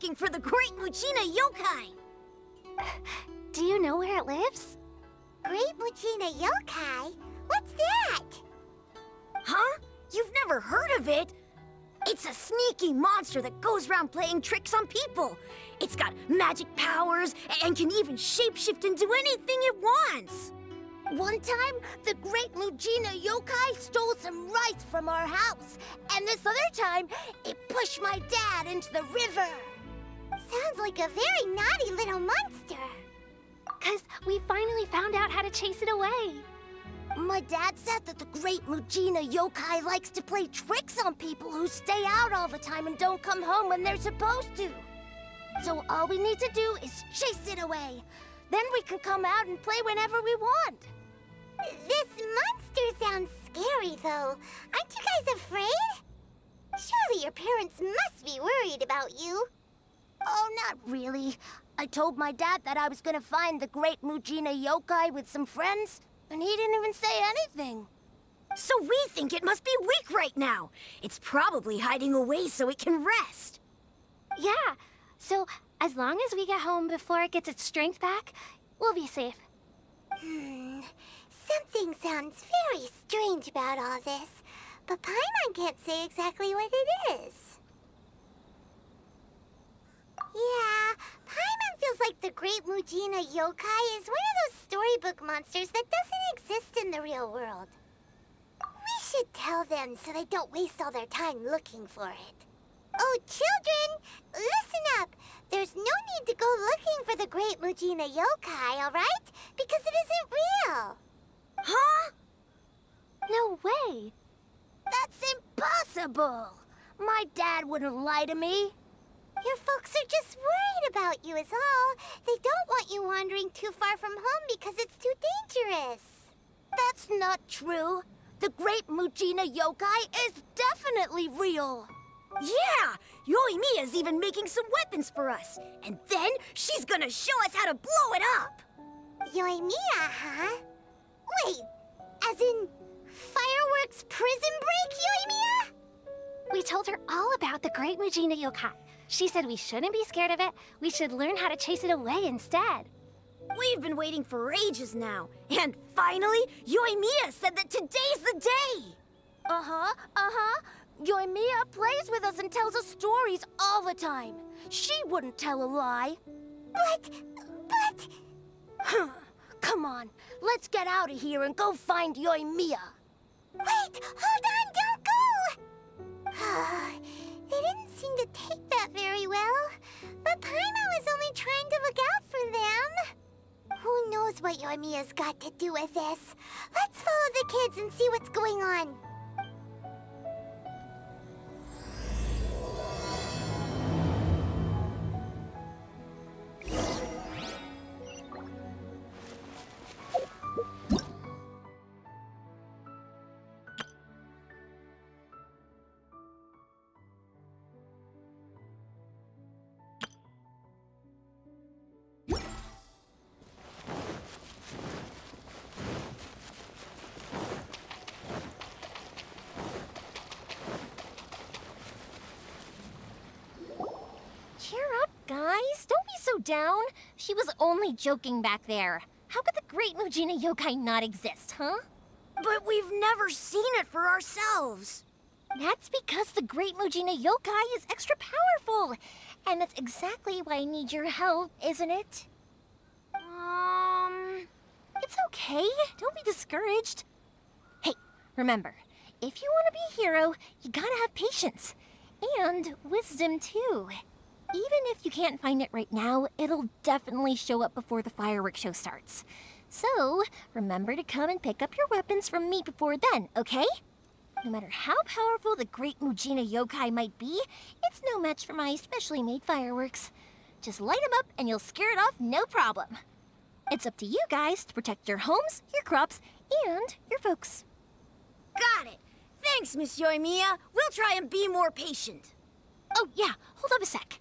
looking for the Great Muchina Yokai. Do you know where it lives? Great Muchina Yokai? What's that? Huh? You've never heard of it? It's a sneaky monster that goes around playing tricks on people. It's got magic powers and can even shapeshift into anything it wants. One time, the Great Muchina Yokai stole some rice from our house. And this other time, it pushed my dad into the river. Sounds like a very naughty little monster. 'Cause we finally found out how to chase it away. My dad said that the Great Muchina Yokai likes to play tricks on people who stay out all the time and don't come home when they're supposed to. So all we need to do is chase it away. Then we can come out and play whenever we want. This monster sounds scary, though. Aren't you guys afraid? Surely your parents must be worried about you. Oh, not really. I told my dad that I was gonna find the Great Muchina Yokai with some friends, and he didn't even say anything. So we think it must be weak right now. It's probably hiding away so it can rest. Yeah, so as long as we get home before it gets its strength back, we'll be safe. Something sounds very strange about all this, but Paimon can't say exactly what it is. Yeah, Paimon feels like the Great Muchina Yokai is one of those storybook monsters that doesn't exist in the real world. We should tell them so they don't waste all their time looking for it. Oh, children, listen up. There's no need to go looking for the Great Muchina Yokai, all right? Because it isn't real. Huh? No way. That's impossible. My dad wouldn't lie to me. Your folks are just worried about you is all. They don't want you wandering too far from home because it's too dangerous. That's not true. The Great Muchina Yokai is definitely real. Yeah! Yoimiya's even making some weapons for us. And then she's gonna show us how to blow it up! Yoimiya, huh? Wait, as in Fireworks prison break, Yoimiya? We told her all about the Great Muchina Yokai. She said we shouldn't be scared of it. We should learn how to chase it away instead. We've been waiting for ages now. And finally, Yoimiya said that today's the day! Yoimiya plays with us and tells us stories all the time. She wouldn't tell a lie. But... Come on, let's get out of here and go find Yoimiya. Wait, hold on, don't go! They didn't seem to take that very well. But Paimon was only trying to look out for them. Who knows what Yoimiya's got to do with this? Let's follow the kids and see what's going on. Cheer up, guys. Don't be so down. She was only joking back there. How could the Great Muchina Yokai not exist, huh? But we've never seen it for ourselves. That's because the Great Muchina Yokai is extra powerful. And that's exactly why I need your help, isn't it? It's okay. Don't be discouraged. Hey, remember, if you want to be a hero, you gotta have patience. And wisdom, too. Even if you can't find it right now, it'll definitely show up before the fireworks show starts. So, remember to come and pick up your weapons from me before then, okay? No matter how powerful the Great Muchina Yokai might be, it's no match for my specially made fireworks. Just light them up and you'll scare it off no problem. It's up to you guys to protect your homes, your crops, and your folks. Got it. Thanks, Miss Yoimiya. We'll try and be more patient. Oh, yeah, hold up a sec.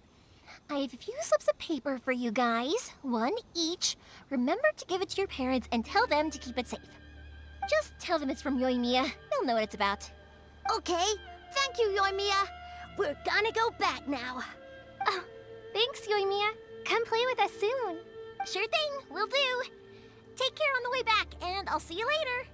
I have a few slips of paper for you guys, one each. Remember to give it to your parents and tell them to keep it safe. Just tell them it's from Yoimiya. They'll know what it's about. Okay, thank you, Yoimiya. We're gonna go back now. Thanks, Yoimiya. Come play with us soon. Sure thing, will do. Take care on the way back, and I'll see you later.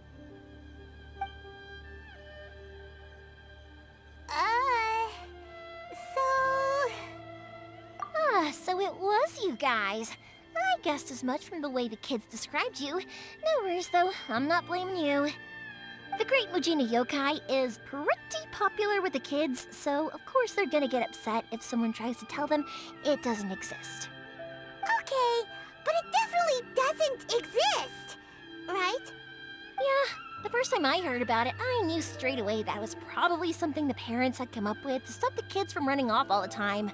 So it was you guys. I guessed as much from the way the kids described you. No worries, though. I'm not blaming you. The Great Mujina Yokai is pretty popular with the kids, so of course they're gonna get upset if someone tries to tell them it doesn't exist. Okay, but it definitely doesn't exist, right? Yeah, the first time I heard about it, I knew straight away that was probably something the parents had come up with to stop the kids from running off all the time.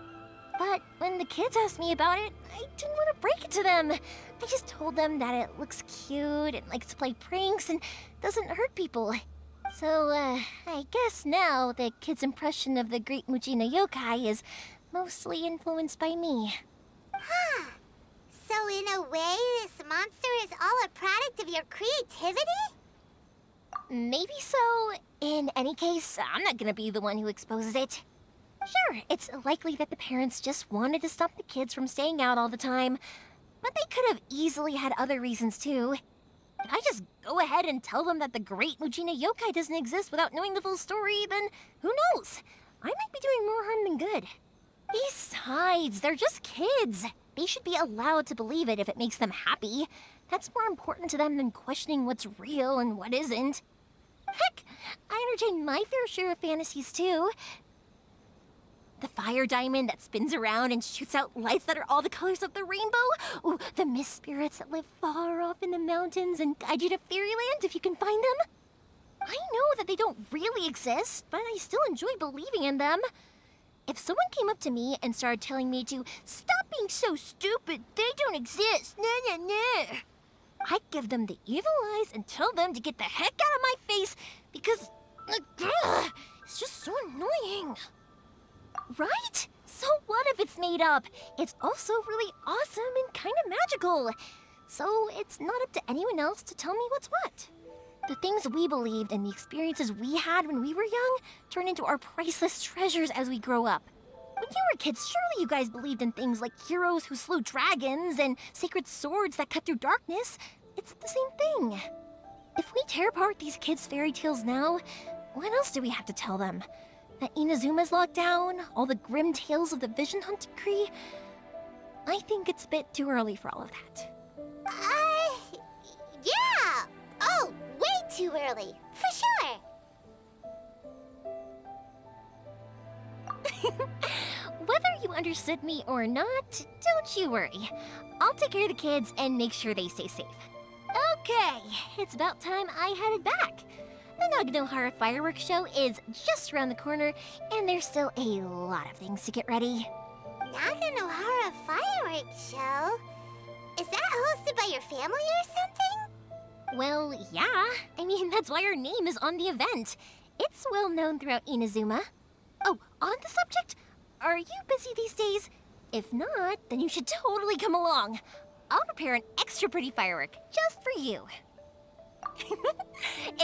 But when the kids asked me about it, I didn't want to break it to them. I just told them that it looks cute and likes to play pranks and doesn't hurt people. So, I guess now the kids' impression of the Great Mujina Yokai is mostly influenced by me. Huh. So in a way, this monster is all a product of your creativity? Maybe so. In any case, I'm not gonna be the one who exposes it. Sure, it's likely that the parents just wanted to stop the kids from staying out all the time, but they could have easily had other reasons too. If I just go ahead and tell them that the Great Mujina Yokai doesn't exist without knowing the full story, then who knows? I might be doing more harm than good. Besides, they're just kids. They should be allowed to believe it if it makes them happy. That's more important to them than questioning what's real and what isn't. Heck, I entertain my fair share of fantasies too. The fire diamond that spins around and shoots out lights that are all the colors of the rainbow. Ooh, the mist spirits that live far off in the mountains and guide you to fairyland if you can find them. I know that they don't really exist, but I still enjoy believing in them. If someone came up to me and started telling me to stop being so stupid, they don't exist, I'd give them the evil eyes and tell them to get the heck out of my face because it's just so annoying. Right? So what if it's made up? It's also really awesome and kind of magical. So it's not up to anyone else to tell me what's what. The things we believed and the experiences we had when we were young turn into our priceless treasures as we grow up. When you were kids, surely you guys believed in things like heroes who slew dragons and sacred swords that cut through darkness. It's the same thing. If we tear apart these kids' fairy tales now, what else do we have to tell them? That Inazuma's locked down, all the grim tales of the Vision Hunt decree? I think it's a bit too early for all of that. Yeah! Oh, way too early, for sure! Whether you understood me or not, don't you worry. I'll take care of the kids and make sure they stay safe. Okay, it's about time I headed back. The Naganohara Fireworks show is just around the corner, and there's still a lot of things to get ready. Naganohara Fireworks show? Is that hosted by your family or something? Well, yeah. I mean, that's why our name is on the event. It's well known throughout Inazuma. Oh, on the subject, are you busy these days? If not, then you should totally come along. I'll prepare an extra pretty firework just for you.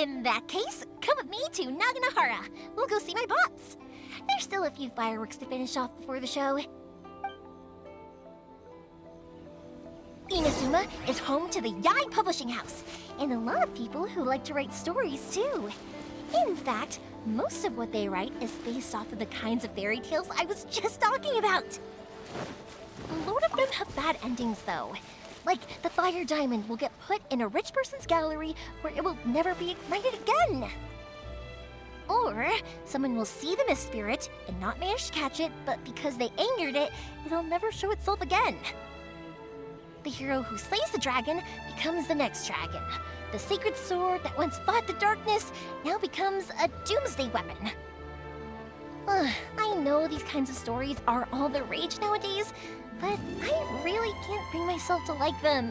In that case, come with me to Naganohara. We'll go see my bots. There's still a few fireworks to finish off before the show. Inazuma is home to the Yai Publishing House, and a lot of people who like to write stories too. In fact, most of what they write is based off of the kinds of fairy tales I was just talking about. A lot of them have bad endings though. Like, the fire diamond will get put in a rich person's gallery where it will never be ignited again. Or, someone will see the mist spirit and not manage to catch it, but because they angered it, it'll never show itself again. The hero who slays the dragon becomes the next dragon. The sacred sword that once fought the darkness now becomes a doomsday weapon. I know these kinds of stories are all the rage nowadays, but I really can't bring myself to like them.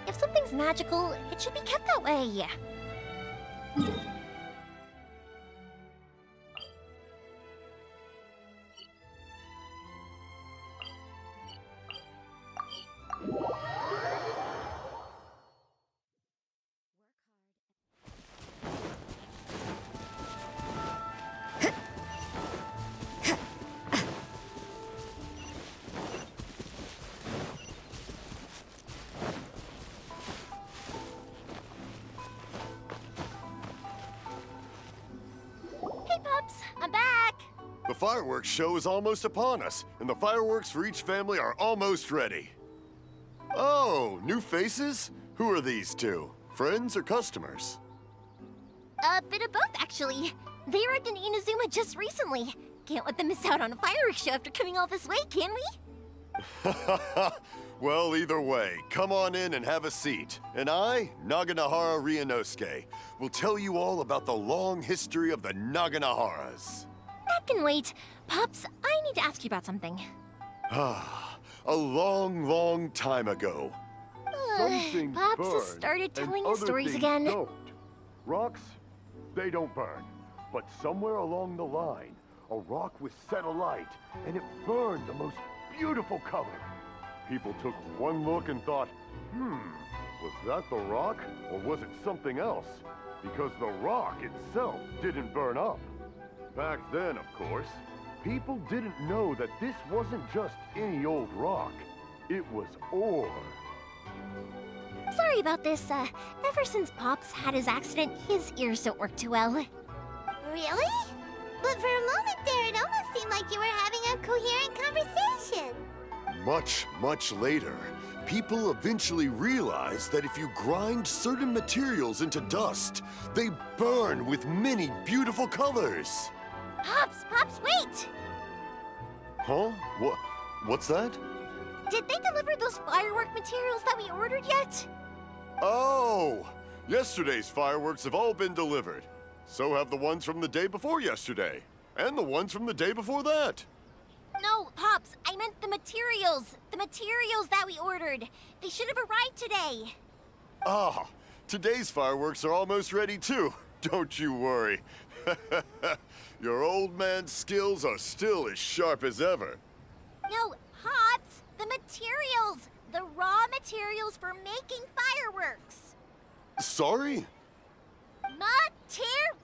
If something's magical, it should be kept that way. fireworks show is almost upon us, and the fireworks for each family are almost ready. Oh, new faces? Who are these two? Friends or customers? A bit of both, actually. They arrived in Inazuma just recently. Can't let them miss out on a fireworks show after coming all this way, can we? Well, either way, come on in and have a seat. And I, Naganohara Ryunosuke, will tell you all about the long history of the Naganoharas. That can wait. Pops, I need to ask you about something. A long, long time ago. Some things Pops burn, has started and telling other us stories things again. Don't. Rocks, they don't burn. But somewhere along the line, a rock was set alight, and it burned the most beautiful color. People took one look and thought, was that the rock, or was it something else? Because the rock itself didn't burn up. Back then, of course, people didn't know that this wasn't just any old rock. It was ore. Sorry about this. Ever since Pops had his accident, his ears don't work too well. Really? But for a moment there, it almost seemed like you were having a coherent conversation. Much, much later, people eventually realized that if you grind certain materials into dust, they burn with many beautiful colors. Pops, wait! Huh? What's that? Did they deliver those firework materials that we ordered yet? Oh! Yesterday's fireworks have all been delivered. So have the ones from the day before yesterday. And the ones from the day before that. No, Pops, I meant the materials. The materials that we ordered. They should have arrived today. Ah, today's fireworks are almost ready too. Don't you worry. Your old man's skills are still as sharp as ever. No, Pops, the materials. The raw materials for making fireworks. Sorry? Materials!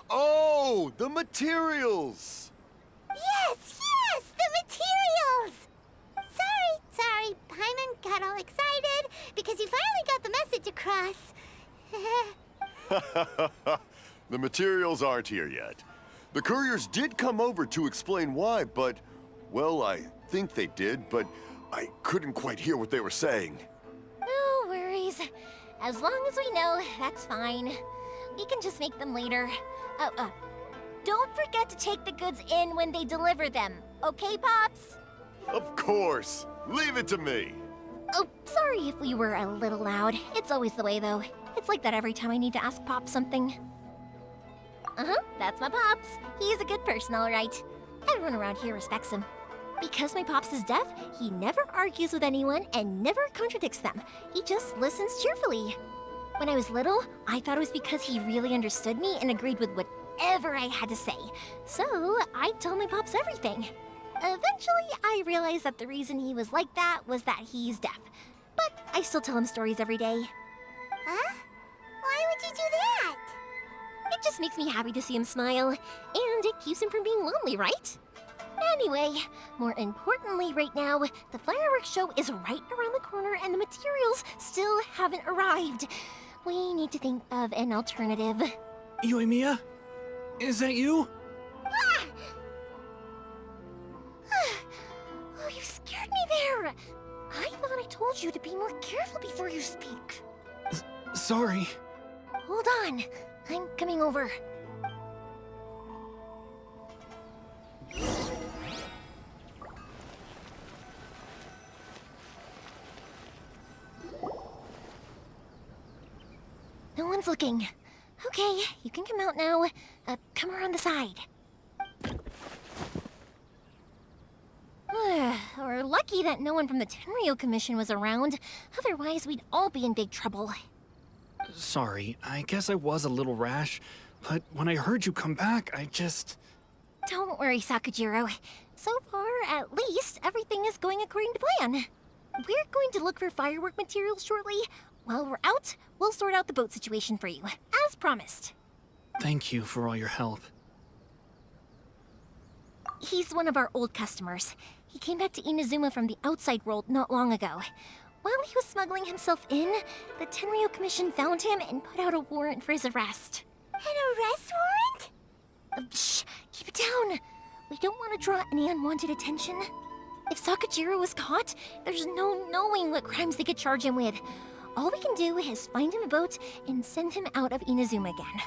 Oh, the materials! Yes, the materials! Sorry, Paimon got all excited because you finally got the message across. The materials aren't here yet. The couriers did come over to explain why, but, well, I think they did, but I couldn't quite hear what they were saying. No worries. As long as we know, that's fine. We can just make them later. Don't forget to take the goods in when they deliver them. Okay, Pops? Of course. Leave it to me. Oh, sorry if we were a little loud. It's always the way, though. It's like that every time I need to ask Pops something. That's my Pops. He's a good person, all right. Everyone around here respects him. Because my Pops is deaf, he never argues with anyone and never contradicts them. He just listens cheerfully. When I was little, I thought it was because he really understood me and agreed with whatever I had to say. So I'd tell my Pops everything. Eventually, I realized that the reason he was like that was that he's deaf. But I still tell him stories every day. Huh? Why would you do that? It just makes me happy to see him smile, and it keeps him from being lonely, right? Anyway, more importantly right now, the fireworks show is right around the corner and the materials still haven't arrived. We need to think of an alternative. Yoimiya? Is that you? Oh, you scared me there! I thought I told you to be more careful before you speak. Sorry. Hold on, I'm coming over. No one's looking. Okay, you can come out now. Come around the side. We're lucky that no one from the Tenryo Commission was around. Otherwise, we'd all be in big trouble. Sorry, I guess I was a little rash, but when I heard you come back, I just... Don't worry, Sakujiro. So far, at least, everything is going according to plan. We're going to look for firework materials shortly. While we're out, we'll sort out the boat situation for you, as promised. Thank you for all your help. He's one of our old customers. He came back to Inazuma from the outside world not long ago. While he was smuggling himself in, the Tenryo Commission found him and put out a warrant for his arrest. An arrest warrant? Shh! Keep it down! We don't want to draw any unwanted attention. If Sakajiro was caught, there's no knowing what crimes they could charge him with. All we can do is find him a boat and send him out of Inazuma again.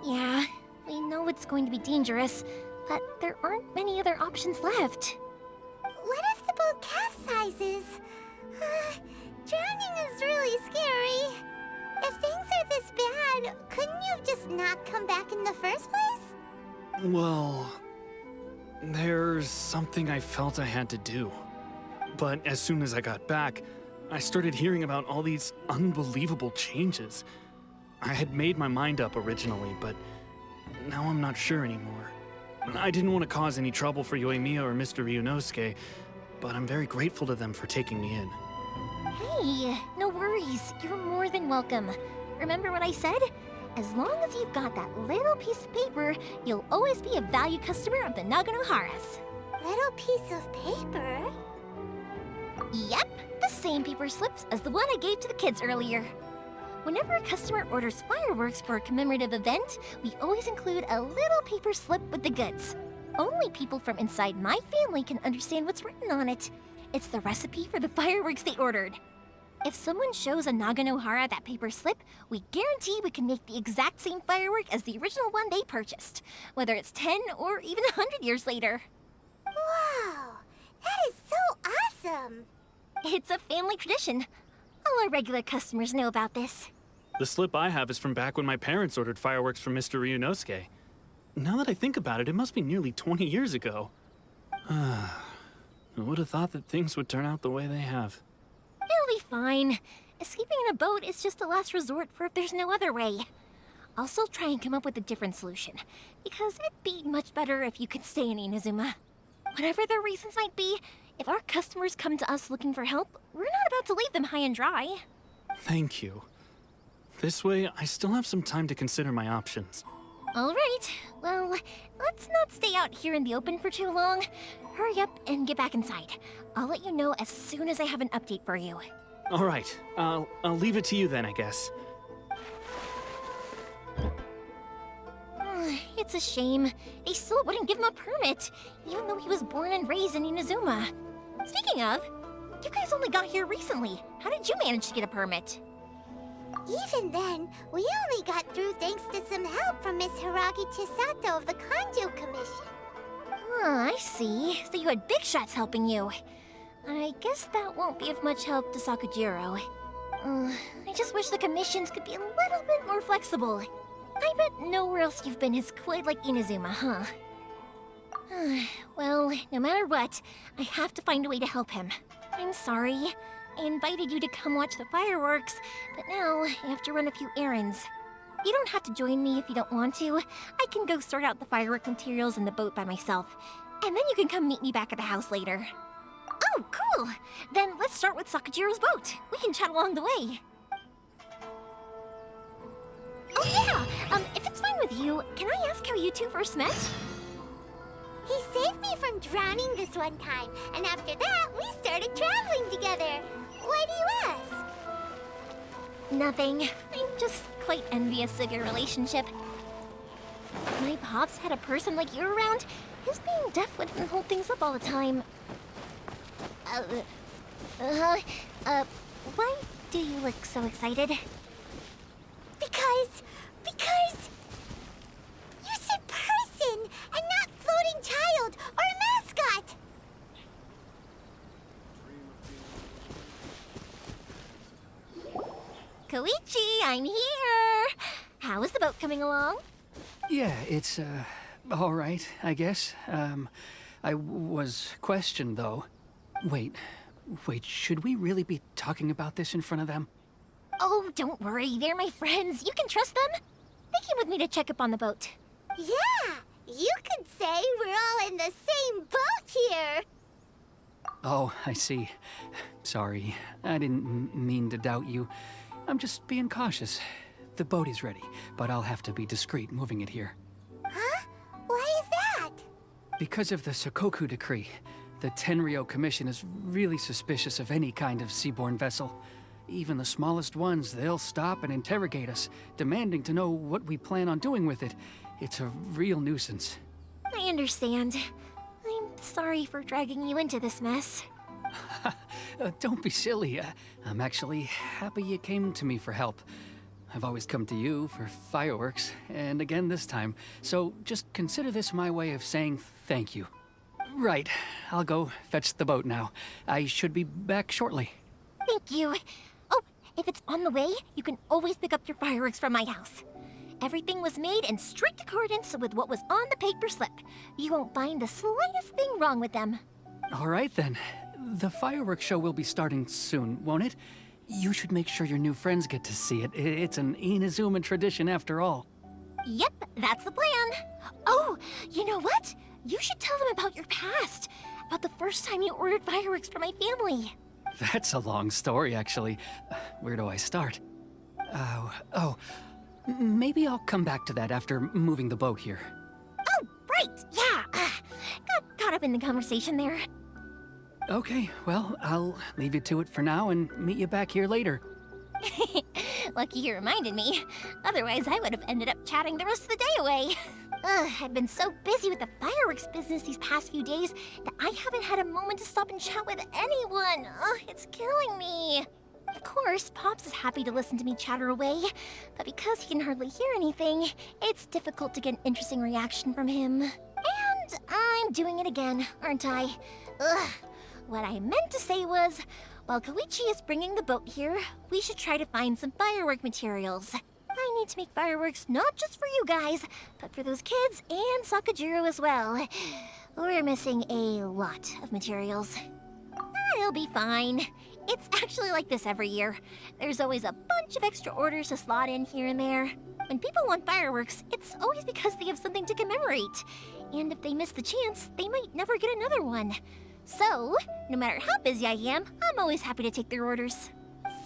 Yeah, we know it's going to be dangerous, but there aren't many other options left. What if the boat capsizes? Drowning is really scary. If things are this bad, couldn't you have just not come back in the first place? Well, there's something I felt I had to do. But as soon as I got back, I started hearing about all these unbelievable changes. I had made my mind up originally, but now I'm not sure anymore. I didn't want to cause any trouble for Yoimiya or Mr. Ryunosuke, but I'm very grateful to them for taking me in. Hey, no worries. You're more than welcome. Remember what I said? As long as you've got that little piece of paper, you'll always be a valued customer of the Naganoharas. Little piece of paper? Yep, the same paper slips as the one I gave to the kids earlier. Whenever a customer orders fireworks for a commemorative event, we always include a little paper slip with the goods. Only people from inside my family can understand what's written on it. It's the recipe for the fireworks they ordered. If someone shows a Naganohara that paper slip, we guarantee we can make the exact same firework as the original one they purchased, whether it's 10 or even 100 years later. Wow, that is so awesome! It's a family tradition. All our regular customers know about this. The slip I have is from back when my parents ordered fireworks from Mr. Ryunosuke. Now that I think about it, it must be nearly 20 years ago. I would have thought that things would turn out the way they have. It'll be fine. Escaping in a boat is just a last resort for if there's no other way. I'll still try and come up with a different solution, because it'd be much better if you could stay in Inazuma. Whatever their reasons might be, if our customers come to us looking for help, we're not about to leave them high and dry. Thank you. This way, I still have some time to consider my options. All right, well, let's not stay out here in the open for too long. Hurry up and get back inside. I'll let you know as soon as I have an update for you. All right, I'll leave it to you then, I guess. It's a shame. They still wouldn't give him a permit, even though he was born and raised in Inazuma. Speaking of, you guys only got here recently. How did you manage to get a permit? Even then, we only got through thanks to some help from Miss Hiragi Chisato of the Kanjo Commission. I see. So you had big shots helping you. I guess that won't be of much help to Sakajiro. I just wish the commissions could be a little bit more flexible. I bet nowhere else you've been is quite like Inazuma, huh? Well, no matter what, I have to find a way to help him. I'm sorry. I invited you to come watch the fireworks, but now I have to run a few errands. You don't have to join me if you don't want to. I can go sort out the firework materials in the boat by myself, and then you can come meet me back at the house later. Oh, cool! Then let's start with Sakajiro's boat. We can chat along the way. Oh yeah! If it's fine with you, can I ask how you two first met? He saved me from drowning this one time, and after that, we started traveling together. Why do you ask? Nothing. I'm just quite envious of your relationship. If my pops had a person like you around, his being deaf wouldn't hold things up all the time. Why do you look so excited? Because you said person and not floating child or mascot. Koichi, I'm here! How is the boat coming along? Yeah, it's, all right, I guess. I was questioned, though. Wait, should we really be talking about this in front of them? Oh, don't worry, they're my friends. You can trust them. They came with me to check up on the boat. Yeah, you could say we're all in the same boat here. Oh, I see. Sorry, I didn't mean to doubt you. I'm just being cautious. The boat is ready, but I'll have to be discreet moving it here. Huh? Why is that? Because of the Sokoku decree, the Tenryo Commission is really suspicious of any kind of seaborne vessel. Even the smallest ones, they'll stop and interrogate us, demanding to know what we plan on doing with it. It's a real nuisance. I understand. I'm sorry for dragging you into this mess. Don't be silly. I'm actually happy you came to me for help. I've always come to you for fireworks, and again this time. So just consider this my way of saying thank you. Right, I'll go fetch the boat now. I should be back shortly. Thank you. Oh, if it's on the way, you can always pick up your fireworks from my house. Everything was made in strict accordance with what was on the paper slip. You won't find the slightest thing wrong with them. All right then. The fireworks show will be starting soon, won't it? You should make sure your new friends get to see it. It's an Inazuma tradition after all. Yep, that's the plan. Oh, you know what? You should tell them about your past. About the first time you ordered fireworks for my family. That's a long story, actually. Where do I start? Maybe I'll come back to that after moving the boat here. Oh, right, yeah. Got caught up in the conversation there. Okay, well, I'll leave you to it for now and meet you back here later. Lucky you reminded me. Otherwise, I would have ended up chatting the rest of the day away. I've been so busy with the fireworks business these past few days that I haven't had a moment to stop and chat with anyone. It's killing me. Of course, Pops is happy to listen to me chatter away, but because he can hardly hear anything, it's difficult to get an interesting reaction from him. And I'm doing it again, aren't I? What I meant to say was, while Koichi is bringing the boat here, we should try to find some firework materials. I need to make fireworks not just for you guys, but for those kids and Sakajiro as well. We're missing a lot of materials. I'll be fine. It's actually like this every year. There's always a bunch of extra orders to slot in here and there. When people want fireworks, it's always because they have something to commemorate. And if they miss the chance, they might never get another one. So, no matter how busy I am, I'm always happy to take their orders.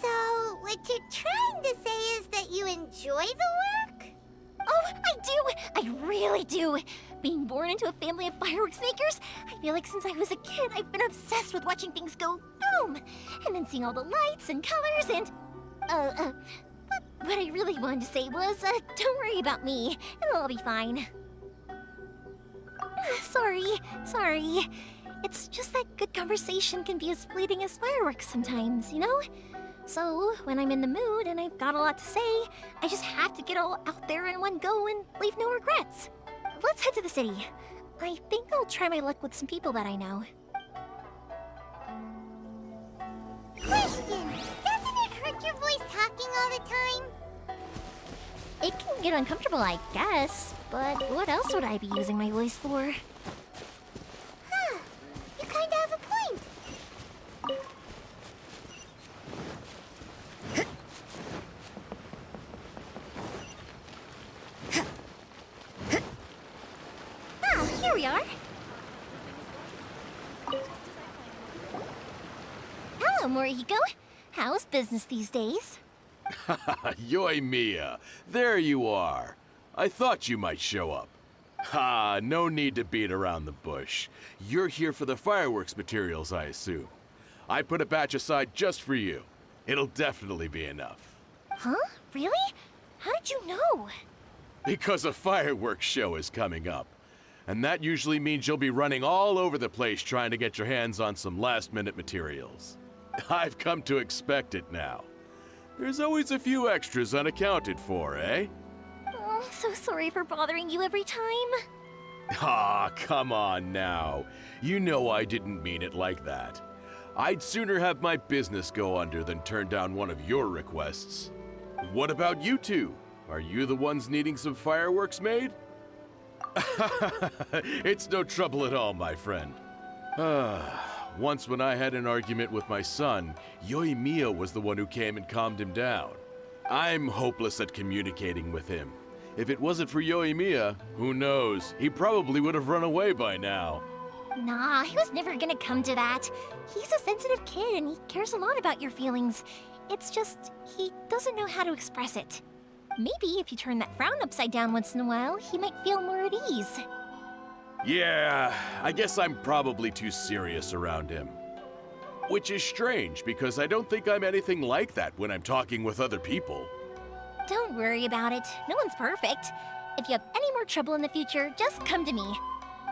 So, what you're trying to say is that you enjoy the work? Oh, I do! I really do! Being born into a family of fireworks makers, I feel like since I was a kid, I've been obsessed with watching things go boom! And then seeing all the lights and colors and... What I really wanted to say was, don't worry about me. It'll all be fine. Sorry. It's just that good conversation can be as fleeting as fireworks sometimes, you know? So, when I'm in the mood and I've got a lot to say, I just have to get all out there in one go and leave no regrets. Let's head to the city. I think I'll try my luck with some people that I know. Question! Doesn't it hurt your voice talking all the time? It can get uncomfortable, I guess, but what else would I be using my voice for? Huh. You kinda have a point. Here we are. Hello, Morihiko. How's business these days? Yoimiya, there you are. I thought you might show up. Ha, no need to beat around the bush. You're here for the fireworks materials, I assume. I put a batch aside just for you. It'll definitely be enough. Huh? Really? How did you know? Because a fireworks show is coming up. And that usually means you'll be running all over the place trying to get your hands on some last-minute materials. I've come to expect it now. There's always a few extras unaccounted for, eh? Oh, so sorry for bothering you every time. Ah, come on now. You know I didn't mean it like that. I'd sooner have my business go under than turn down one of your requests. What about you two? Are you the ones needing some fireworks made? It's no trouble at all, my friend. Once when I had an argument with my son, Yoimiya was the one who came and calmed him down. I'm hopeless at communicating with him. If it wasn't for Yoimiya, who knows, he probably would have run away by now. Nah, he was never gonna come to that. He's a sensitive kid and he cares a lot about your feelings. It's just, he doesn't know how to express it. Maybe if you turn that frown upside down once in a while, he might feel more at ease. Yeah, I guess I'm probably too serious around him. Which is strange, because I don't think I'm anything like that when I'm talking with other people. Don't worry about it. No one's perfect. If you have any more trouble in the future, just come to me.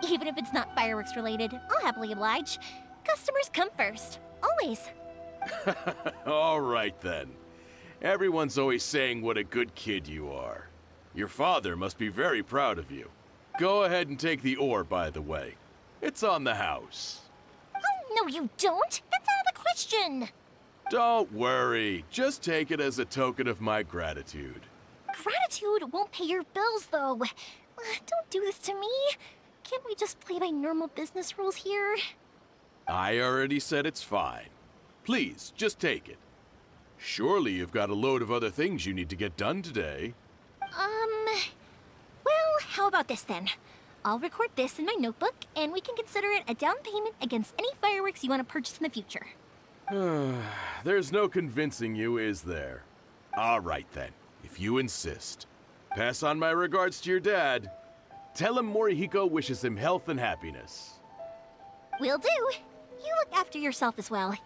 Even if it's not fireworks related, I'll happily oblige. Customers come first. Always. All right then. Everyone's always saying what a good kid you are. Your father must be very proud of you. Go ahead and take the ore, by the way. It's on the house. Oh, no you don't! That's out of the question! Don't worry. Just take it as a token of my gratitude. Gratitude won't pay your bills, though. Don't do this to me. Can't we just play by normal business rules here? I already said it's fine. Please, just take it. Surely you've got a load of other things you need to get done today. Well, how about this then? I'll record this in my notebook, and we can consider it a down payment against any fireworks you want to purchase in the future. There's no convincing you, is there? All right then, if you insist. Pass on my regards to your dad. Tell him Morihiko wishes him health and happiness. Will do. You look after yourself as well.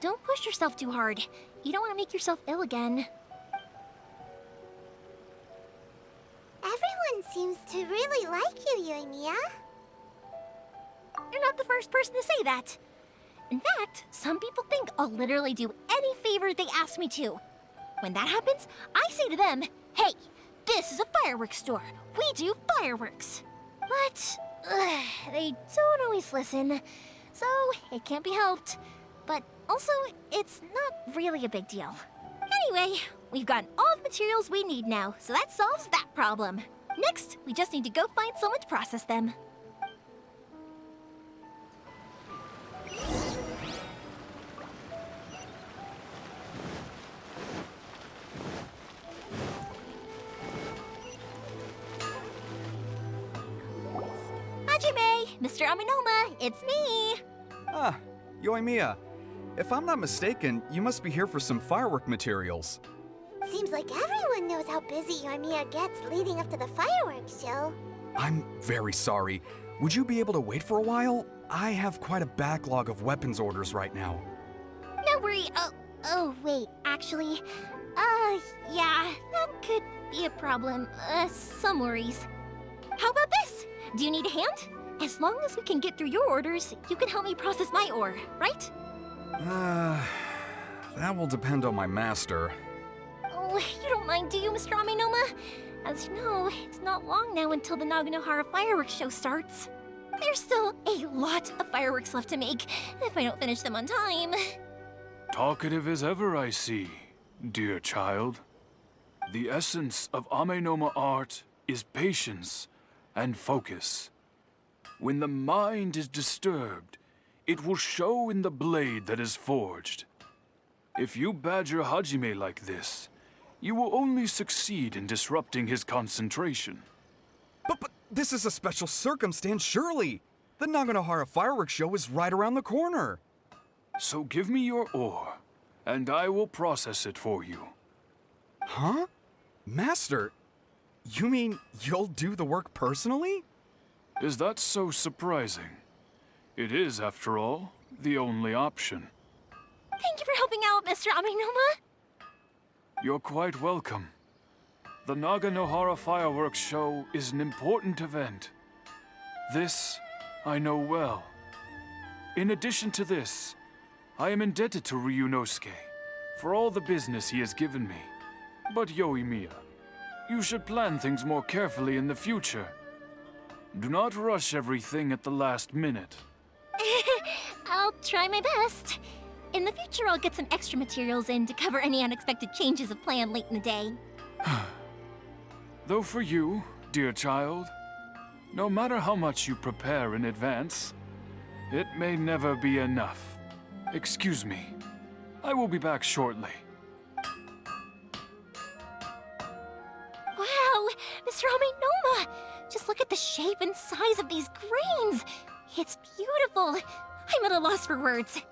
Don't push yourself too hard. You don't want to make yourself ill again. Everyone seems to really like you, Yoimiya. You're not the first person to say that. In fact, some people think I'll literally do any favor they ask me to. When that happens, I say to them, hey, this is a fireworks store. We do fireworks. But they don't always listen, so it can't be helped. But also, it's not really a big deal. Anyway, we've gotten all the materials we need now, so that solves that problem. Next, we just need to go find someone to process them. Hajime! Mr. Aminoma, it's me! Ah, Yoimiya. If I'm not mistaken, you must be here for some firework materials. Seems like everyone knows how busy Yoimiya gets leading up to the fireworks show. I'm very sorry. Would you be able to wait for a while? I have quite a backlog of weapons orders right now. No worry. Oh, wait, actually, yeah, that could be a problem. Some worries. How about this? Do you need a hand? As long as we can get through your orders, you can help me process my ore, right? That will depend on my master. Oh, you don't mind, do you, Mr. Aminoma? As you know, it's not long now until the Naganohara Fireworks show starts. There's still a lot of fireworks left to make, if I don't finish them on time. Talkative as ever, I see, dear child. The essence of Amenoma art is patience and focus. When the mind is disturbed, it will show in the blade that is forged. If you badger Hajime like this, you will only succeed in disrupting his concentration. But this is a special circumstance, surely. The Naganohara Fireworks show is right around the corner. So give me your ore, and I will process it for you. Huh? Master, you mean you'll do the work personally? Is that so surprising? It is, after all, the only option. Thank you for helping out, Mr. Aminoma. You're quite welcome. The Naganohara Fireworks show is an important event. This I know well. In addition to this, I am indebted to Ryunosuke for all the business he has given me. But Yoimiya, you should plan things more carefully in the future. Do not rush everything at the last minute. I'll try my best. In the future, I'll get some extra materials in to cover any unexpected changes of plan late in the day. Though for you, dear child, no matter how much you prepare in advance, it may never be enough. Excuse me. I will be back shortly. Wow, Mr. Aminoma! Just look at the shape and size of these grains! It's beautiful! I'm at a loss for words.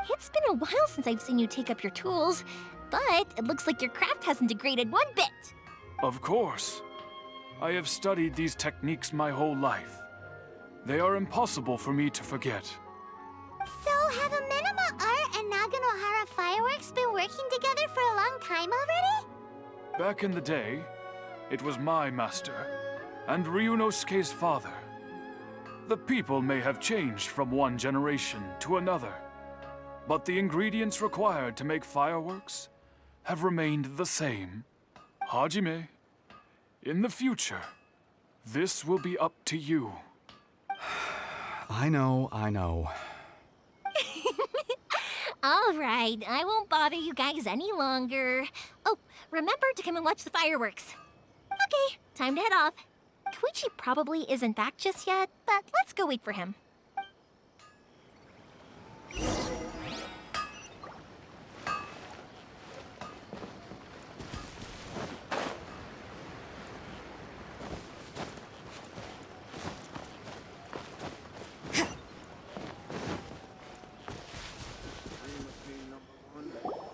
It's been a while since I've seen you take up your tools, but it looks like your craft hasn't degraded one bit. Of course. I have studied these techniques my whole life. They are impossible for me to forget. So, have Amenoma Art and Naganohara Fireworks been working together for a long time already? Back in the day, it was my master, and Ryunosuke's father. The people may have changed from one generation to another, but the ingredients required to make fireworks have remained the same. Hajime, in the future, this will be up to you. I know. All right, I won't bother you guys any longer. Oh, remember to come and watch the fireworks. Okay, time to head off. Koichi probably isn't back just yet, but let's go wait for him.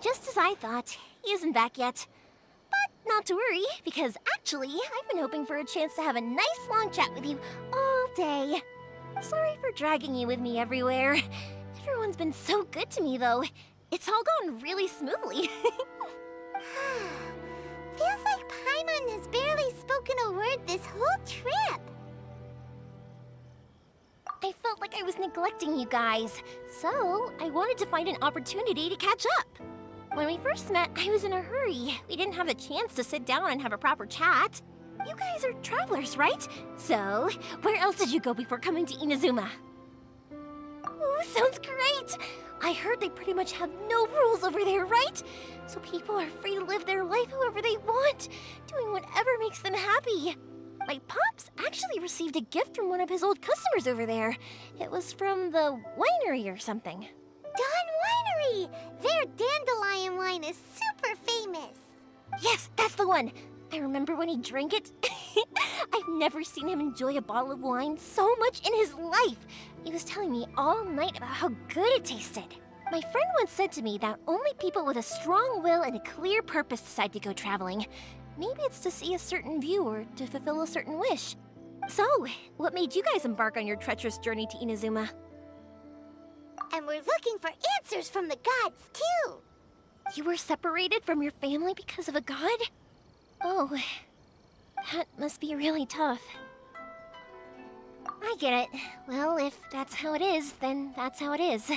Just as I thought, he isn't back yet. But not to worry, because actually, I've been hoping for a chance to have a nice long chat with you all day. Sorry for dragging you with me everywhere. Everyone's been so good to me, though. It's all gone really smoothly. Feels like Paimon has barely spoken a word this whole trip. I felt like I was neglecting you guys, so I wanted to find an opportunity to catch up. When we first met, I was in a hurry. We didn't have a chance to sit down and have a proper chat. You guys are travelers, right? So, where else did you go before coming to Inazuma? Ooh, sounds great! I heard they pretty much have no rules over there, right? So people are free to live their life however they want, doing whatever makes them happy. My pops actually received a gift from one of his old customers over there. It was from the winery or something. Don Winery! Their dandelion wine is super famous. Yes, that's the one. I remember when he drank it. I've never seen him enjoy a bottle of wine so much in his life. He was telling me all night about how good it tasted. My friend once said to me that only people with a strong will and a clear purpose decide to go traveling. Maybe it's to see a certain view or to fulfill a certain wish. So, what made you guys embark on your treacherous journey to Inazuma? And we're looking for answers from the gods, too. You were separated from your family because of a god? Oh, that must be really tough. I get it. Well, if that's how it is, then that's how it is.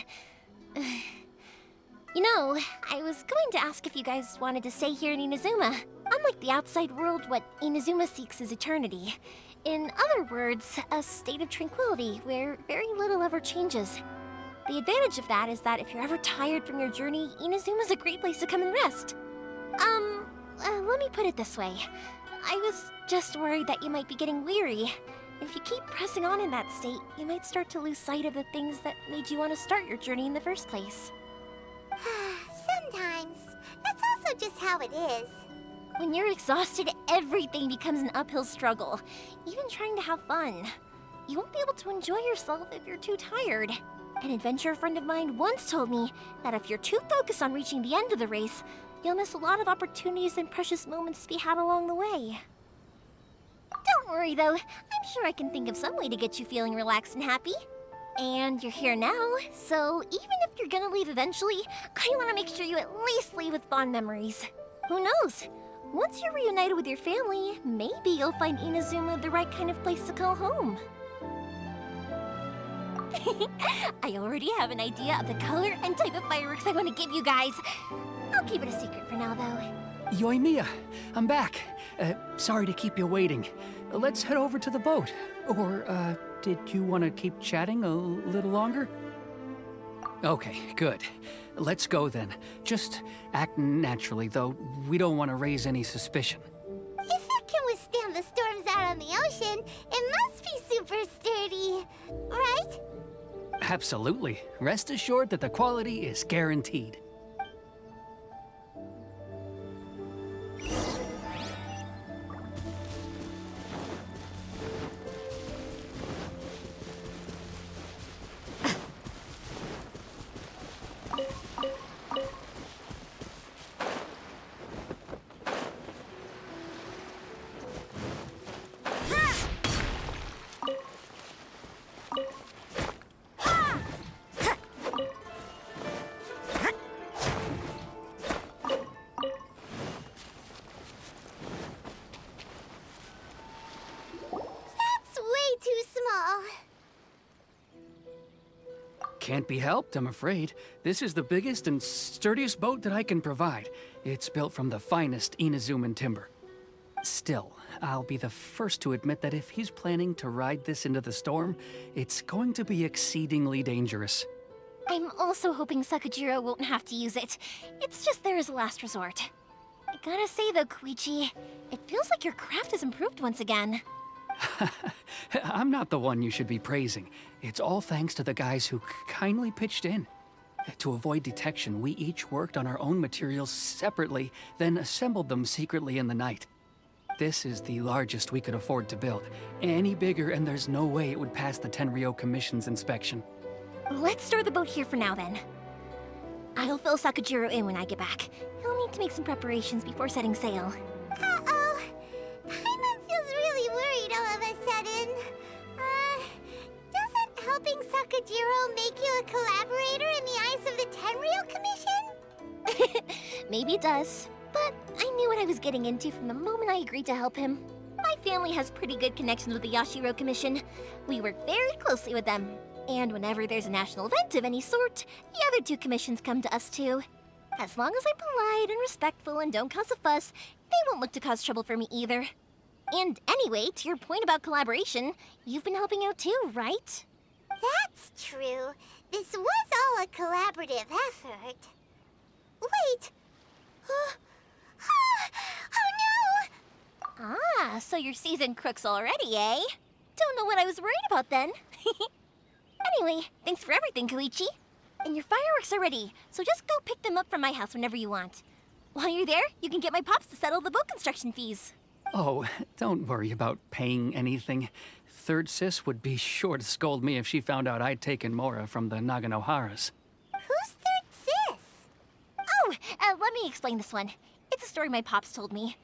You know, I was going to ask if you guys wanted to stay here in Inazuma. Unlike the outside world, what Inazuma seeks is eternity. In other words, a state of tranquility where very little ever changes. The advantage of that is that if you're ever tired from your journey, Inazuma's a great place to come and rest. Let me put it this way. I was just worried that you might be getting weary. If you keep pressing on in that state, you might start to lose sight of the things that made you want to start your journey in the first place. Sometimes. That's also just how it is. When you're exhausted, everything becomes an uphill struggle, even trying to have fun. You won't be able to enjoy yourself if you're too tired. An adventurer friend of mine once told me that if you're too focused on reaching the end of the race, you'll miss a lot of opportunities and precious moments to be had along the way. Don't worry though, I'm sure I can think of some way to get you feeling relaxed and happy. And you're here now, so even if you're gonna leave eventually, I want to make sure you at least leave with fond memories. Who knows? Once you're reunited with your family, maybe you'll find Inazuma the right kind of place to call home. I already have an idea of the color and type of fireworks I want to give you guys. I'll keep it a secret for now, though. Yoimiya, I'm back. Sorry to keep you waiting. Let's head over to the boat. Or, did you want to keep chatting a little longer? Okay, good. Let's go then. Just act naturally, though. We don't want to raise any suspicion. If it can withstand the storms out on the ocean, it must be super sturdy, right? Absolutely. Rest assured that the quality is guaranteed. Can't be helped, I'm afraid. This is the biggest and sturdiest boat that I can provide. It's built from the finest Inazuman timber. Still, I'll be the first to admit that if he's planning to ride this into the storm, it's going to be exceedingly dangerous. I'm also hoping Sakajiro won't have to use it. It's just there as a last resort. I gotta say though, Koichi, it feels like your craft has improved once again. I'm not the one you should be praising. It's all thanks to the guys who kindly pitched in. To avoid detection, we each worked on our own materials separately, then assembled them secretly in the night. This is the largest we could afford to build. Any bigger and there's no way it would pass the Tenryou Commission's inspection. Let's store the boat here for now then. I'll fill Sakajiro in when I get back. He'll need to make some preparations before setting sail. Uh-oh. Paimon feels really worried all of a sudden. Doesn't helping Sakajiro make you a collaborator in the eyes of the Tenryou Commission? Maybe it does, but I knew what I was getting into from the moment I agreed to help him. My family has pretty good connections with the Yashiro Commission. We work very closely with them. And whenever there's a national event of any sort, the other two commissions come to us too. As long as I'm polite and respectful and don't cause a fuss, they won't look to cause trouble for me either. And anyway, to your point about collaboration, you've been helping out too, right? That's true. This was all a collaborative effort. Wait! Oh no! Ah, so you're seasoned crooks already, eh? Don't know what I was worried about then. Anyway, thanks for everything, Koichi. And your fireworks are ready, so just go pick them up from my house whenever you want. While you're there, you can get my pops to settle the boat construction fees. Oh, don't worry about paying anything. Third Sis would be sure to scold me if she found out I'd taken Mora from the Naganoharas. Who's Third Sis? Oh, let me explain this one. It's a story my pops told me.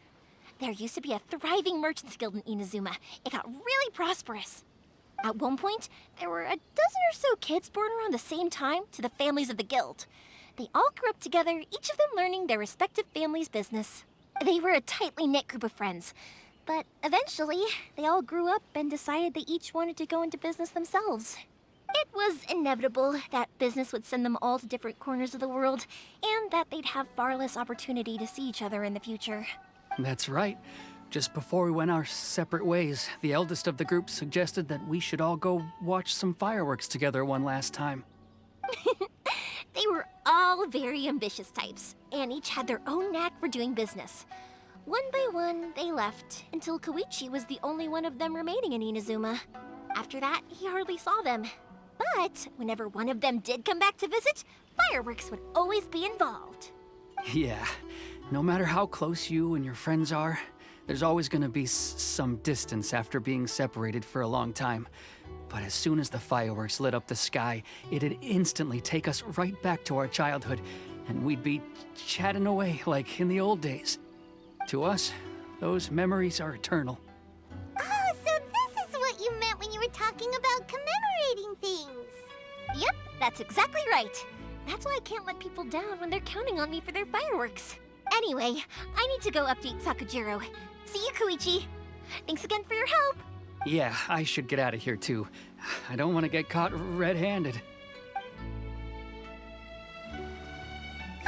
There used to be a thriving merchants guild in Inazuma. It got really prosperous. At one point, there were a dozen or so kids born around the same time to the families of the guild. They all grew up together, each of them learning their respective family's business. They were a tightly knit group of friends. But eventually, they all grew up and decided they each wanted to go into business themselves. It was inevitable that business would send them all to different corners of the world, and that they'd have far less opportunity to see each other in the future. That's right. Just before we went our separate ways, the eldest of the group suggested that we should all go watch some fireworks together one last time. They were all very ambitious types, and each had their own knack for doing business. One by one, they left, until Koichi was the only one of them remaining in Inazuma. After that, he hardly saw them. But whenever one of them did come back to visit, fireworks would always be involved. Yeah, no matter how close you and your friends are, there's always gonna be some distance after being separated for a long time. But as soon as the fireworks lit up the sky, it'd instantly take us right back to our childhood, and we'd be chatting away like in the old days. To us, those memories are eternal. Oh, so this is what you meant when you were talking about commemorating things. Yep, that's exactly right. That's why I can't let people down when they're counting on me for their fireworks. Anyway, I need to go update Sakajiro. See you, Koichi. Thanks again for your help. Yeah, I should get out of here too. I don't want to get caught red-handed.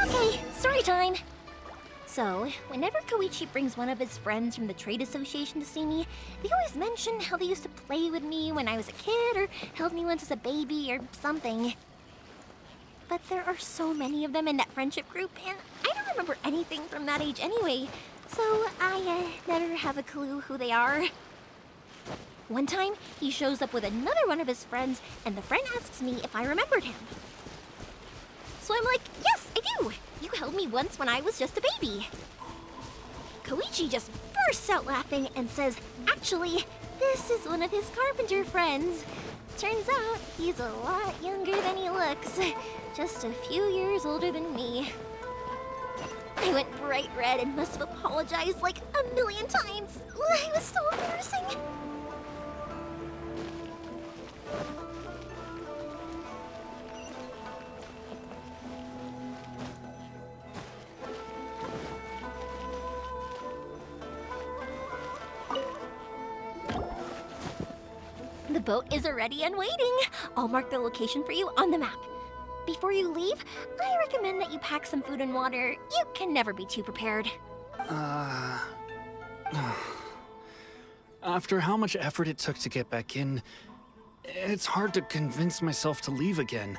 Okay, story time. So, whenever Koichi brings one of his friends from the trade association to see me, they always mention how they used to play with me when I was a kid or held me once as a baby or something. But there are so many of them in that friendship group, and I don't remember anything from that age anyway, so I never have a clue who they are. One time, he shows up with another one of his friends, and the friend asks me if I remembered him. So I'm like, yes, I do! You held me once when I was just a baby. Koichi just bursts out laughing and says, actually, this is one of his carpenter friends. Turns out, he's a lot younger than he looks. Just a few years older than me. I went bright red and must have apologized like a million times. It was so embarrassing. The boat is ready and waiting. I'll mark the location for you on the map. Before you leave, I recommend that you pack some food and water. You can never be too prepared. After how much effort it took to get back in, it's hard to convince myself to leave again.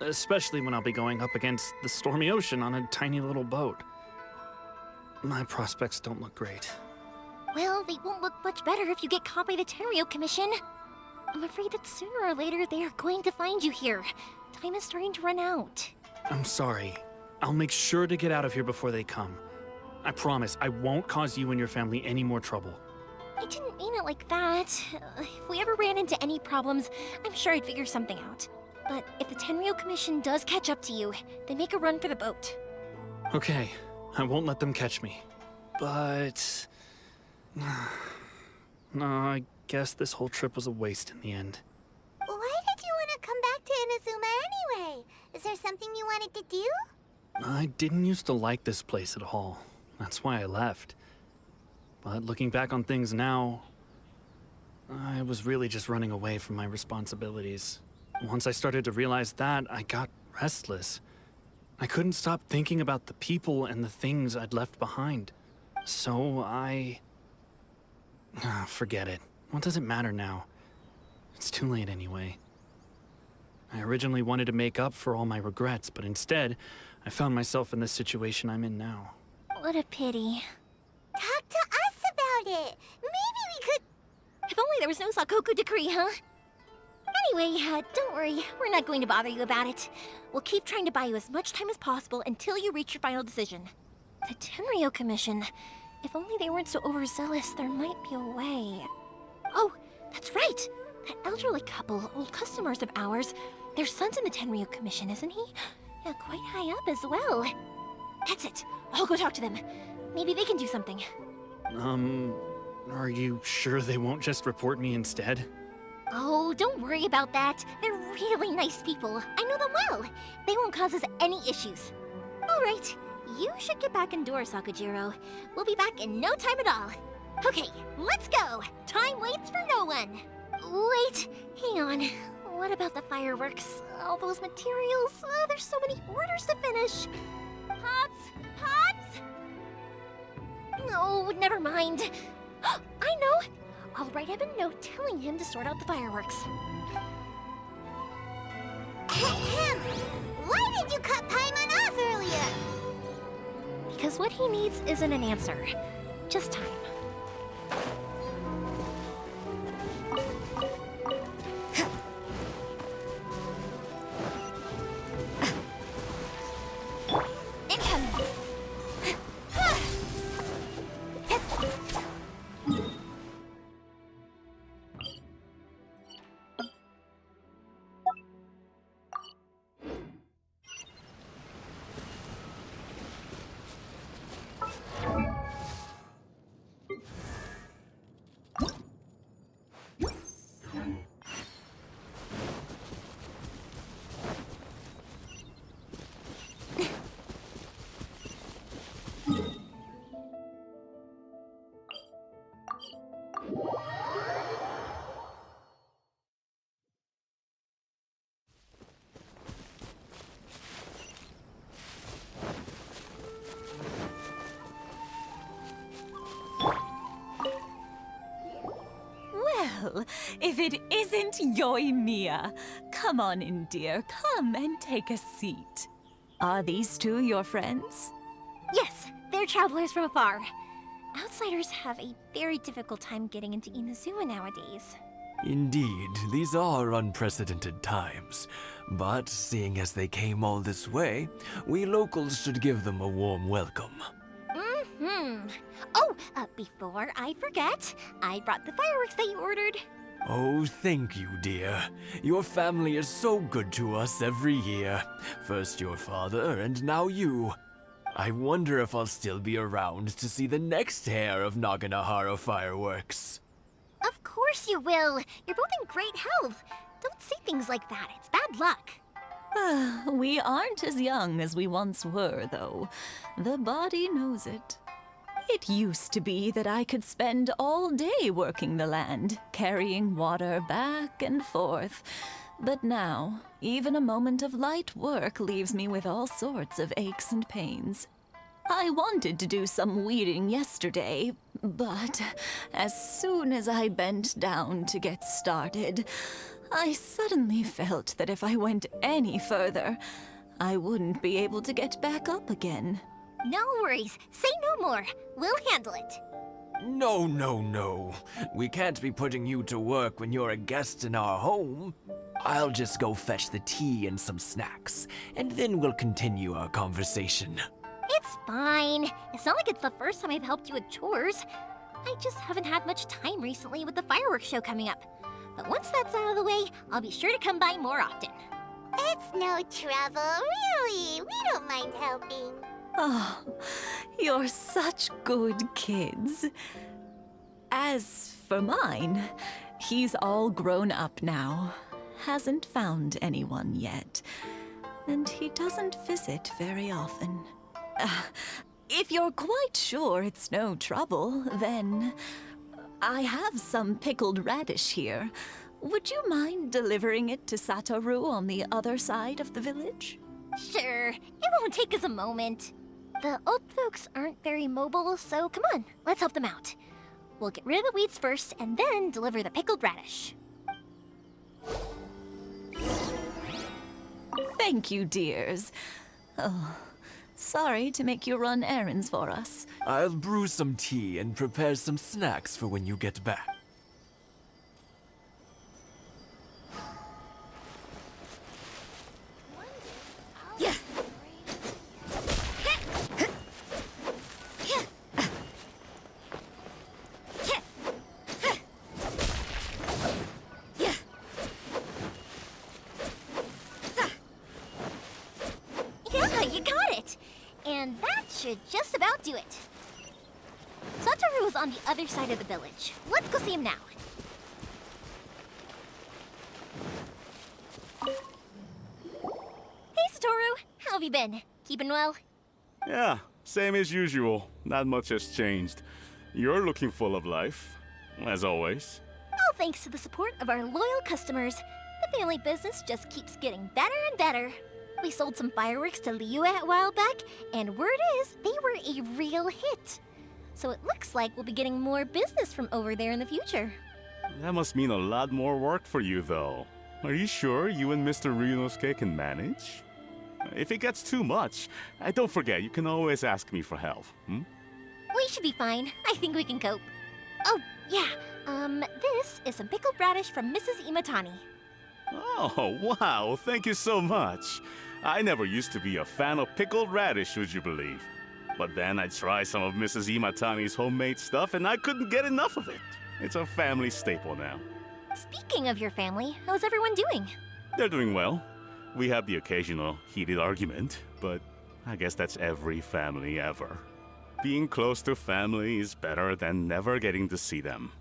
Especially when I'll be going up against the stormy ocean on a tiny little boat. My prospects don't look great. Well, they won't look much better if you get caught by the Tenryou Commission. I'm afraid that sooner or later they are going to find you here. Time is starting to run out. I'm sorry. I'll make sure to get out of here before they come. I promise I won't cause you and your family any more trouble. I didn't mean it like that. If we ever ran into any problems, I'm sure I'd figure something out. But if the Tenryou Commission does catch up to you, they make a run for the boat. Okay, I won't let them catch me. But... no, I guess this whole trip was a waste in the end. Why did you want to come back to Inazuma anyway? Is there something you wanted to do? I didn't used to like this place at all. That's why I left. But looking back on things now, I was really just running away from my responsibilities. Once I started to realize that, I got restless. I couldn't stop thinking about the people and the things I'd left behind. So forget it. What does it matter now? It's too late anyway. I originally wanted to make up for all my regrets, but instead, I found myself in the situation I'm in now. What a pity. Talk to us about it. Maybe we could... If only there was no Sakoku decree, huh? Anyway, don't worry. We're not going to bother you about it. We'll keep trying to buy you as much time as possible until you reach your final decision. The Tenryou Commission. If only they weren't so overzealous, there might be a way. Oh, that's right! That elderly couple, old customers of ours, their son's in the Tenryou Commission, isn't he? Yeah, quite high up as well. That's it. I'll go talk to them. Maybe they can do something. Are you sure they won't just report me instead? Oh, don't worry about that. They're really nice people. I know them well. They won't cause us any issues. All right, you should get back indoors, Sakujiro. We'll be back in no time at all. Okay, let's go. Time waits for no one. Wait, hang on. What about the fireworks? All those materials? There's so many orders to finish. Pops! Pops! No, never mind. I know! I'll write him a note telling him to sort out the fireworks. Why did you cut Paimon off earlier? Because what he needs isn't an answer, just time. Well, if it isn't Yoimiya. Come on in, dear. Come and take a seat. Are these two your friends? Yes, they're travelers from afar. Outsiders have a very difficult time getting into Inazuma nowadays. Indeed, these are unprecedented times. But seeing as they came all this way, we locals should give them a warm welcome. Oh, before I forget, I brought the fireworks that you ordered. Oh, thank you, dear. Your family is so good to us every year. First your father, and now you. I wonder if I'll still be around to see the next heir of Naganohara Fireworks. Of course you will. You're both in great health. Don't say things like that. It's bad luck. We aren't as young as we once were, though. The body knows it. It used to be that I could spend all day working the land, carrying water back and forth. But now, even a moment of light work leaves me with all sorts of aches and pains. I wanted to do some weeding yesterday, but as soon as I bent down to get started, I suddenly felt that if I went any further, I wouldn't be able to get back up again. No worries. Say no more. We'll handle it. No, no, no. We can't be putting you to work when you're a guest in our home. I'll just go fetch the tea and some snacks, and then we'll continue our conversation. It's fine. It's not like it's the first time I've helped you with chores. I just haven't had much time recently with the fireworks show coming up. But once that's out of the way, I'll be sure to come by more often. It's no trouble, really. We don't mind helping. Oh, you're such good kids. As for mine, he's all grown up now. Hasn't found anyone yet. And he doesn't visit very often. If you're quite sure it's no trouble, then I have some pickled radish here. Would you mind delivering it to Satoru on the other side of the village? Sure. It won't take us a moment. The old folks aren't very mobile, so come on, let's help them out. We'll get rid of the weeds first, and then deliver the pickled radish. Thank you, dears. Oh, sorry to make you run errands for us. I'll brew some tea and prepare some snacks for when you get back. Just about do it. Satoru is on the other side of the village. Let's go see him now. Hey, Satoru. How have you been? Keeping well? Yeah, same as usual. Not much has changed. You're looking full of life, as always. All thanks to the support of our loyal customers. The family business just keeps getting better and better. We sold some fireworks to Liyue a while back, and word is they were a real hit. So it looks like we'll be getting more business from over there in the future. That must mean a lot more work for you, though. Are you sure you and Mr. Ryunosuke can manage? If it gets too much, don't forget, you can always ask me for help, hmm? We should be fine. I think we can cope. Oh, yeah. This is some pickled radish from Mrs. Imatani. Oh, wow, thank you so much. I never used to be a fan of pickled radish, would you believe? But then I tried some of Mrs. Imatani's homemade stuff and I couldn't get enough of it. It's a family staple now. Speaking of your family, how's everyone doing? They're doing well. We have the occasional heated argument, but I guess that's every family ever. Being close to family is better than never getting to see them,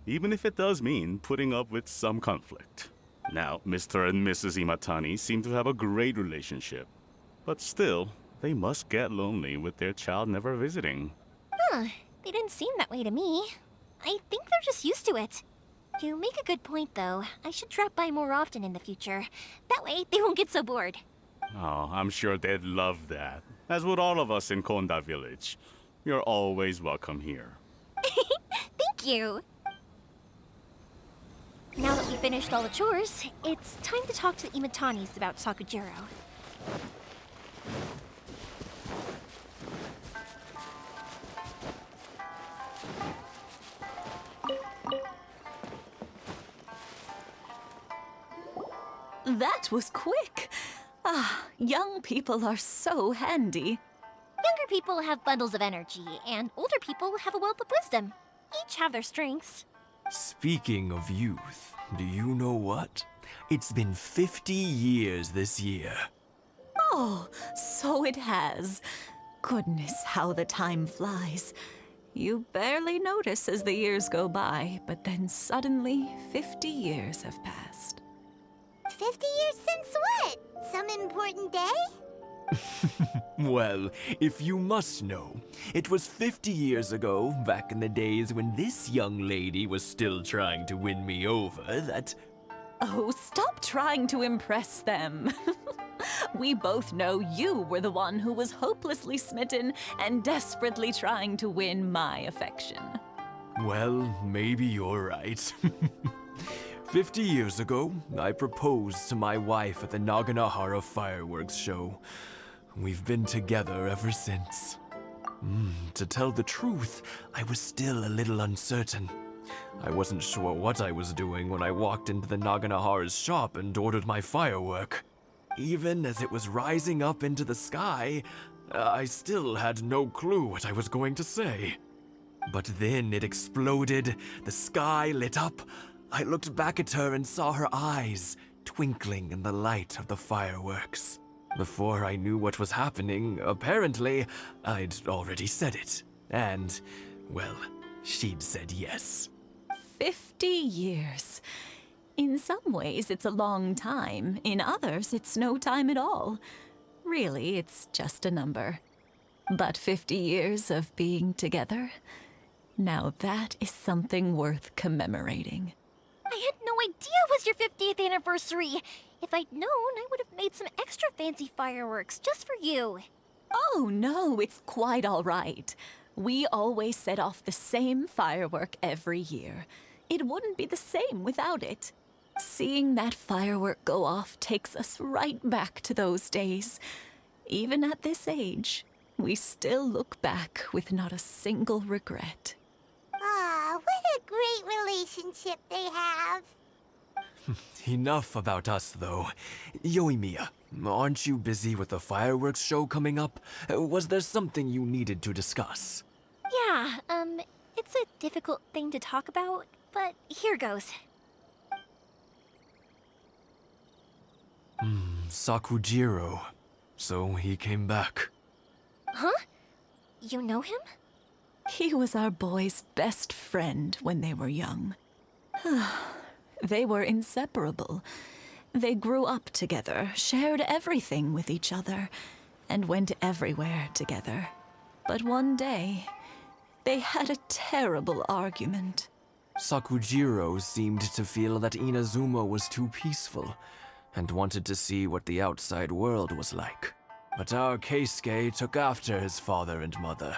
even if it does mean putting up with some conflict. Now, Mr. and Mrs. Imatani seem to have a great relationship, but still, they must get lonely with their child never visiting. Huh, they didn't seem that way to me. I think they're just used to it. You make a good point, though. I should drop by more often in the future. That way, they won't get so bored. Oh, I'm sure they'd love that, as would all of us in Konda Village. You're always welcome here. Thank you! Now that we've finished all the chores, it's time to talk to the Imatanis about Sakujiro. That was quick. Ah, young people are so handy. Younger people have bundles of energy, and older people have a wealth of wisdom. Each have their strengths. Speaking of youth, do you know what? It's been 50 years this year. Oh, so it has. Goodness, how the time flies. You barely notice as the years go by, but then suddenly 50 years have passed. 50 years since what? Some important day? Well, if you must know, it was 50 years ago, back in the days when this young lady was still trying to win me over, that... Oh, stop trying to impress them. We both know you were the one who was hopelessly smitten and desperately trying to win my affection. Well, maybe you're right. 50 years ago, I proposed to my wife at the Naganohara Fireworks show. We've been together ever since. To tell the truth, I was still a little uncertain. I wasn't sure what I was doing when I walked into the Naganohara's shop and ordered my firework. Even as it was rising up into the sky, I still had no clue what I was going to say. But then it exploded, the sky lit up. I looked back at her and saw her eyes twinkling in the light of the fireworks. Before I knew what was happening, apparently, I'd already said it. And, well, she'd said yes. 50 years. In some ways, it's a long time. In others, it's no time at all. Really, it's just a number. But 50 years of being together? Now that is something worth commemorating. I had no idea it was your 50th anniversary. If I'd known, I would have made some extra fancy fireworks just for you. Oh no, it's quite all right. We always set off the same firework every year. It wouldn't be the same without it. Seeing that firework go off takes us right back to those days. Even at this age, we still look back with not a single regret. Ah, what a great relationship they have. Enough about us, though. Yoimiya, aren't you busy with the fireworks show coming up? Was there something you needed to discuss? Yeah, it's a difficult thing to talk about, but here goes. Sakujiro. So he came back. Huh? You know him? He was our boys' best friend when they were young. They were inseparable. They grew up together, shared everything with each other, and went everywhere together. But one day, they had a terrible argument. Sakujiro seemed to feel that Inazuma was too peaceful, and wanted to see what the outside world was like. But our Keisuke took after his father and mother.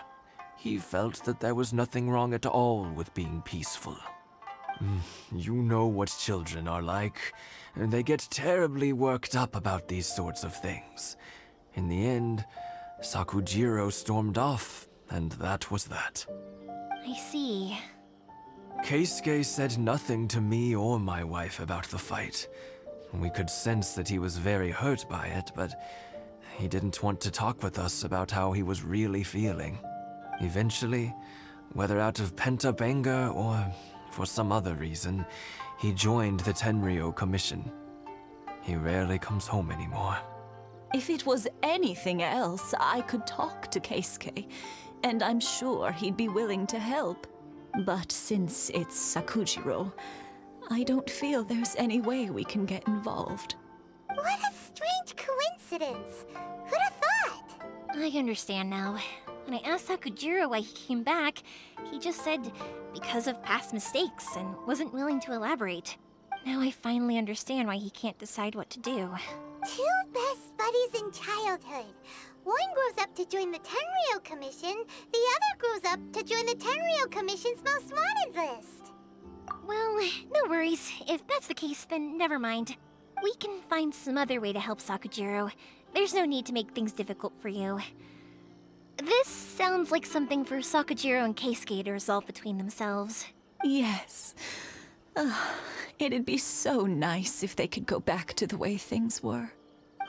He felt that there was nothing wrong at all with being peaceful. You know what children are like. They get terribly worked up about these sorts of things. In the end, Sakujiro stormed off, and that was that. I see. Keisuke said nothing to me or my wife about the fight. We could sense that he was very hurt by it, but he didn't want to talk with us about how he was really feeling. Eventually, whether out of pent-up anger or for some other reason, he joined the Tenryou Commission. He rarely comes home anymore. If it was anything else, I could talk to Keisuke, and I'm sure he'd be willing to help. But since it's Sakujiro, I don't feel there's any way we can get involved. What a strange coincidence. Who'd have thought? I understand now. When I asked Sakujiro why he came back, he just said because of past mistakes and wasn't willing to elaborate. Now I finally understand why he can't decide what to do. Two best buddies in childhood. One grows up to join the Tenryou Commission, the other grows up to join the Tenryou Commission's most wanted list. Well, no worries. If that's the case, then never mind. We can find some other way to help Sakujiro. There's no need to make things difficult for you. This sounds like something for Sakujiro and Keisuke to resolve between themselves. Yes. It'd be so nice if they could go back to the way things were.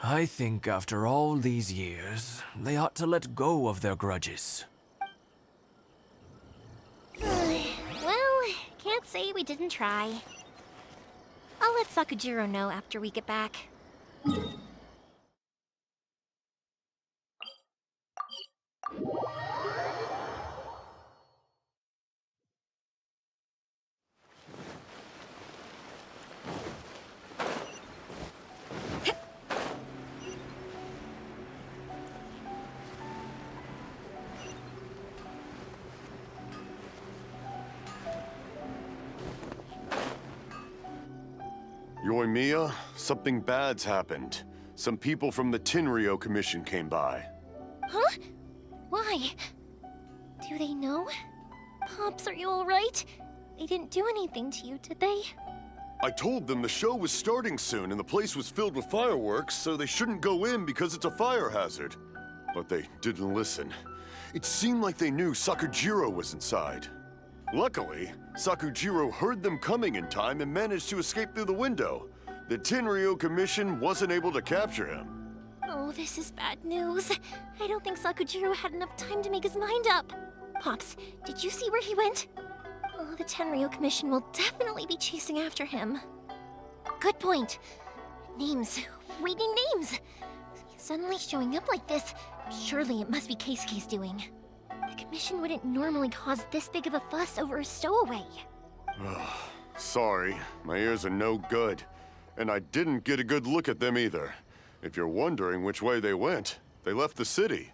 I think after all these years, they ought to let go of their grudges. Well, can't say we didn't try. I'll let Sakujiro know after we get back. Yoimiya, something bad's happened. Some people from the Tenryou Commission came by. Huh? Why? Do they know? Pops, are you alright? They didn't do anything to you, did they? I told them the show was starting soon and the place was filled with fireworks, so they shouldn't go in because it's a fire hazard. But they didn't listen. It seemed like they knew Sakujiro was inside. Luckily, Sakujiro heard them coming in time and managed to escape through the window. The Tenryou Commission wasn't able to capture him. Oh, this is bad news. I don't think Sakujiro had enough time to make his mind up. Pops, did you see where he went? Oh, the Tenryou Commission will definitely be chasing after him. Good point. Names. Waiting names. Suddenly showing up like this, surely it must be Keisuke's doing. The Commission wouldn't normally cause this big of a fuss over a stowaway. Sorry, my ears are no good. And I didn't get a good look at them either. If you're wondering which way they went, they left the city.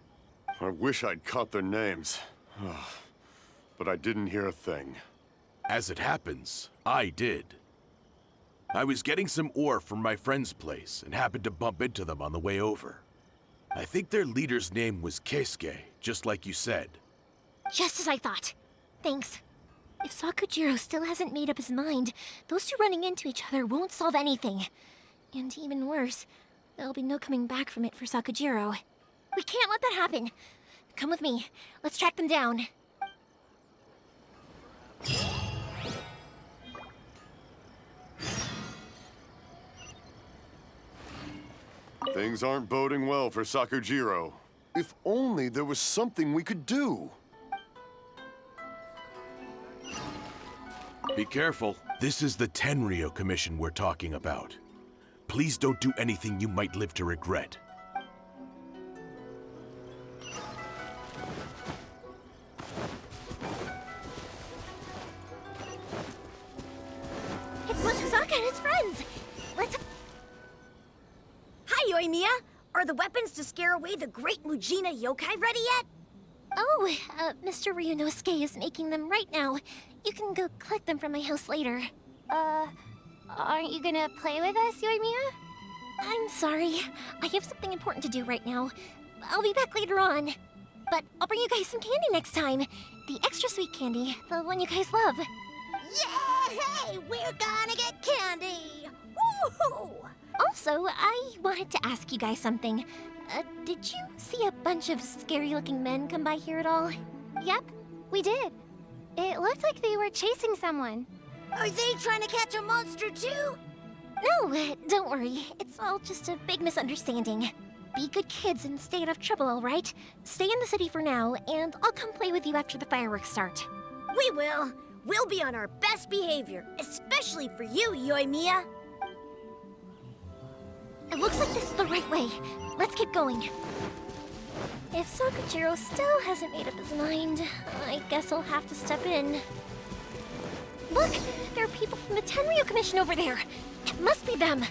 I wish I'd caught their names. But I didn't hear a thing. As it happens, I did. I was getting some ore from my friend's place and happened to bump into them on the way over. I think their leader's name was Keisuke, just like you said. Just as I thought. Thanks. If Sakujiro still hasn't made up his mind, those two running into each other won't solve anything. And even worse, there'll be no coming back from it for Sakujiro. We can't let that happen. Come with me. Let's track them down. Things aren't boding well for Sakujiro. If only there was something we could do. Be careful. This is the Tenryou Commission we're talking about. Please don't do anything you might live to regret. It's Mochizaka and his friends! Let's... Hi, Yoimiya! Are the weapons to scare away the great Mujina yokai ready yet? Oh, Mr. Ryunosuke is making them right now. You can go collect them from my house later. Aren't you gonna play with us, Yoimiya? I'm sorry. I have something important to do right now. I'll be back later on. But I'll bring you guys some candy next time. The extra sweet candy, the one you guys love. Yay! We're gonna get candy! Woohoo! Also, I wanted to ask you guys something. Did you see a bunch of scary-looking men come by here at all? Yep, we did. It looked like they were chasing someone. Are they trying to catch a monster too? No, don't worry. It's all just a big misunderstanding. Be good kids and stay out of trouble, all right? Stay in the city for now, and I'll come play with you after the fireworks start. We will. We'll be on our best behavior, especially for you, Yoimiya. It looks like this is the right way. Let's keep going. If Sakujiro still hasn't made up his mind, I guess I'll have to step in. Look! There are people from the Tenryou Commission over there! It must be them!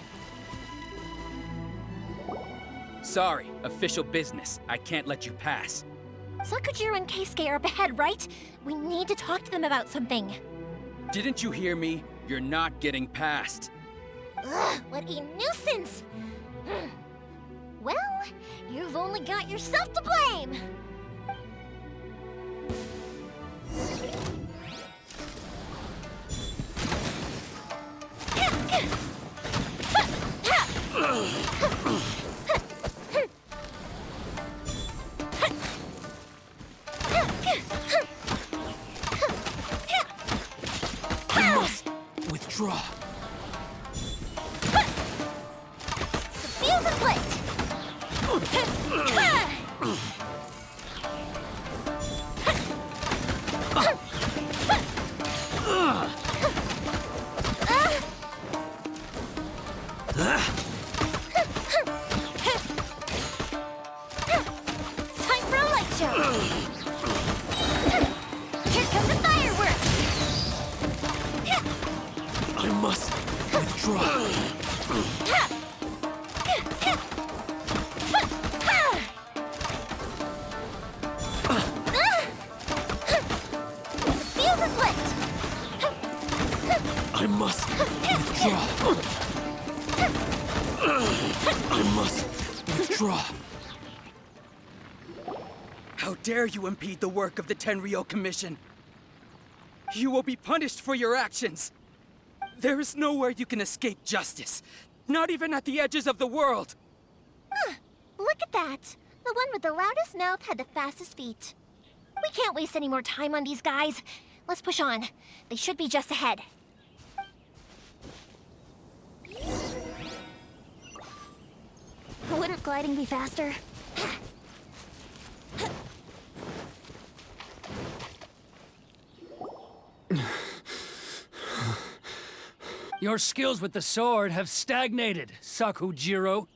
Sorry, official business. I can't let you pass. Sakujiro and Keisuke are up ahead, right? We need to talk to them about something. Didn't you hear me? You're not getting past. Ugh, what a nuisance! Well, you've only got yourself to blame! I must withdraw. The fuse is lit! Time for a light show! Here come the fireworks! I must withdraw. The fuse is lit! I must withdraw. Draw! How dare you impede the work of the Tenryou Commission? You will be punished for your actions! There is nowhere you can escape justice, not even at the edges of the world! Look at that! The one with the loudest mouth had the fastest feet. We can't waste any more time on these guys. Let's push on. They should be just ahead. Wouldn't gliding be faster? Your skills with the sword have stagnated, Sakujiro.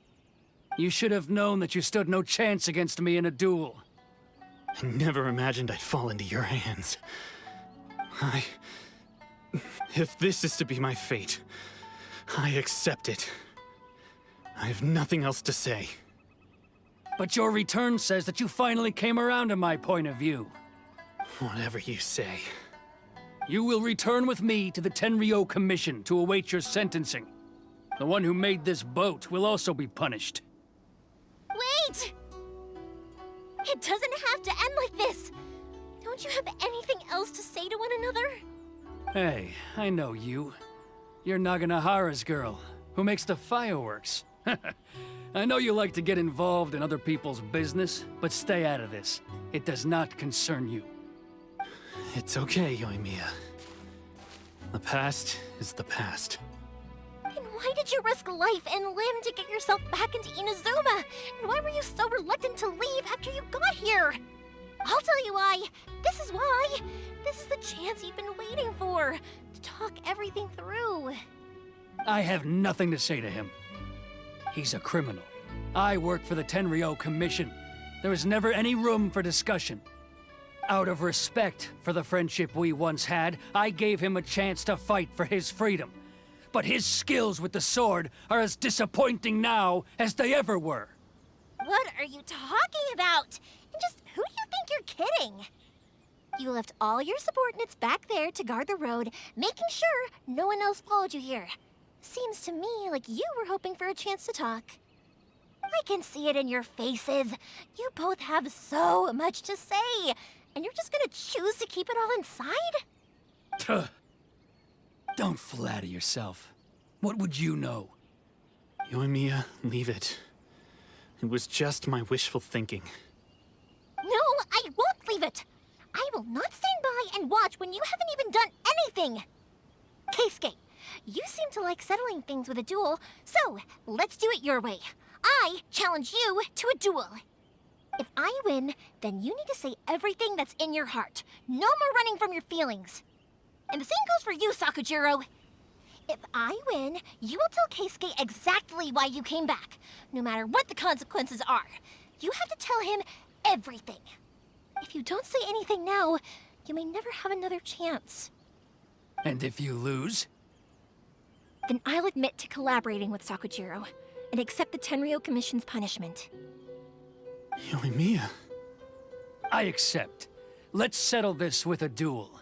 You should have known that you stood no chance against me in a duel. I never imagined I'd fall into your hands. If this is to be my fate, I accept it. I have nothing else to say. But your return says that you finally came around to my point of view. Whatever you say. You will return with me to the Tenryou Commission to await your sentencing. The one who made this boat will also be punished. Wait! It doesn't have to end like this! Don't you have anything else to say to one another? Hey, I know you. You're Naganohara's girl, who makes the fireworks. I know you like to get involved in other people's business, but stay out of this. It does not concern you. It's okay, Yoimiya. The past is the past. And why did you risk life and limb to get yourself back into Inazuma? And why were you so reluctant to leave after you got here? I'll tell you why. This is why. This is the chance you've been waiting for, to talk everything through. I have nothing to say to him. He's a criminal. I work for the Tenryou Commission. There is never any room for discussion. Out of respect for the friendship we once had, I gave him a chance to fight for his freedom. But his skills with the sword are as disappointing now as they ever were. What are you talking about? And just who do you think you're kidding? You left all your subordinates back there to guard the road, making sure no one else followed you here. Seems to me like you were hoping for a chance to talk. I can see it in your faces. You both have so much to say, and you're just gonna choose to keep it all inside? Tuh. Don't flatter yourself. What would you know? Yoimiya, leave it. It was just my wishful thinking. No, I won't leave it! I will not stand by and watch when you haven't even done anything! Keisuke, you seem to like settling things with a duel, so let's do it your way. I challenge you to a duel. If I win, then you need to say everything that's in your heart. No more running from your feelings. And the same goes for you, Sakujiro. If I win, you will tell Keisuke exactly why you came back, no matter what the consequences are. You have to tell him everything. If you don't say anything now, you may never have another chance. And if you lose? Then I'll admit to collaborating with Sakujiro and accept the Tenryou Commission's punishment. Yoimiya. I accept. Let's settle this with a duel.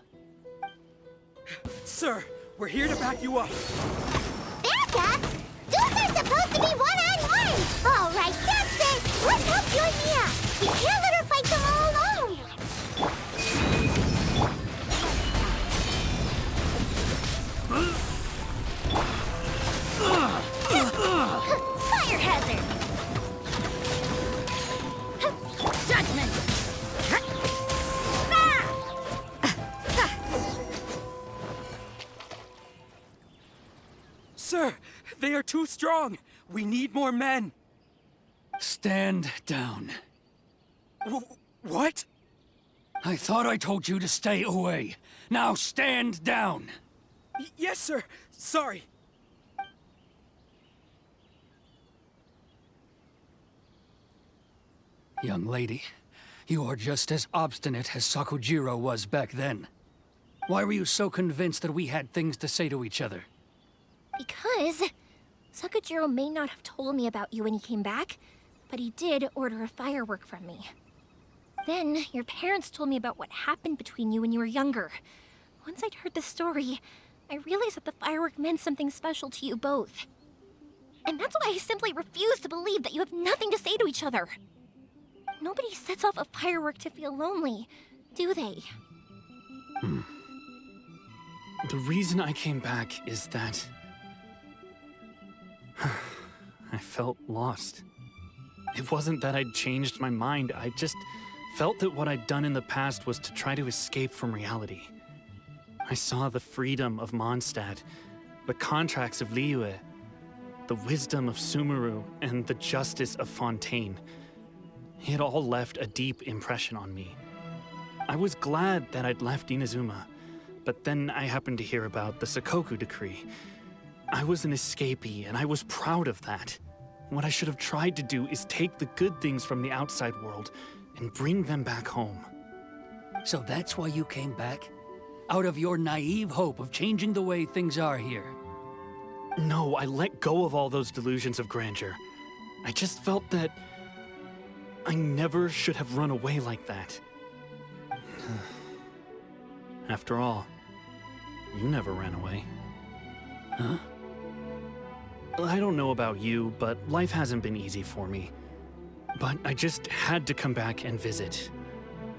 Sir, we're here to back you up. Back up? Duels are supposed to be one-on-one! All right, that's it! Let's help Yoimiya! We can't let her fight them all alone! Fire hazard! Judgment! Sir, they are too strong. We need more men. Stand down. What? I thought I told you to stay away. Now stand down. Yes, sir. Sorry. Young lady, you are just as obstinate as Sakujiro was back then. Why were you so convinced that we had things to say to each other? Because Sakujiro may not have told me about you when he came back, but he did order a firework from me. Then your parents told me about what happened between you when you were younger. Once I'd heard the story, I realized that the firework meant something special to you both. And that's why I simply refuse to believe that you have nothing to say to each other. Nobody sets off a firework to feel lonely, do they? The reason I came back is that I felt lost. It wasn't that I'd changed my mind, I just felt that what I'd done in the past was to try to escape from reality. I saw the freedom of Mondstadt, the contracts of Liyue, the wisdom of Sumeru, and the justice of Fontaine. It all left a deep impression on me. I was glad that I'd left Inazuma, but then I happened to hear about the Sakoku decree. I was an escapee, and I was proud of that. What I should have tried to do is take the good things from the outside world and bring them back home. So that's why you came back? Out of your naive hope of changing the way things are here? No, I let go of all those delusions of grandeur. I just felt that I never should have run away like that. After all, you never ran away. Huh? I don't know about you, but life hasn't been easy for me. But I just had to come back and visit.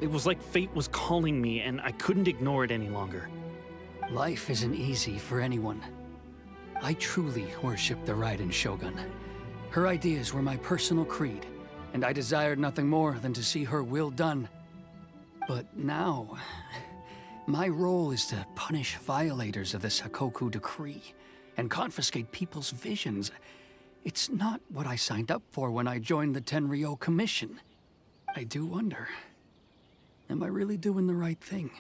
It was like fate was calling me, and I couldn't ignore it any longer. Life isn't easy for anyone. I truly worship the Raiden Shogun. Her ideas were my personal creed, and I desired nothing more than to see her will done. But now, my role is to punish violators of the Sakoku decree and confiscate people's visions. It's not what I signed up for when I joined the Tenryou Commission. I do wonder, am I really doing the right thing?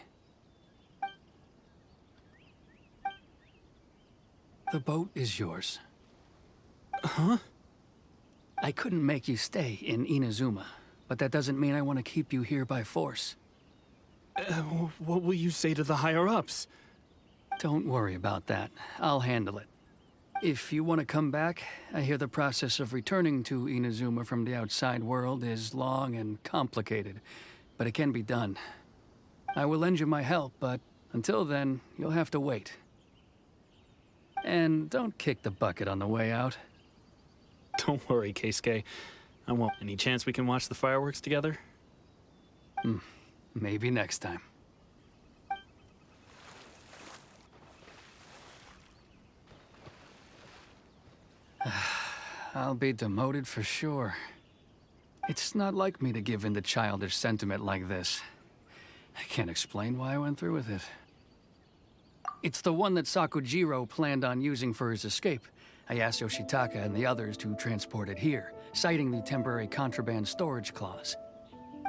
The boat is yours. Huh? I couldn't make you stay in Inazuma, but that doesn't mean I want to keep you here by force. What will you say to the higher-ups? Don't worry about that. I'll handle it. If you want to come back, I hear the process of returning to Inazuma from the outside world is long and complicated, but it can be done. I will lend you my help, but until then, you'll have to wait. And don't kick the bucket on the way out. Don't worry, Keisuke. I won't. Any chance we can watch the fireworks together? Maybe next time. I'll be demoted for sure. It's not like me to give in to childish sentiment like this. I can't explain why I went through with it. It's the one that Sakujiro planned on using for his escape. I asked Yoshitaka and the others to transport it here, citing the temporary contraband storage clause.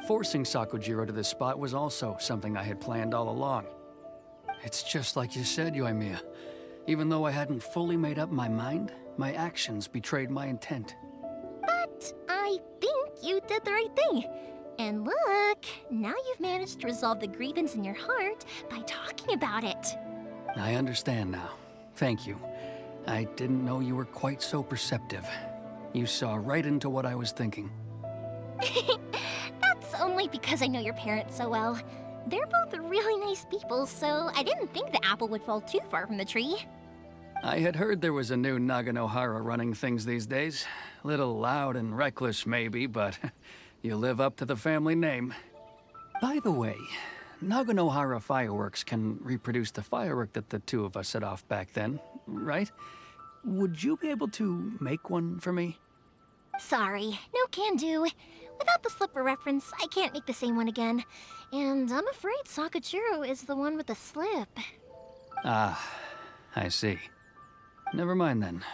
Forcing Sakujiro to this spot was also something I had planned all along. It's just like you said, Yoimiya. Even though I hadn't fully made up my mind, my actions betrayed my intent. But I think you did the right thing. And look, now you've managed to resolve the grievance in your heart by talking about it. I understand now. Thank you. I didn't know you were quite so perceptive. You saw right into what I was thinking. That's only because I know your parents so well. They're both really nice people, so I didn't think the apple would fall too far from the tree. I had heard there was a new Naganohara running things these days. Little loud and reckless, maybe, but you live up to the family name. By the way, Naganohara Fireworks can reproduce the firework that the two of us set off back then, right? Would you be able to make one for me? Sorry, no can do. Without the slipper reference, I can't make the same one again. And I'm afraid Sakujiro is the one with the slip. Ah, I see. Never mind then.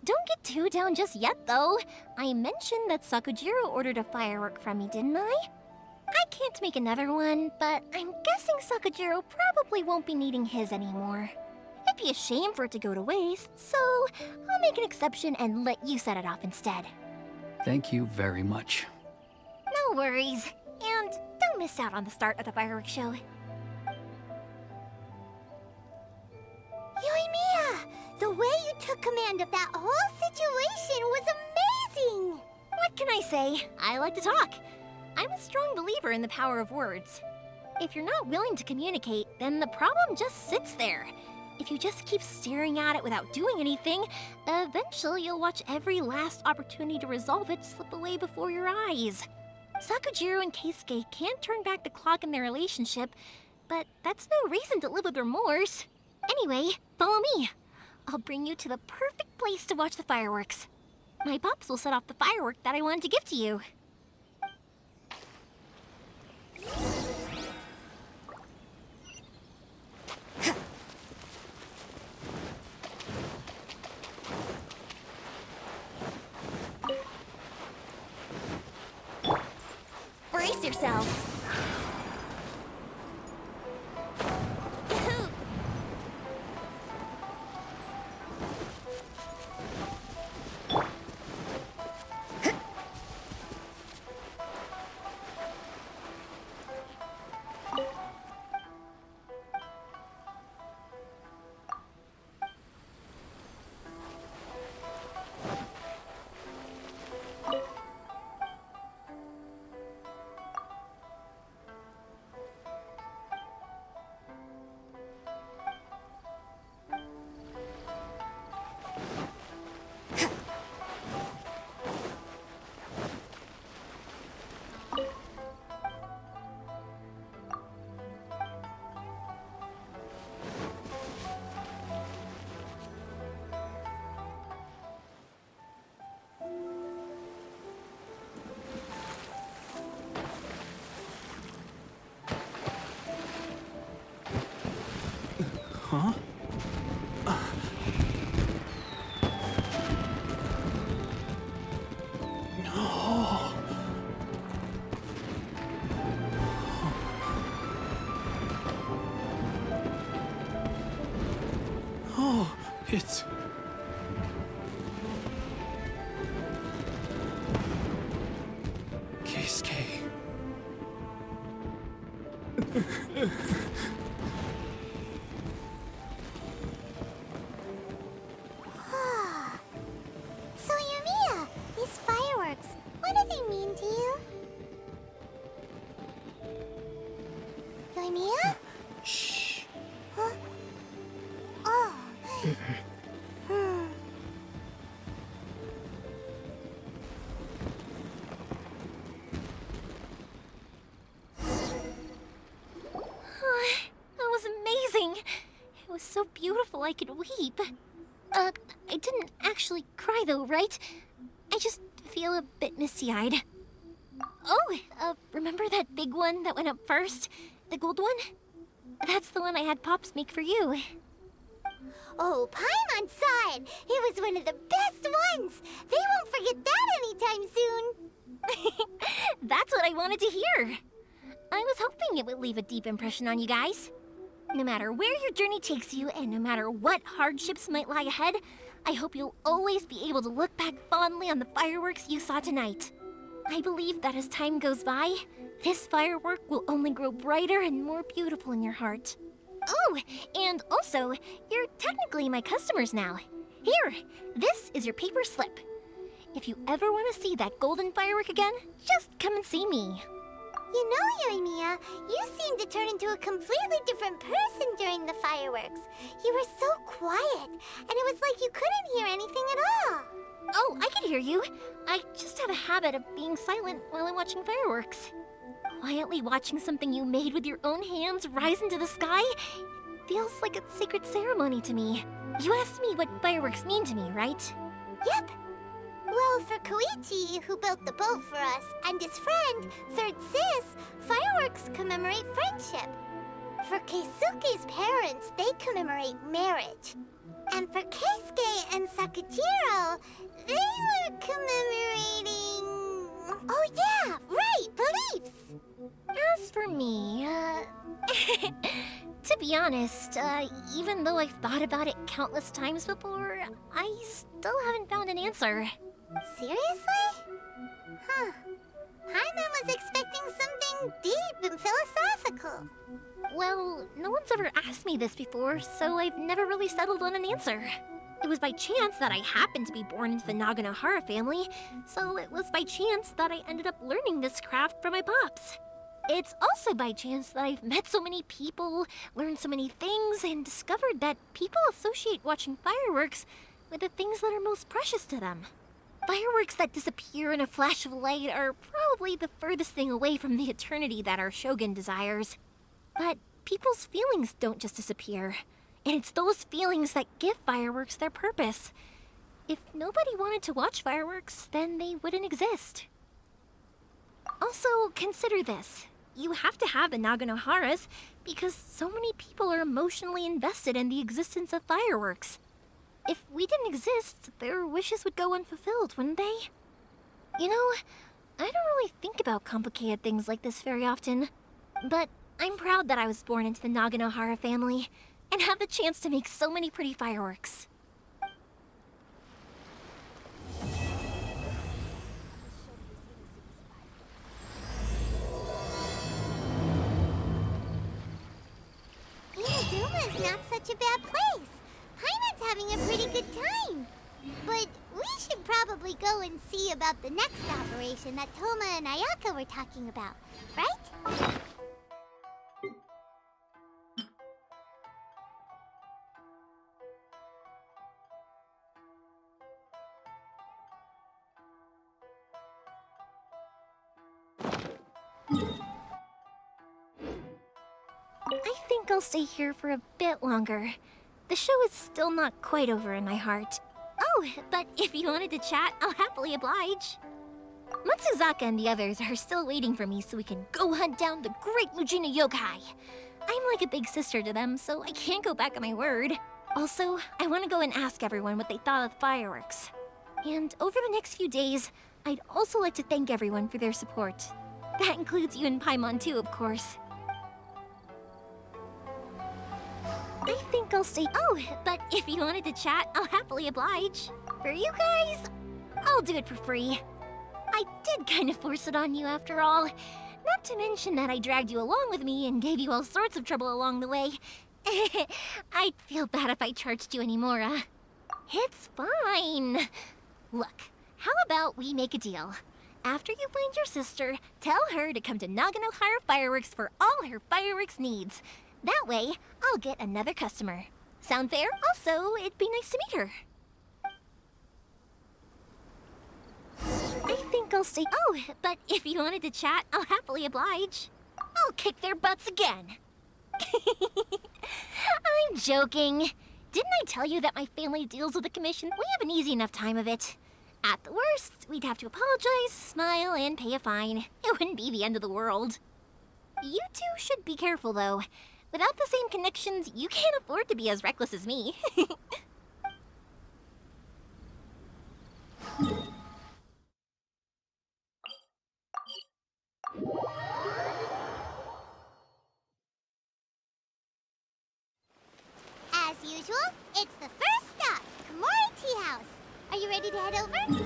Don't get too down just yet, though. I mentioned that Sakujiro ordered a firework from me, didn't I? I can't make another one, but I'm guessing Sakujiro probably won't be needing his anymore. It'd be a shame for it to go to waste, so I'll make an exception and let you set it off instead. Thank you very much. No worries. And don't miss out on the start of the fireworks show. Yoimiya, the way you took command of that whole situation was amazing! What can I say? I like to talk. I'm a strong believer in the power of words. If you're not willing to communicate, then the problem just sits there. If you just keep staring at it without doing anything, eventually you'll watch every last opportunity to resolve it slip away before your eyes. Sakujiro and Keisuke can't turn back the clock in their relationship, but that's no reason to live with remorse. Anyway, follow me. I'll bring you to the perfect place to watch the fireworks. My pops will set off the firework that I wanted to give to you. Brace yourselves. Huh? No. Oh, it's... Keisuke. So, Yoimiya, these fireworks, what do they mean to you? Yoimiya? Shh. Huh? Oh. That was amazing. It was so beautiful I could weep. I didn't actually cry though, right? I just feel a bit misty-eyed. Oh, remember that big one that went up first? The gold one? That's the one I had Pops make for you. Oh, Paimon's side! It was one of the best ones! They won't forget that anytime soon! That's what I wanted to hear. I was hoping it would leave a deep impression on you guys. No matter where your journey takes you, and no matter what hardships might lie ahead, I hope you'll always be able to look back fondly on the fireworks you saw tonight. I believe that as time goes by, this firework will only grow brighter and more beautiful in your heart. Oh, and also, you're technically my customers now. Here, this is your paper slip. If you ever want to see that golden firework again, just come and see me. You know, Yoimiya, you seemed to turn into a completely different person during the fireworks. You were so quiet, and it was like you couldn't hear anything at all. Oh, I can hear you. I just have a habit of being silent while I'm watching fireworks. Quietly watching something you made with your own hands rise into the sky feels like a sacred ceremony to me. You asked me what fireworks mean to me, right? Yep. Well, for Koichi, who built the boat for us, and his friend, Third Sis, fireworks commemorate friendship. For Keisuke's parents, they commemorate marriage. And for Keisuke and Sakujiro, they were commemorating... Oh yeah, right, beliefs! As for me, to be honest, even though I've thought about it countless times before, I still haven't found an answer. Seriously? Huh. Paimon was expecting something deep and philosophical. Well, no one's ever asked me this before, so I've never really settled on an answer. It was by chance that I happened to be born into the Naganohara family, so it was by chance that I ended up learning this craft from my pops. It's also by chance that I've met so many people, learned so many things, and discovered that people associate watching fireworks with the things that are most precious to them. Fireworks that disappear in a flash of light are probably the furthest thing away from the eternity that our Shogun desires. But people's feelings don't just disappear, and it's those feelings that give fireworks their purpose. If nobody wanted to watch fireworks, then they wouldn't exist. Also, consider this. You have to have the Naganoharas because so many people are emotionally invested in the existence of fireworks. If we didn't exist, their wishes would go unfulfilled, wouldn't they? You know, I don't really think about complicated things like this very often, but I'm proud that I was born into the Naganohara family and have the chance to make so many pretty fireworks. Inazuma's not such a bad place. Paimon's having a pretty good time. But we should probably go and see about the next operation that Toma and Ayaka were talking about, right? I think I'll stay here for a bit longer. The show is still not quite over in my heart. Oh, but if you wanted to chat, I'll happily oblige. Matsuzaka and the others are still waiting for me so we can go hunt down the great Mujina yokai. I'm like a big sister to them, so I can't go back on my word. Also, I want to go and ask everyone what they thought of the fireworks. And over the next few days, I'd also like to thank everyone for their support. That includes you and Paimon too, of course. I think I'll stay. Oh, but if you wanted to chat, I'll happily oblige. For you guys, I'll do it for free. I did kind of force it on you after all. Not to mention that I dragged you along with me and gave you all sorts of trouble along the way. I'd feel bad if I charged you anymore, It's fine. Look, how about we make a deal? After you find your sister, tell her to come to Naganohara Fireworks for all her fireworks needs. That way, I'll get another customer. Sound fair? Also, it'd be nice to meet her. I think I'll stay. Oh, but if you wanted to chat, I'll happily oblige. I'll kick their butts again. I'm joking. Didn't I tell you that my family deals with the commission? We have an easy enough time of it. At the worst, we'd have to apologize, smile, and pay a fine. It wouldn't be the end of the world. You two should be careful, though. Without the same connections, you can't afford to be as reckless as me. As usual, it's the first stop, Komori Tea House. Are you ready to head over?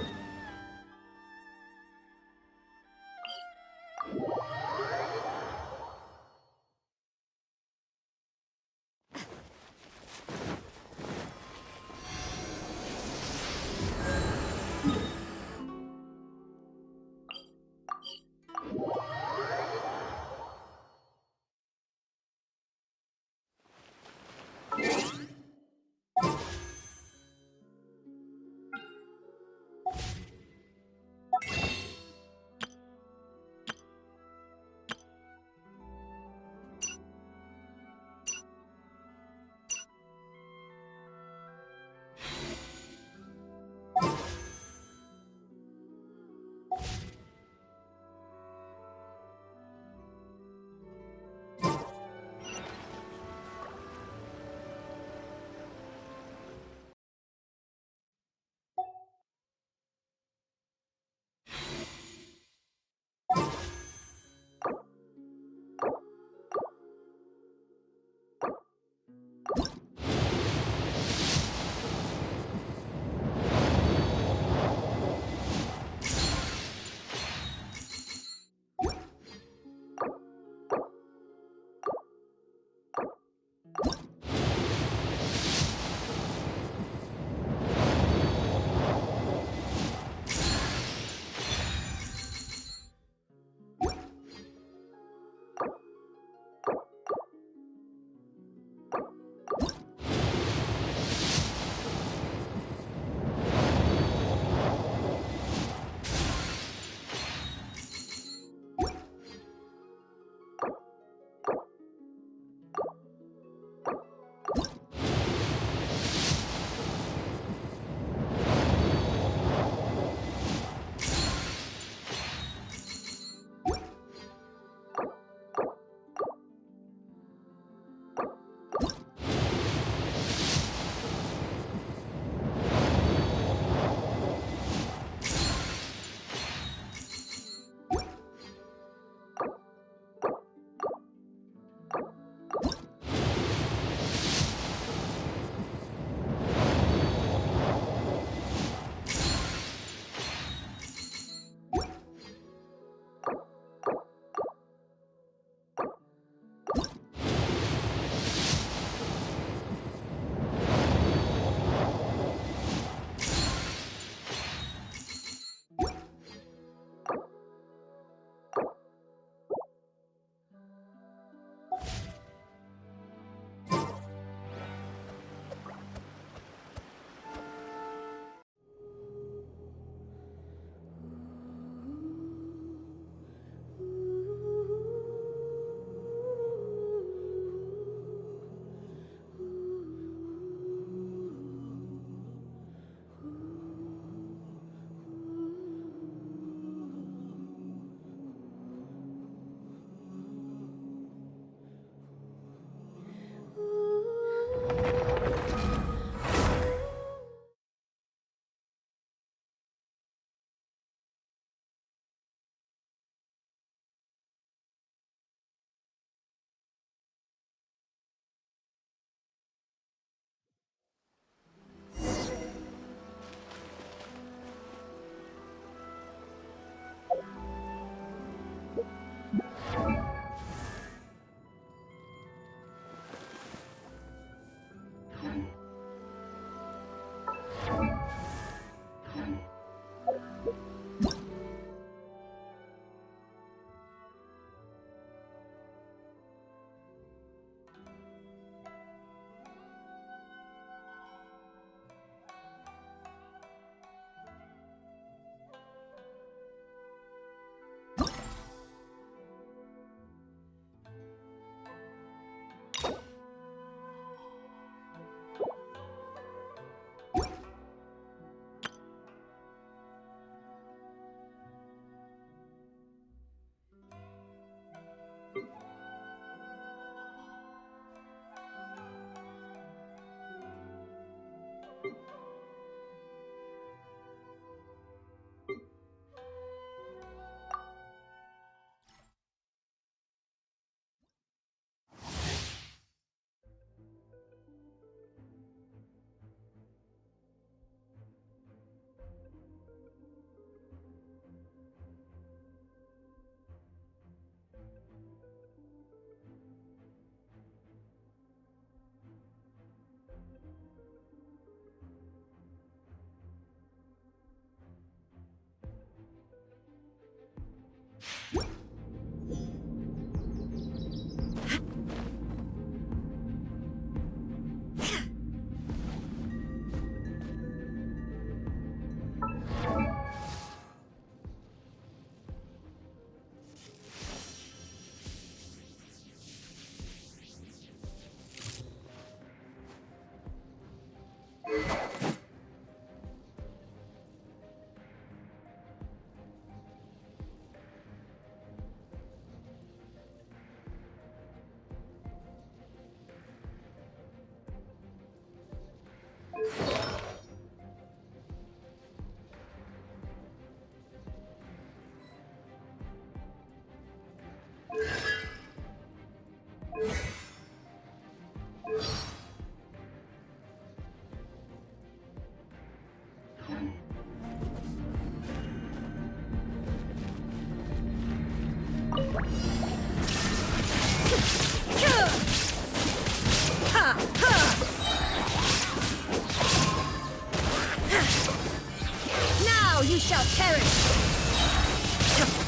Now you shall perish!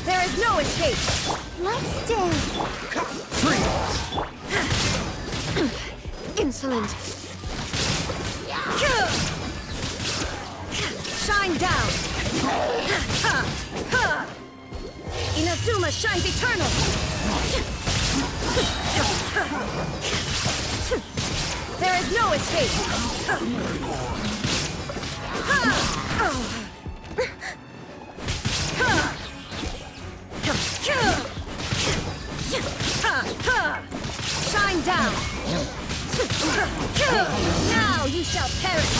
There is no escape! Let's dance. Insolent! Shine down! Inazuma shines eternal! There is no escape! Shine down! Now you shall perish!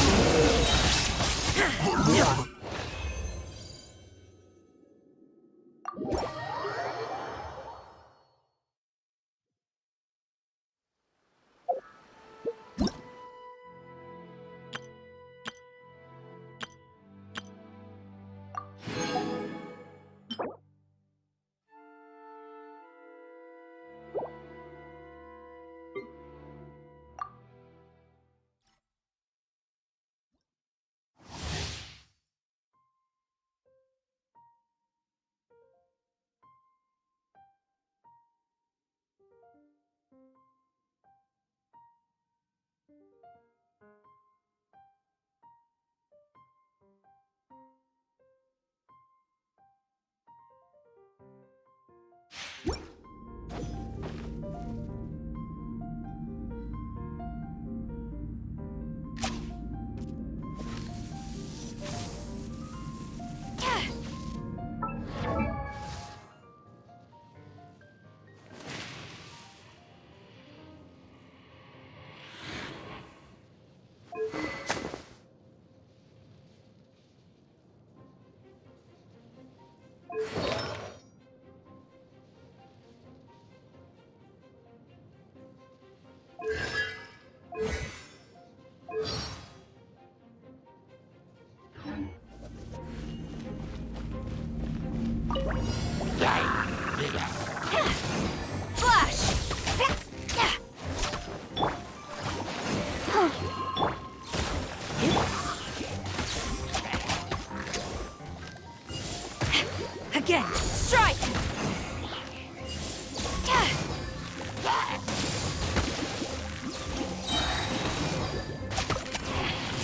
Again, strike!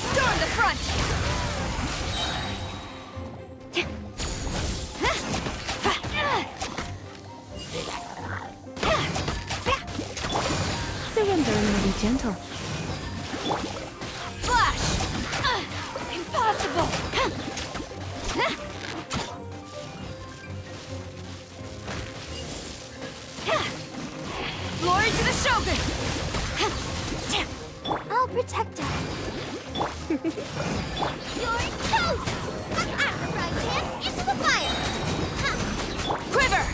Storm the front! Surrender and be gentle. Flash! Impossible! Glory to the Shogun! I'll protect us. You're toast! Right hand into the fire! Quiver!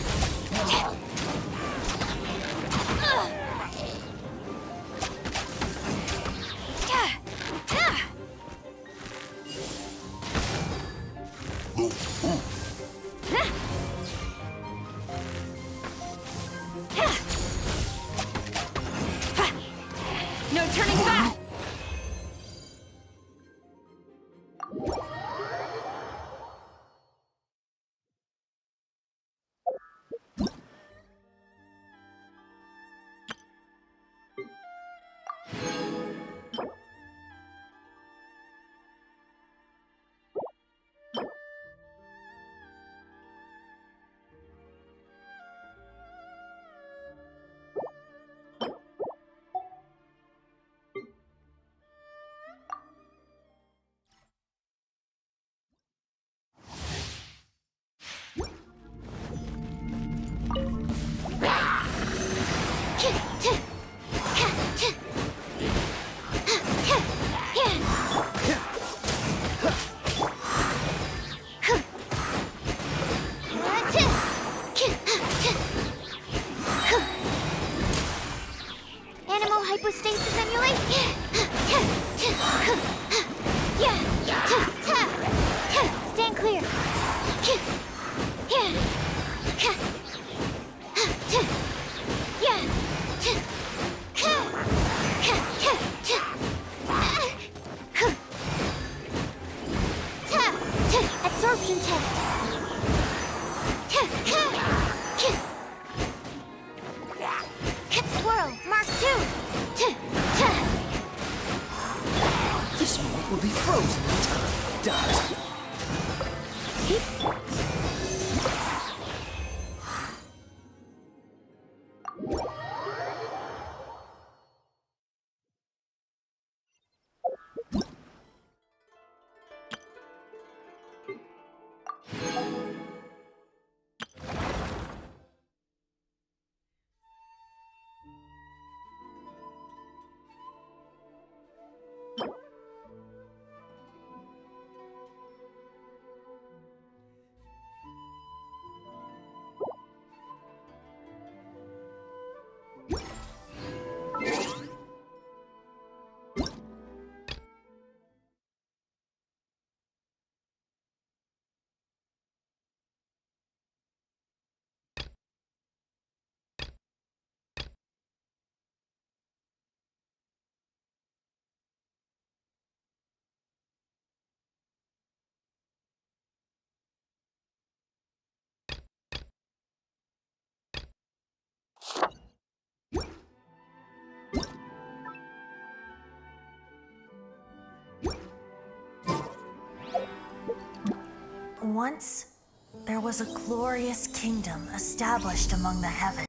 No turning back! Animal hypostasis emulate? Stand clear. Once, there was a glorious kingdom established among the heavens.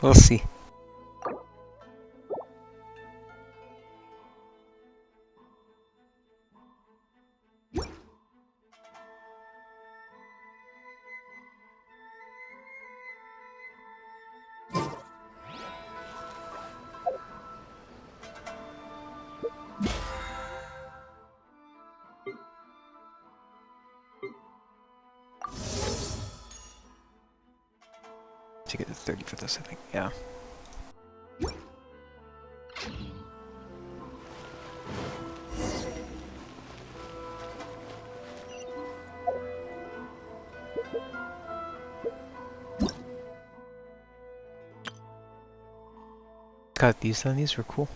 We'll see. To get 30 for this, I think. Yeah. Got these on these were cool.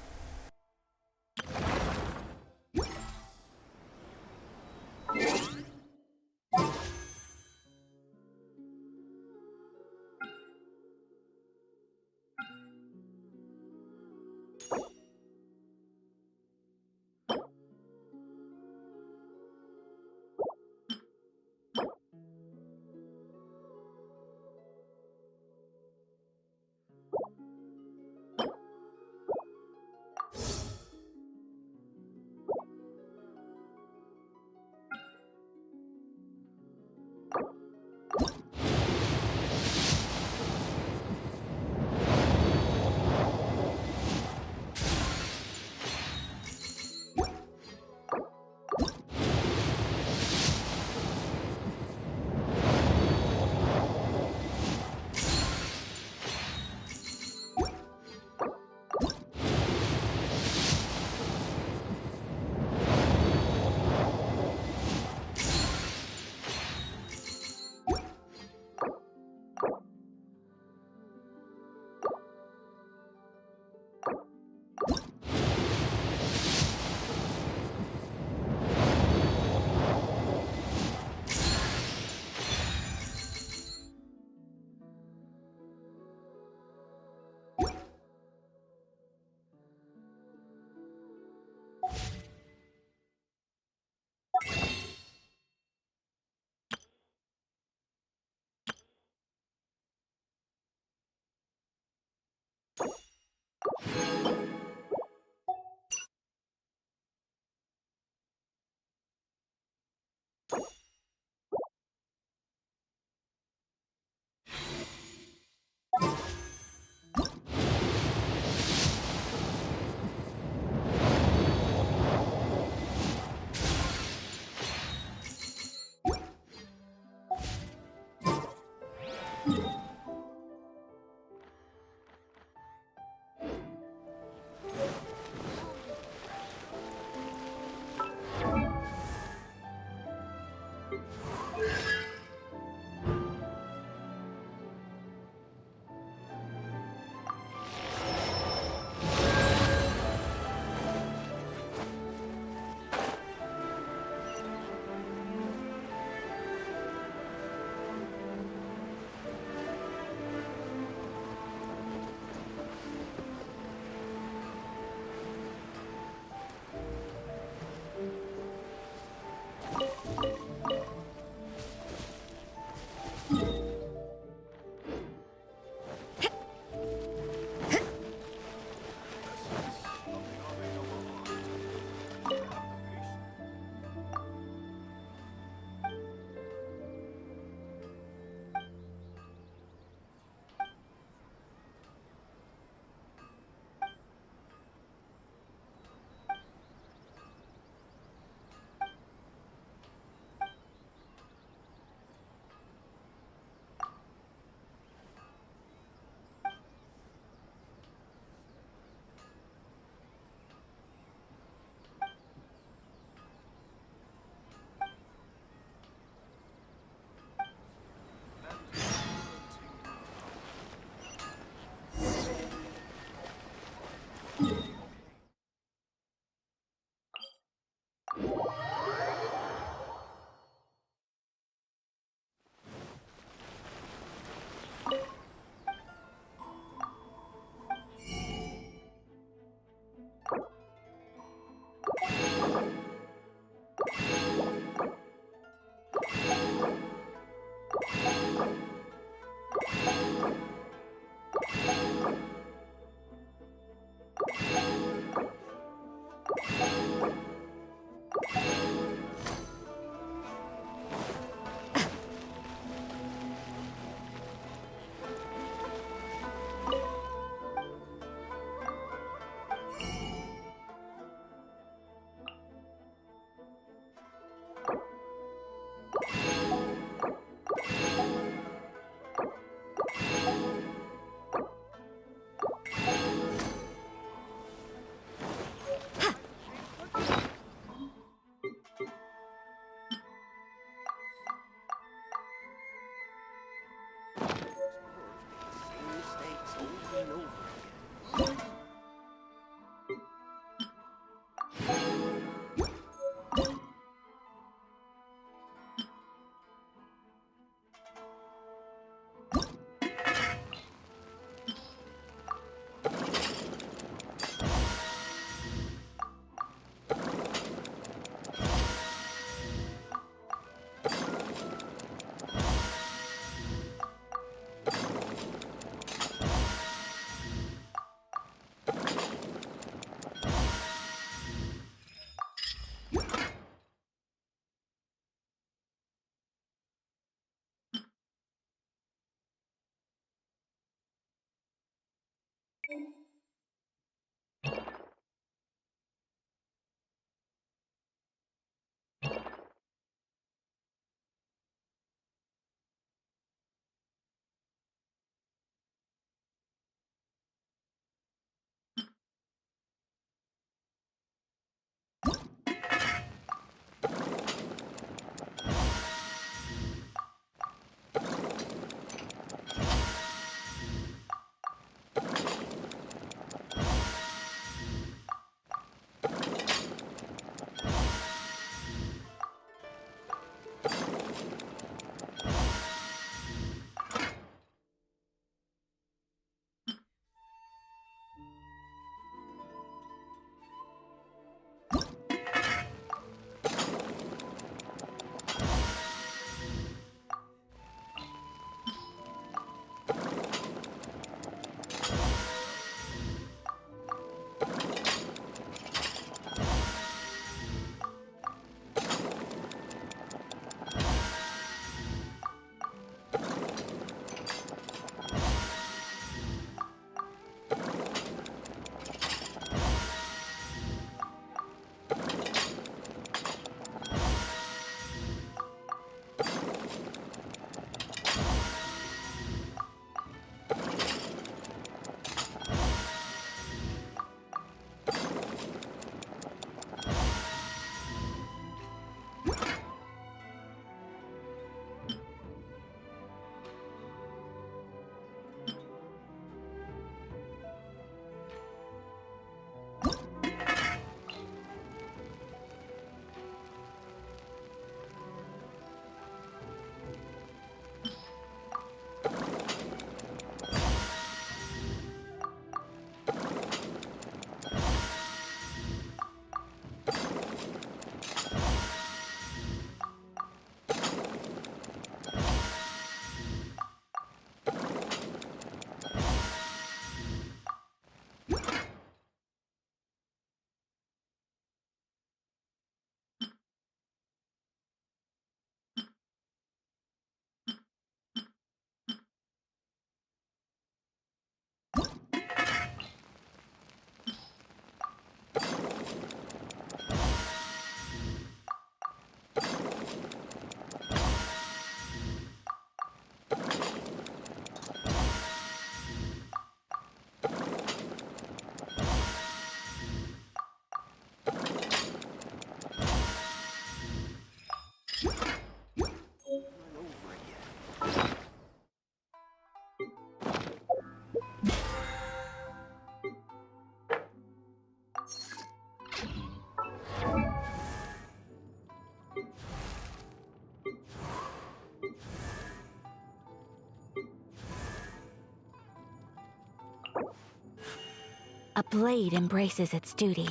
A blade embraces its duty,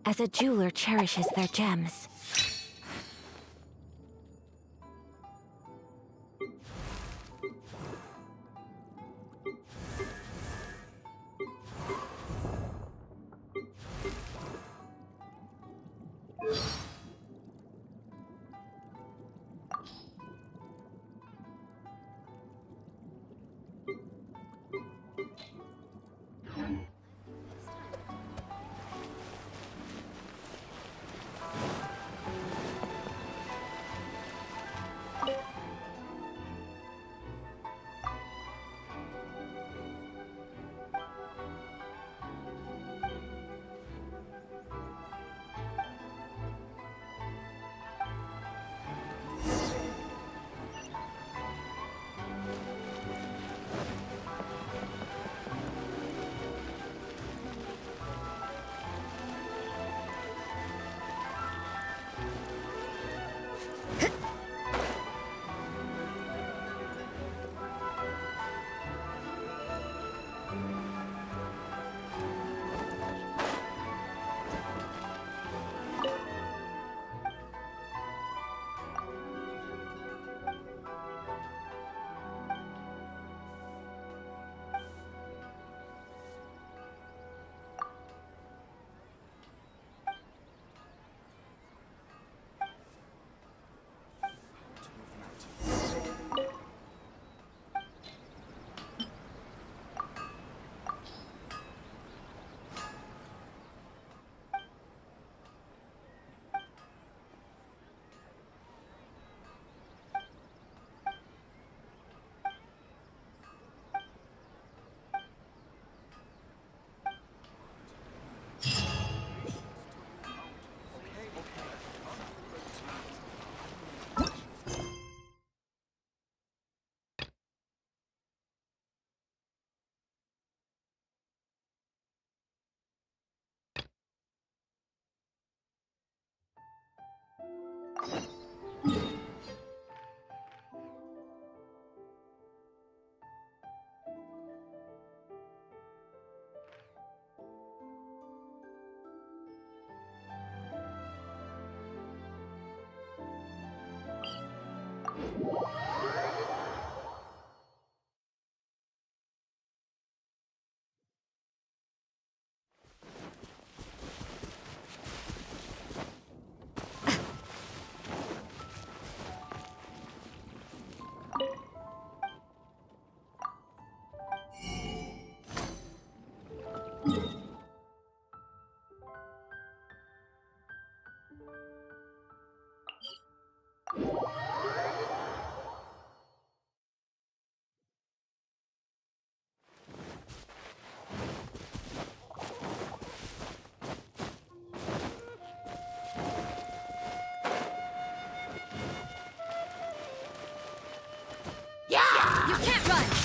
as a jeweler cherishes their gems. You can't run!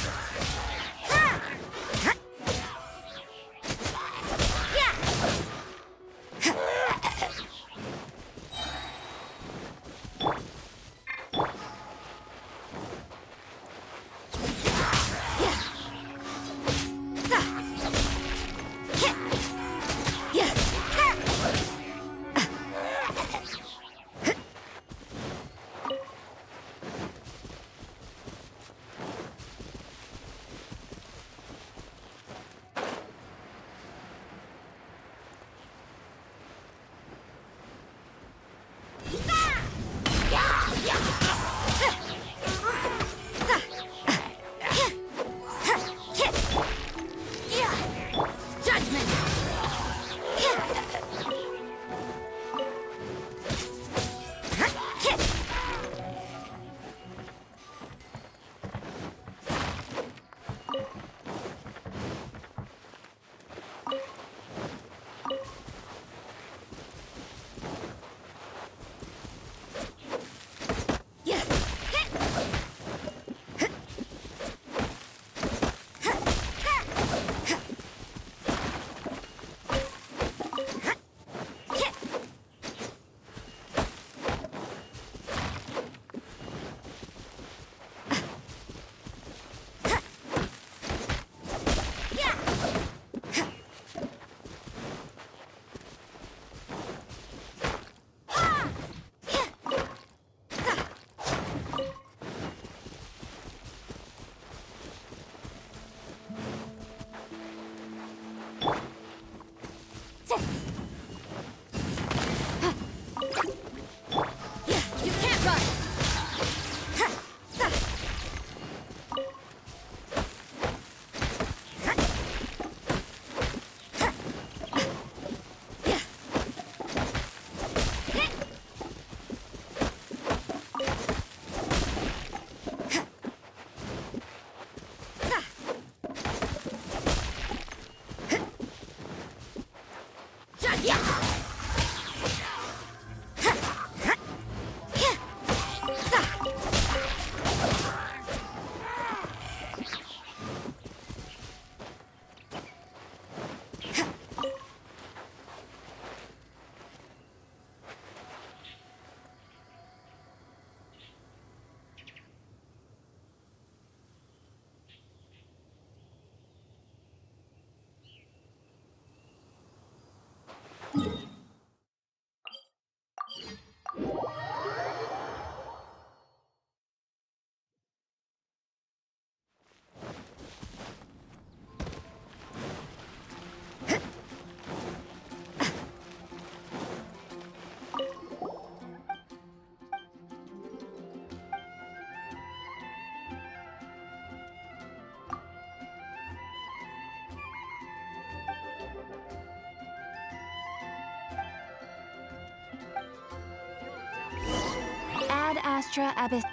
Ad Astra Abyss.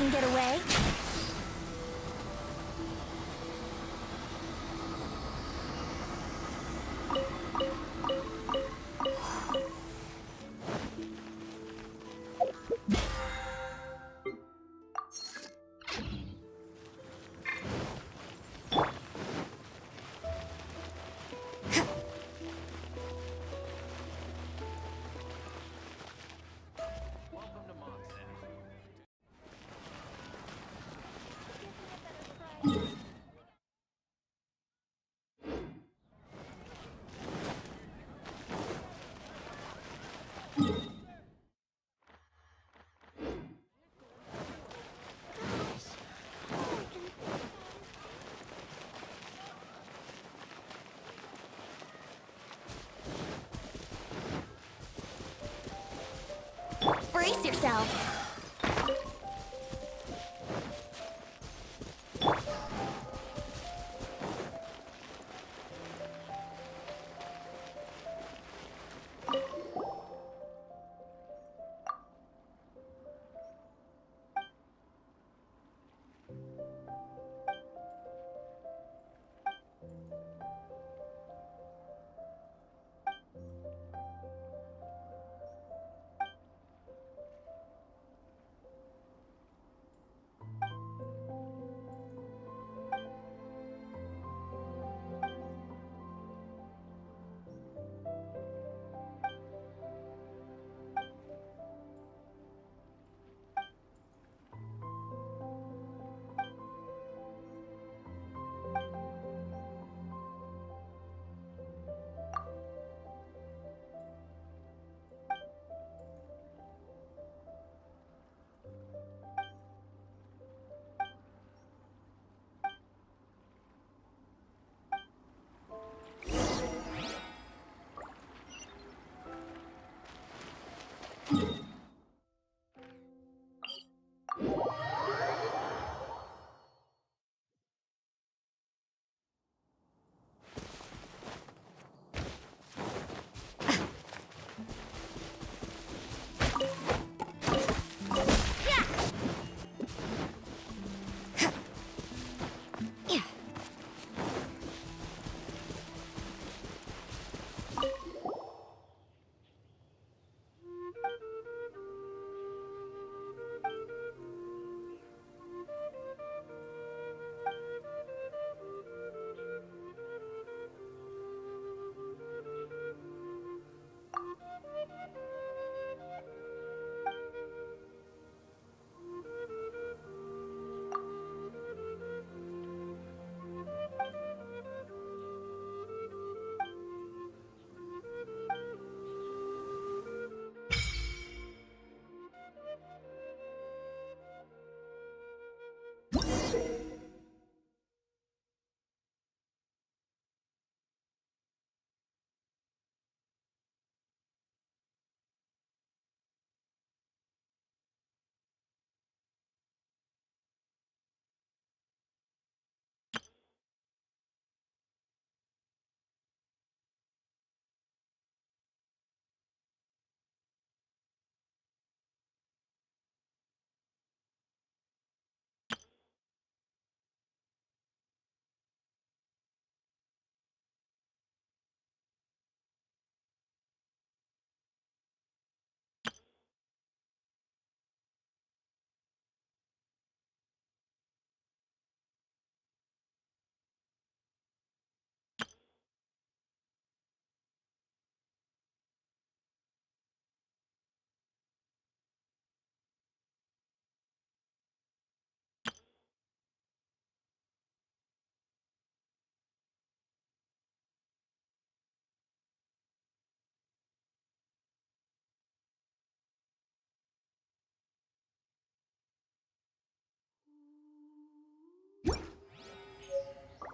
can get away. Brace yourself.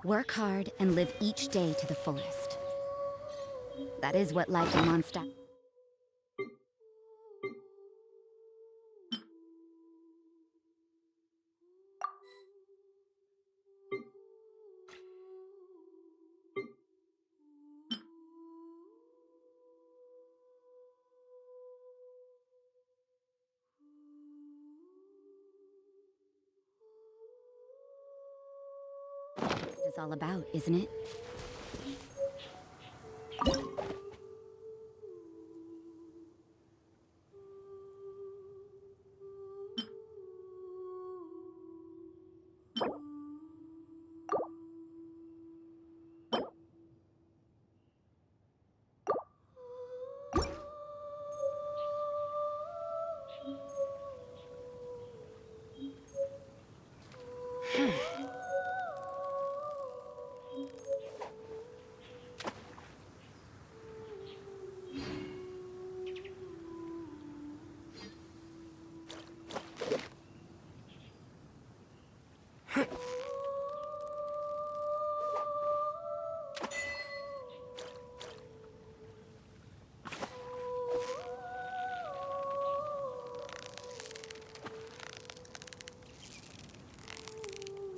Work hard and live each day to the fullest. That is what life in Mondstadt. is all about, isn't it?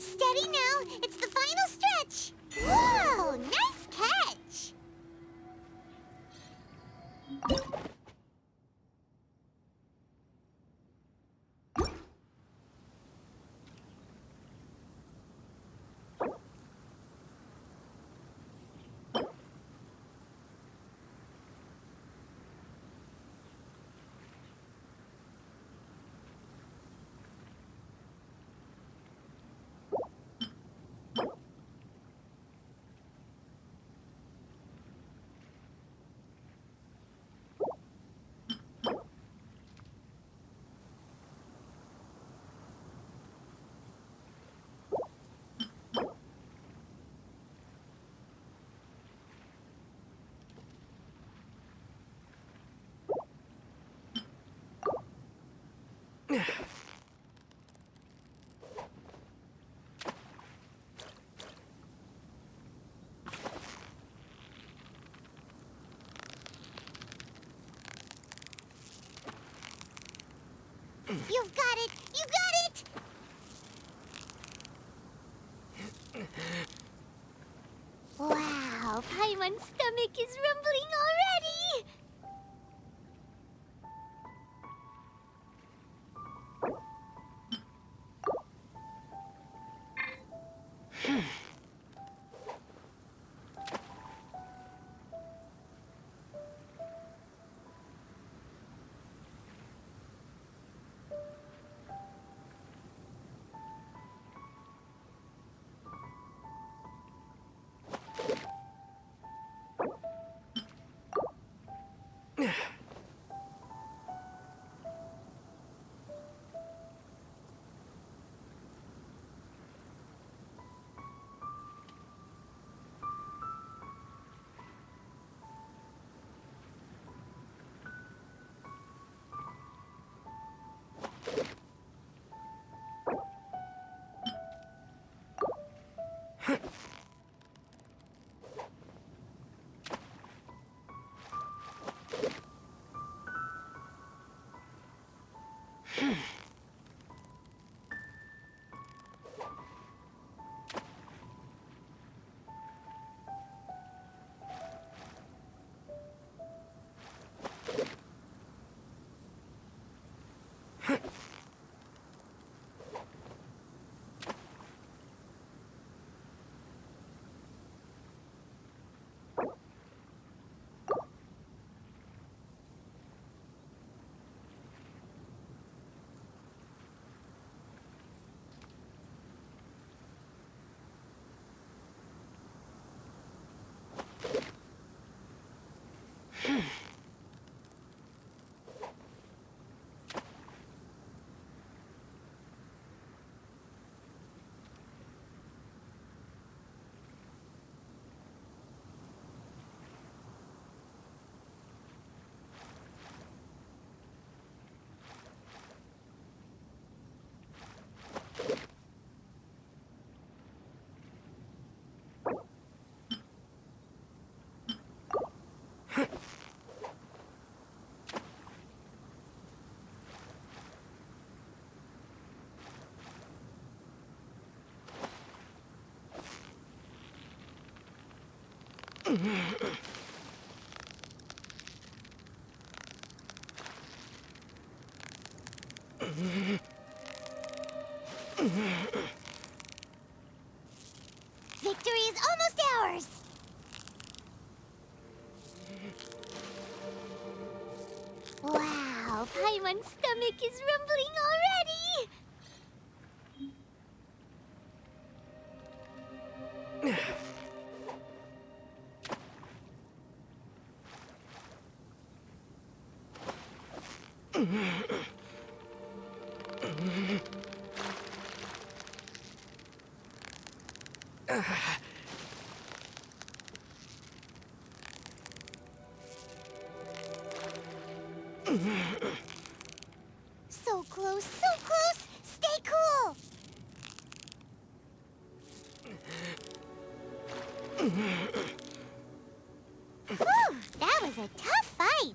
Steady now, it's the final stretch. Whoa, nice catch. You've got it! You got it! Wow, Paimon's stomach is rumbling already! Paimon's stomach is rumbling already! So close, so close! Stay cool! Whew, that was a tough fight!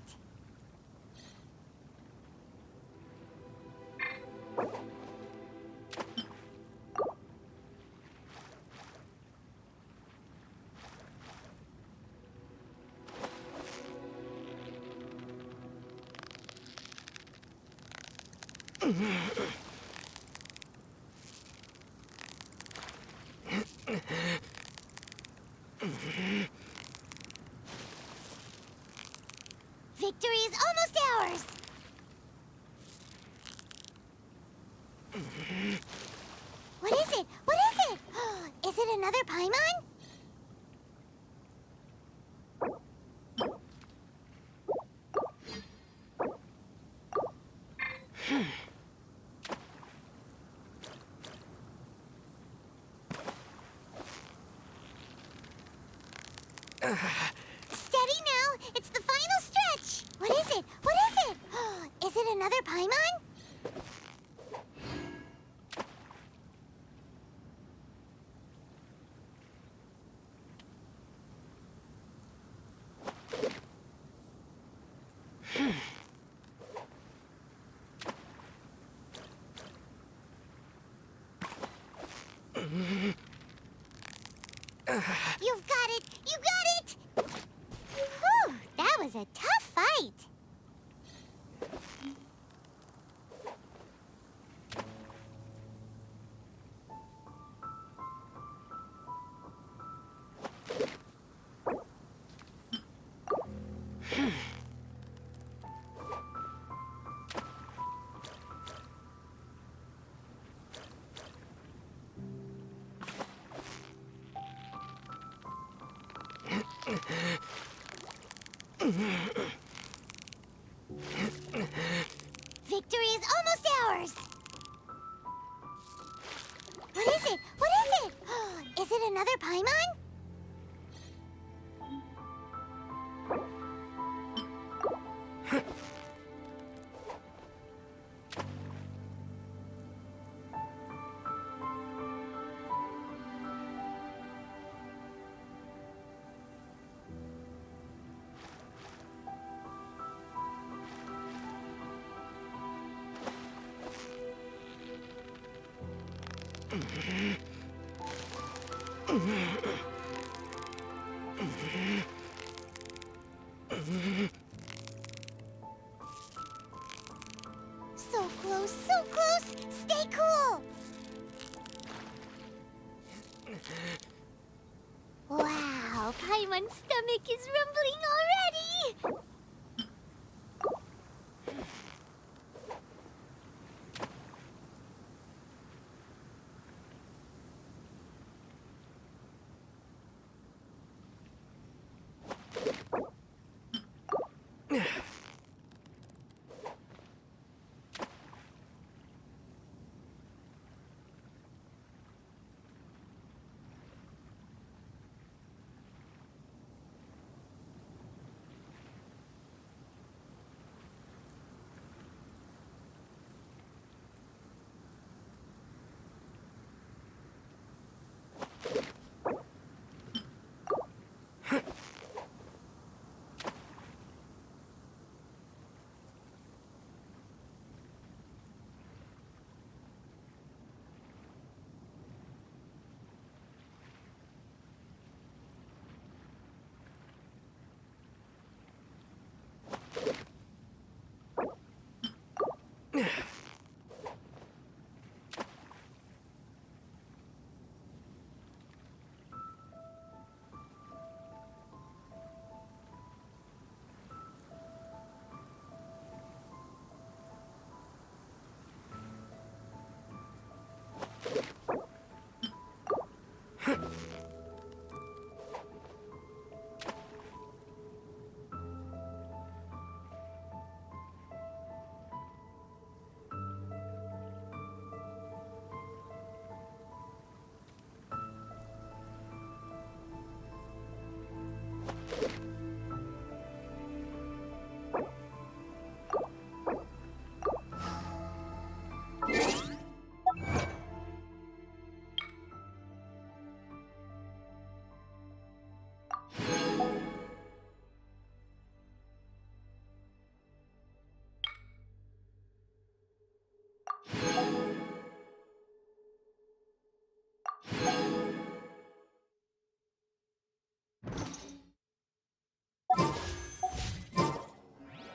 Victory is almost ours! What is it? What is it? Is it another Paimon? Steady now! It's the final stretch! What is it? What is it? Is it another Paimon? You've got it! You got it! Whew, that was a tough fight! Victory is almost ours! What is it? What is it? Is it another Paimon? So close, so close! Stay cool! Wow, Paimon's stomach is rumbling already!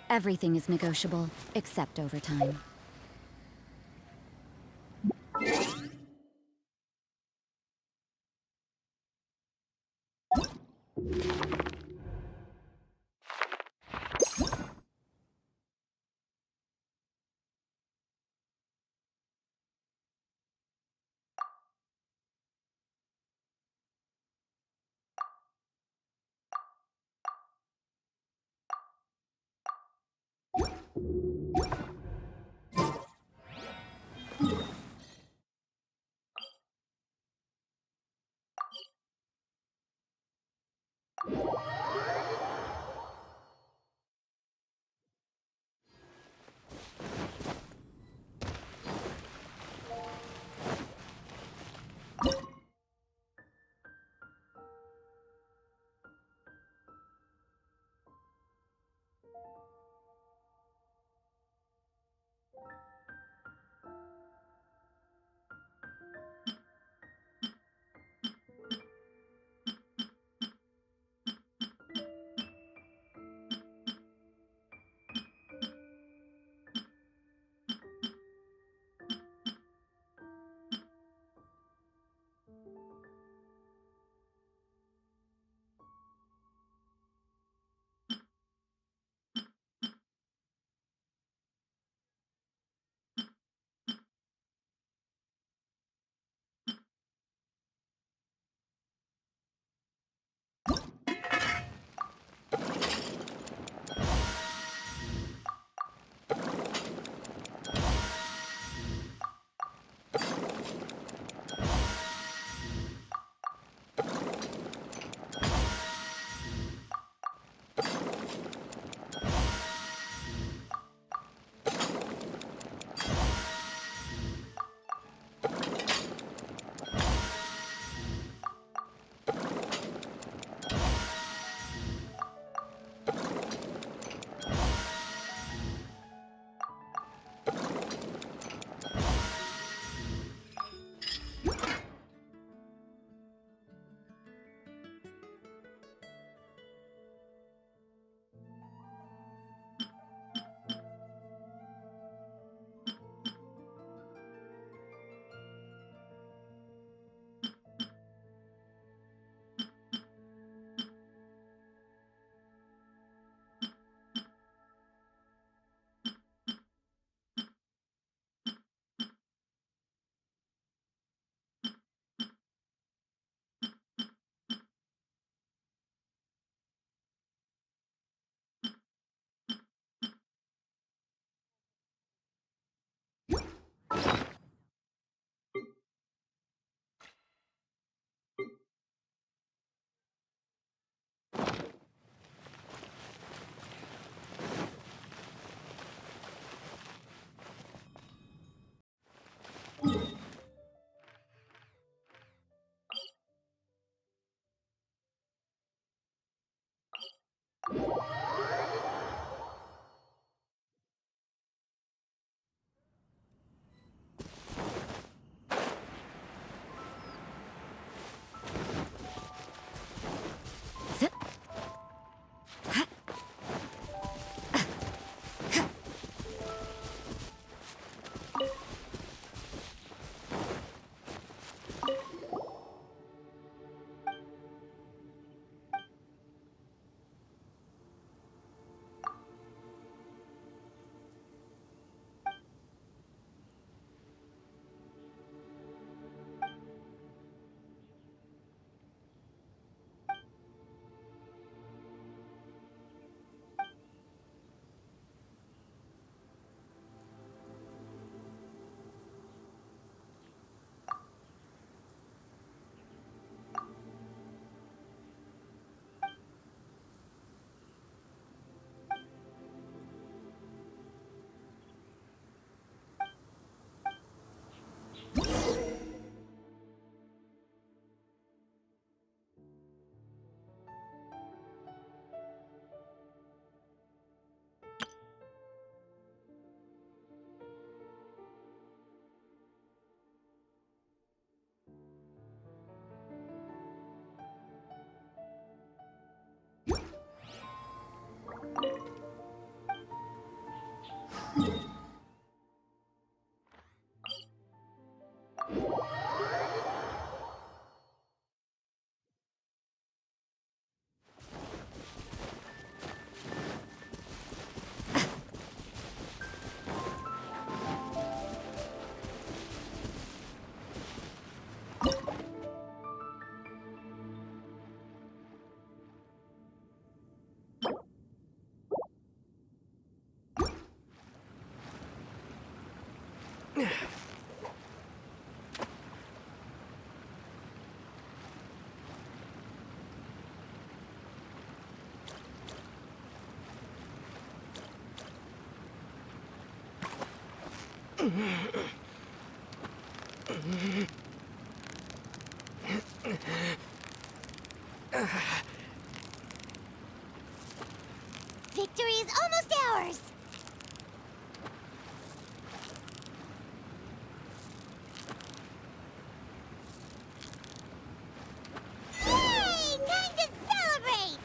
Everything is negotiable, except overtime. Victory is almost ours! Yay! Time to celebrate!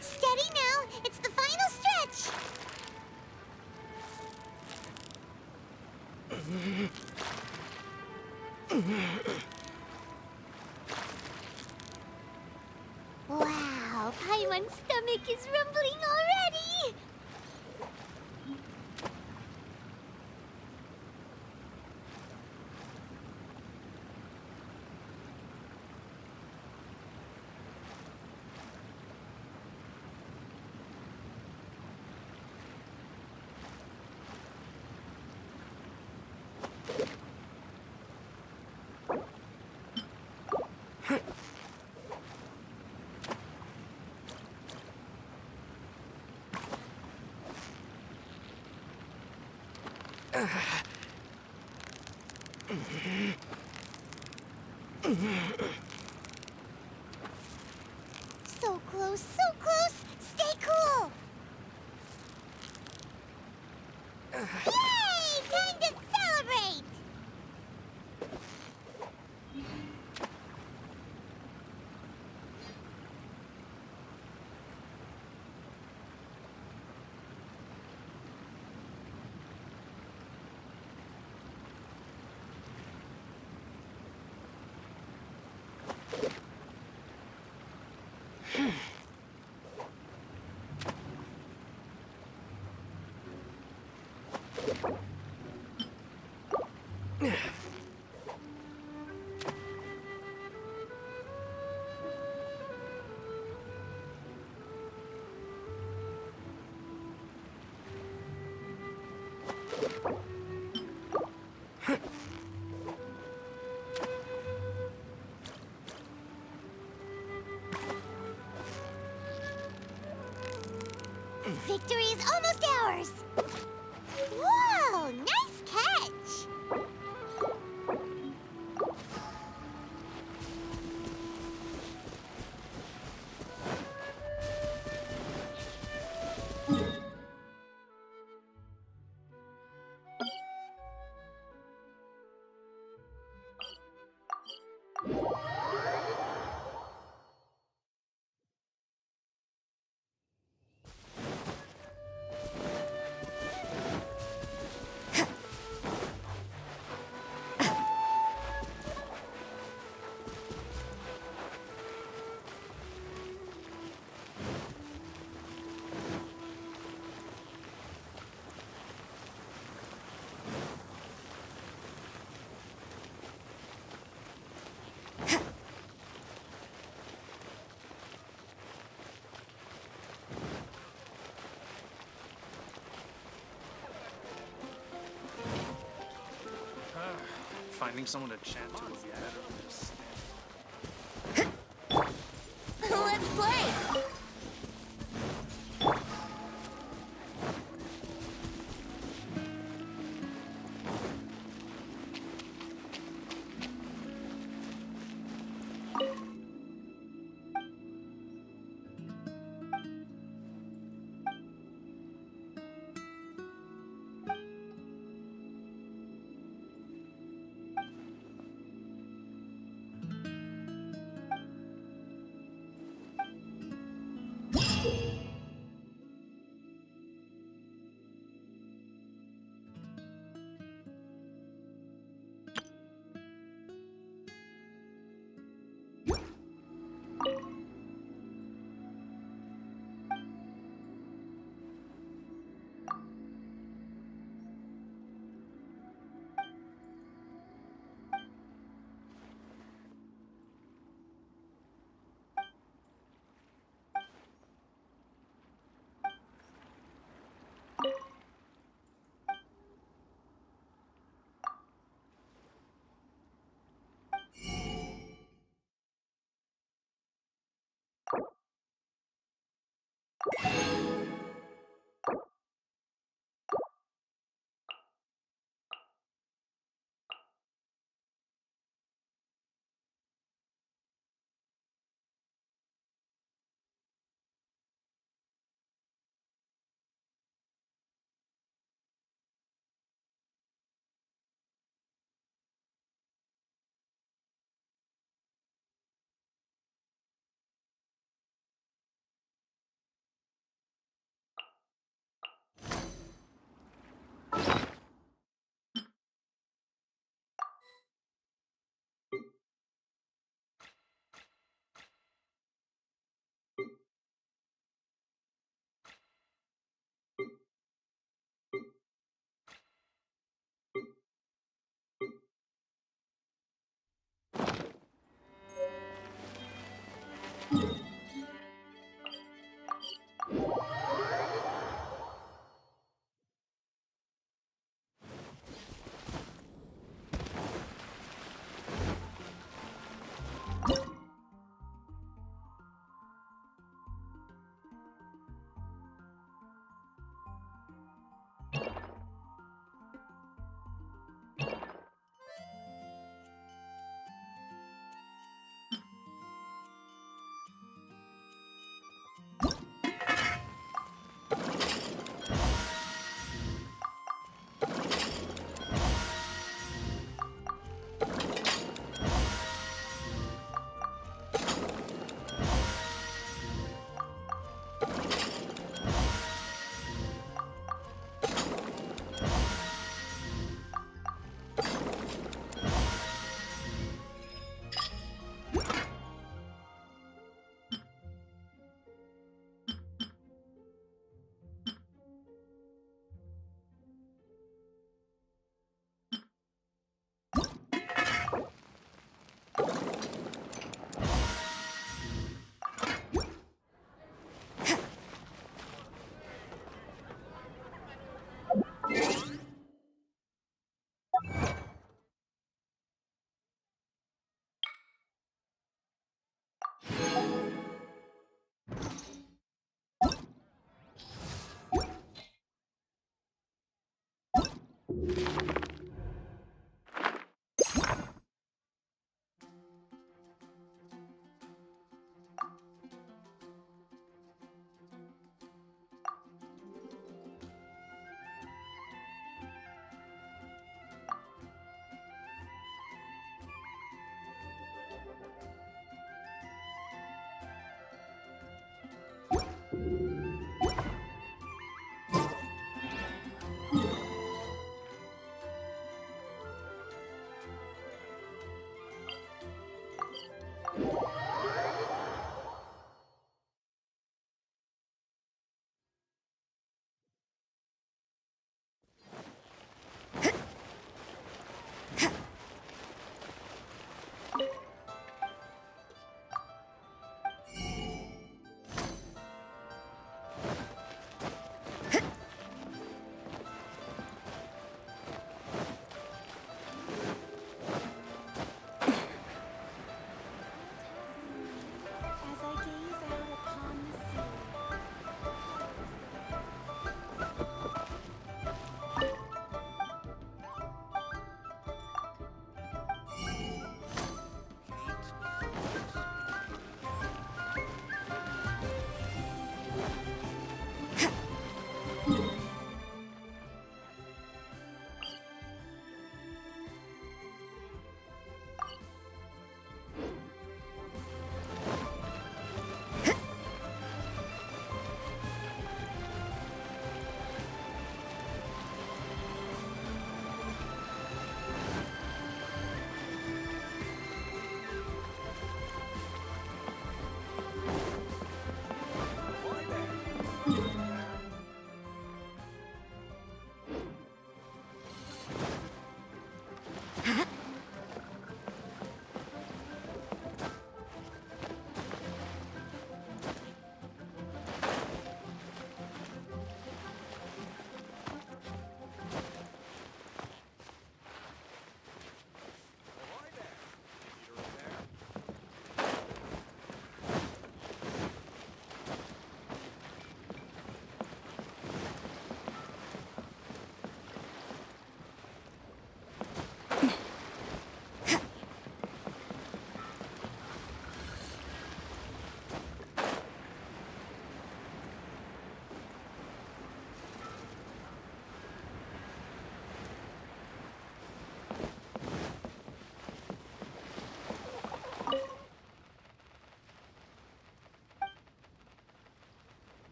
Steady now, it's the final stretch! Wow, Paimon's stomach is rumbling already! So close, so close! Stay cool! Yay! Time to celebrate! Victory is almost ours! Whoa! Nice catch! finding someone to chat to would be better than just Let's play!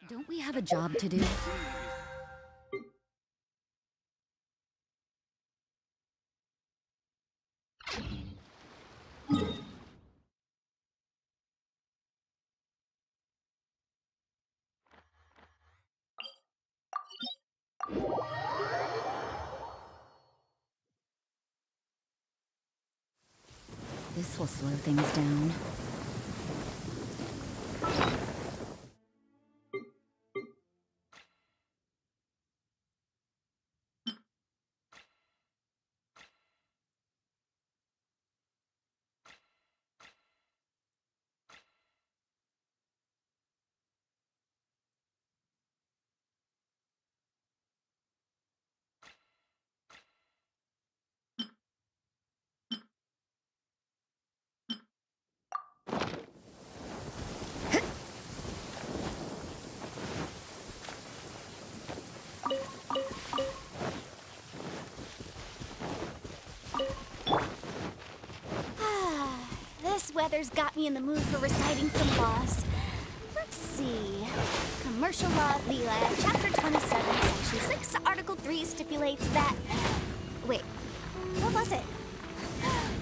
Don't we have a job to do? This will slow things down. This weather's got me in the mood for reciting some laws. Let's see. Commercial Law of the Chapter 27, Section 6, Article 3 stipulates that... Wait, what was it?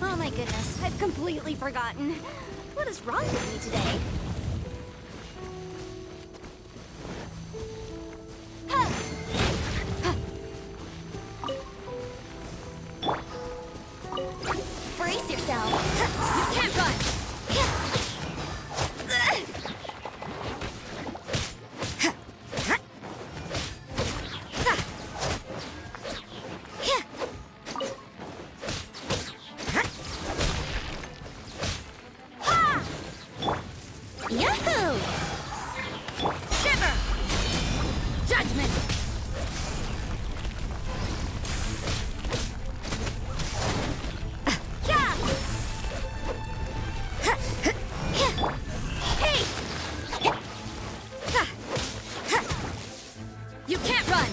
Oh my goodness, I've completely forgotten. What is wrong with me today? Brace yourself. You can't run. Yahoo! Shiver! Judgment! Hey! You can't run!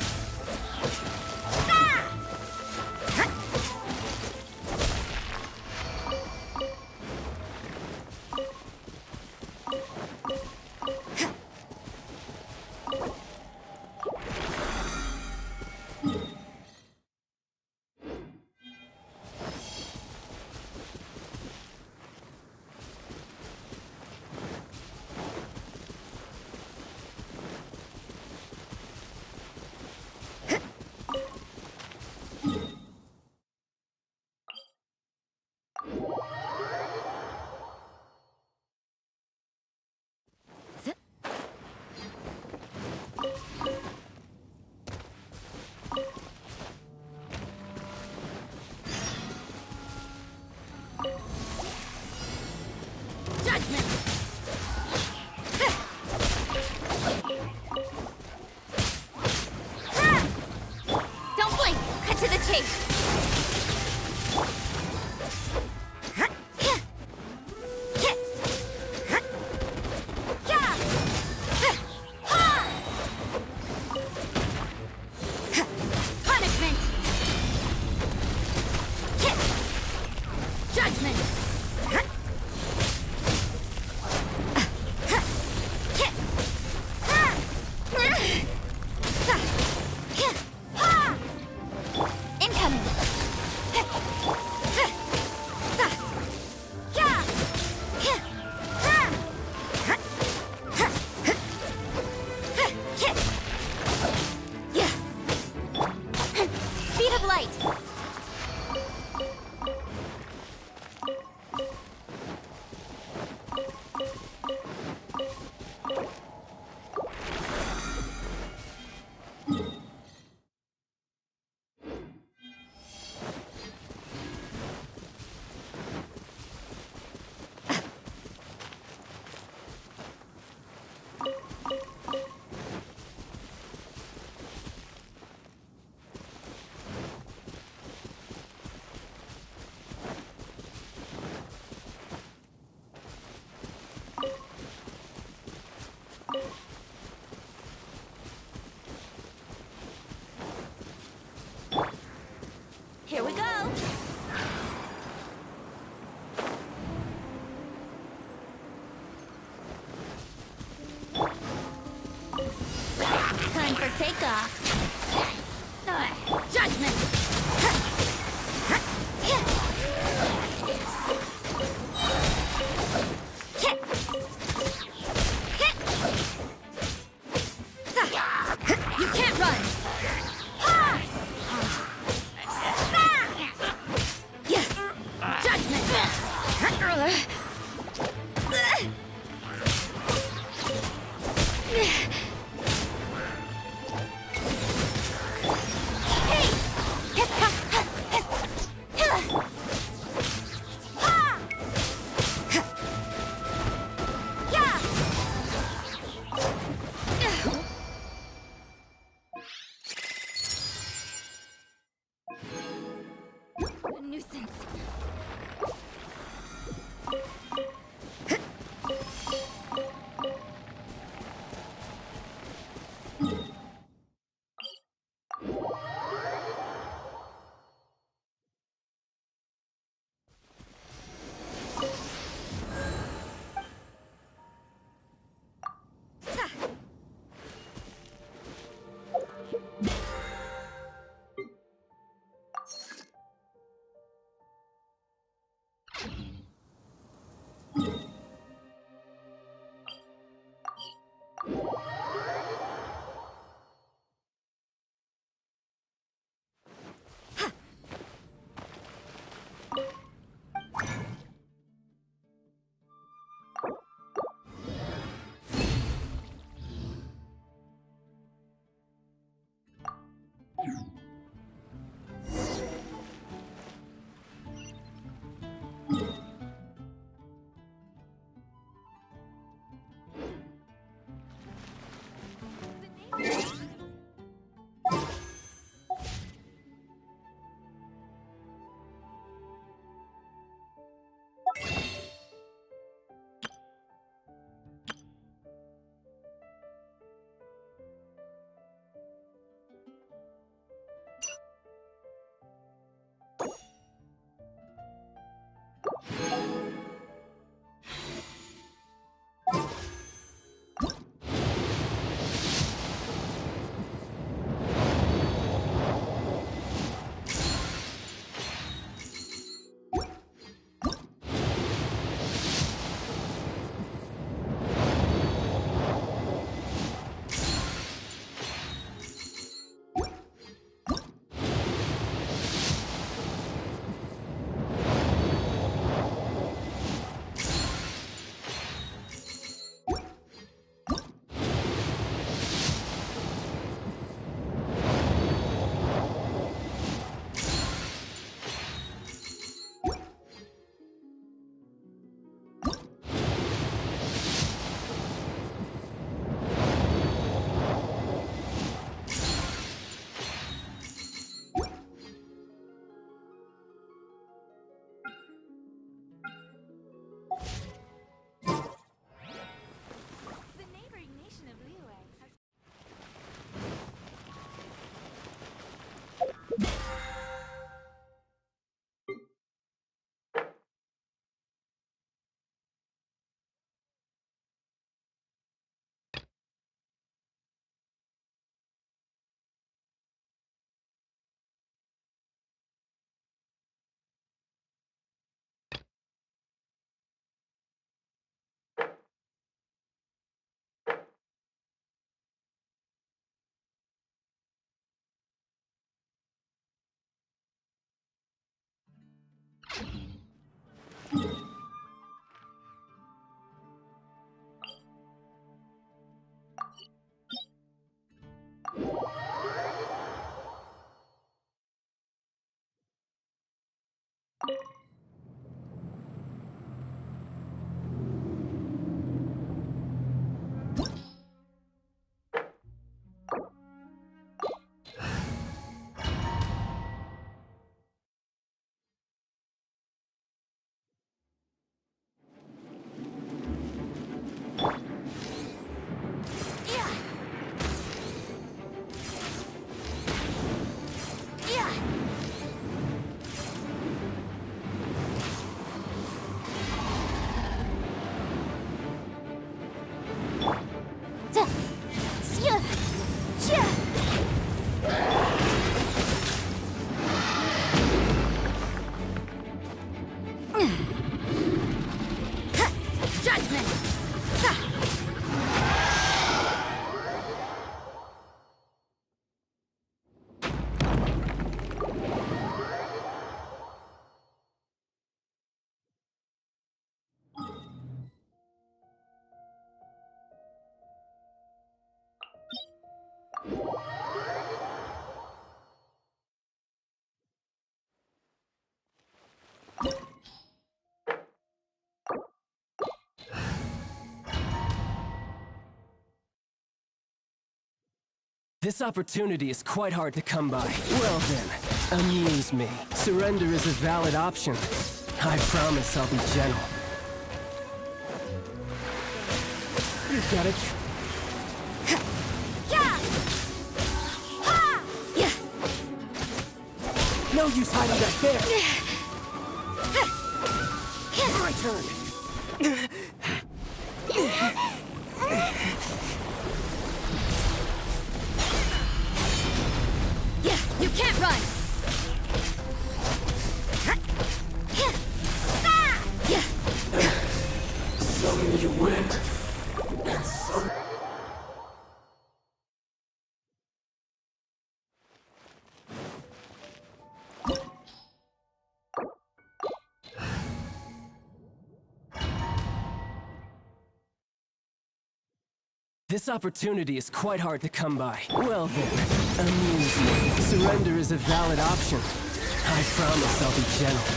Take off. Judgment! You can't run! Judgment! This opportunity is quite hard to come by. Well then, amuse me. Surrender is a valid option. I promise I'll be gentle. You've got it. No use hiding back there. My turn. You can't run! Some you went, and some... This opportunity is quite hard to come by. Well then, amuse me. Surrender is a valid option. I promise I'll be gentle.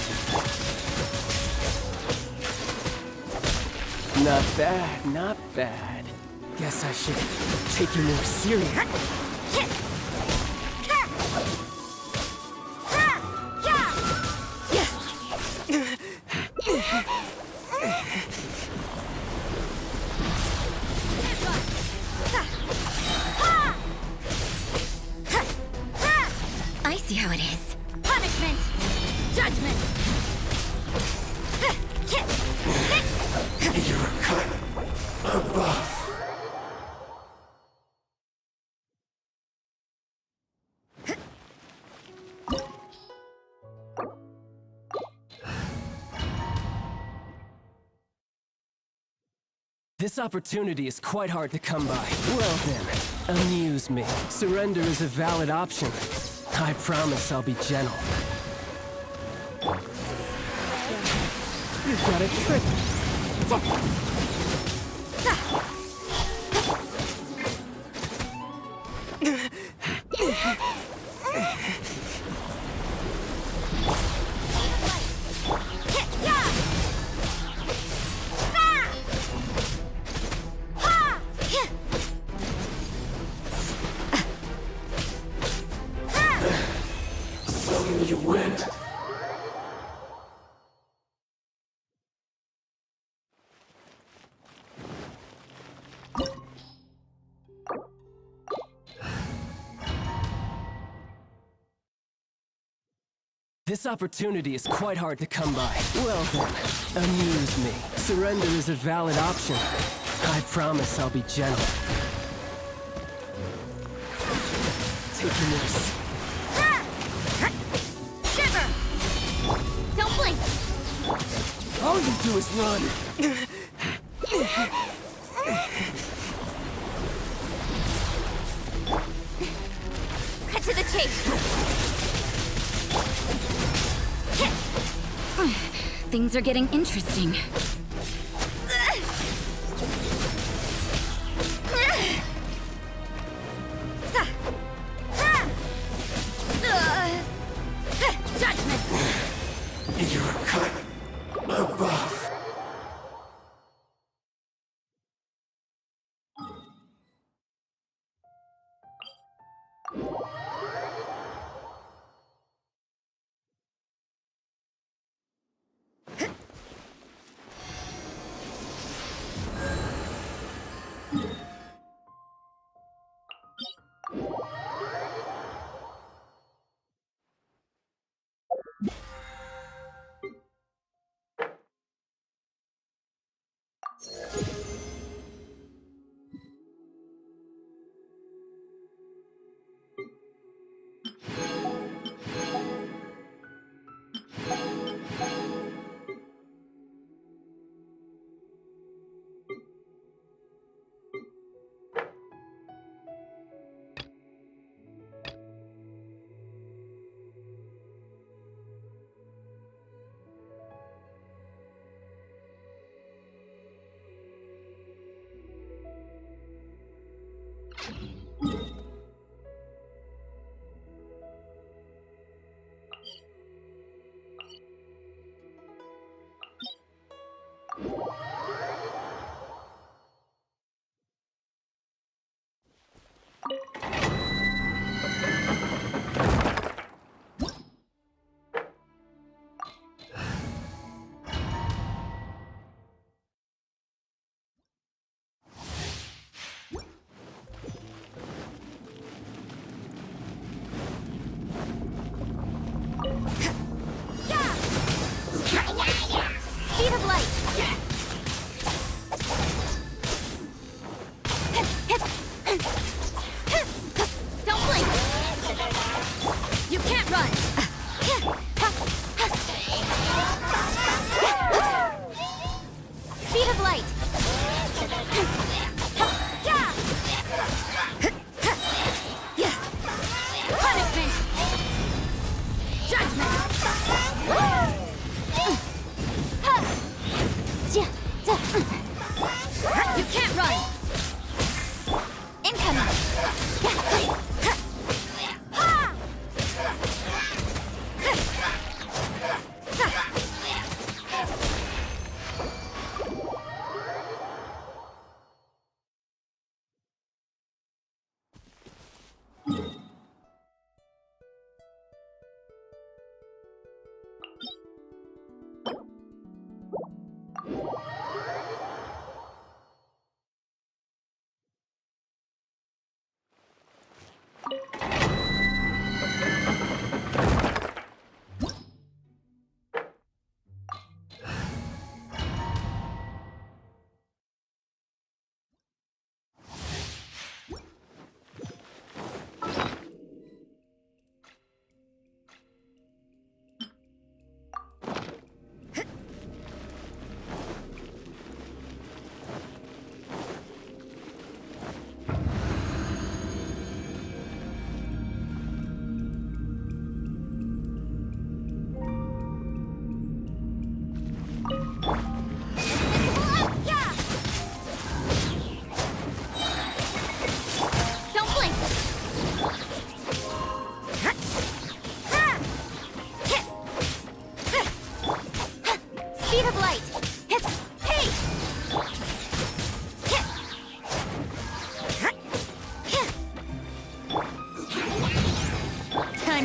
Not bad, not bad. Guess I should take you more seriously. I see how it is. Punishment! Judgment! You're a cut above. This opportunity is quite hard to come by. Well then, amuse me. Surrender is a valid option. I promise I'll be gentle. You've got a trick. Some you went. This opportunity is quite hard to come by. Well then, amuse me. Surrender is a valid option. I promise I'll be gentle. Taking this. Shiver! Don't blink! All you do is run. Cut to the chase! Things are getting interesting. Judgment! You're a cut above.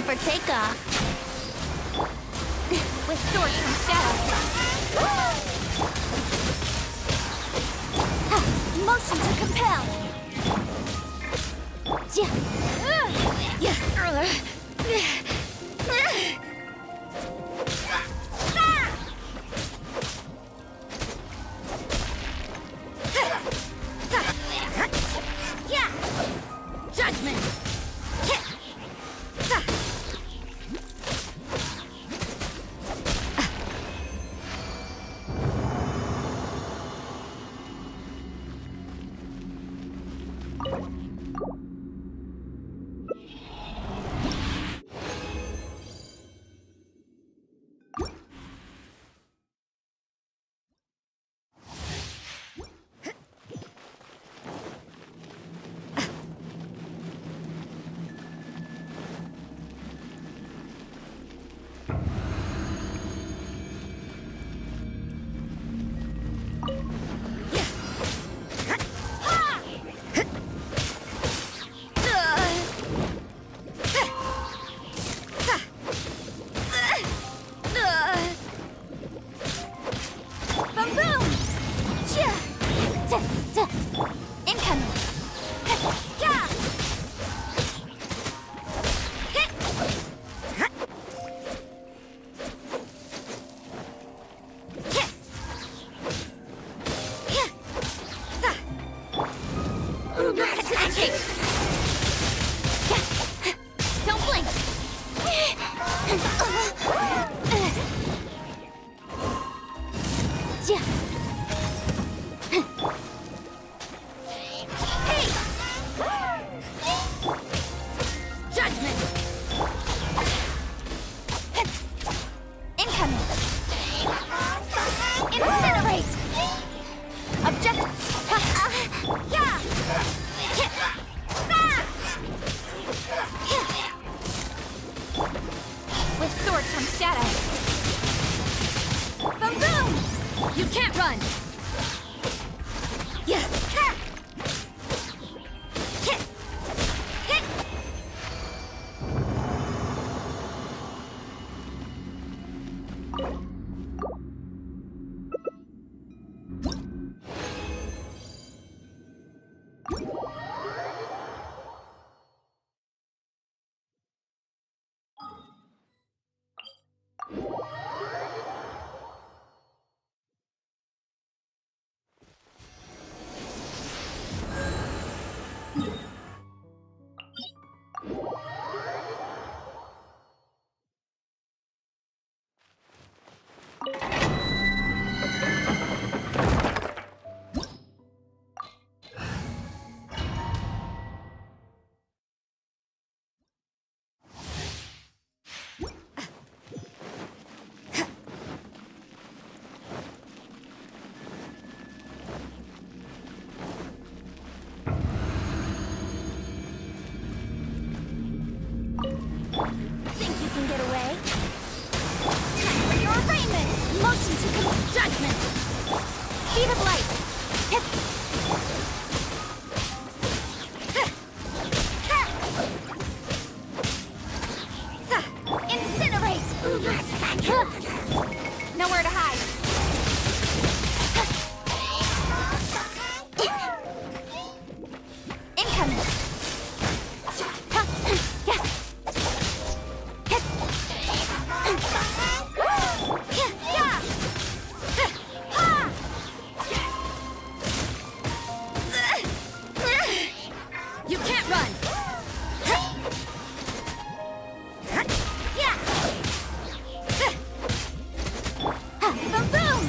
For takeoff. With sword from shadow. Motion to compel. Judgment. Think you can get away? Time for your arraignment! Motion to commit judgment! Speed of light! Hip! Incinerate! Nowhere to hide. Incoming! You can't run! Boom!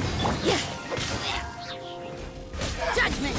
Judgment!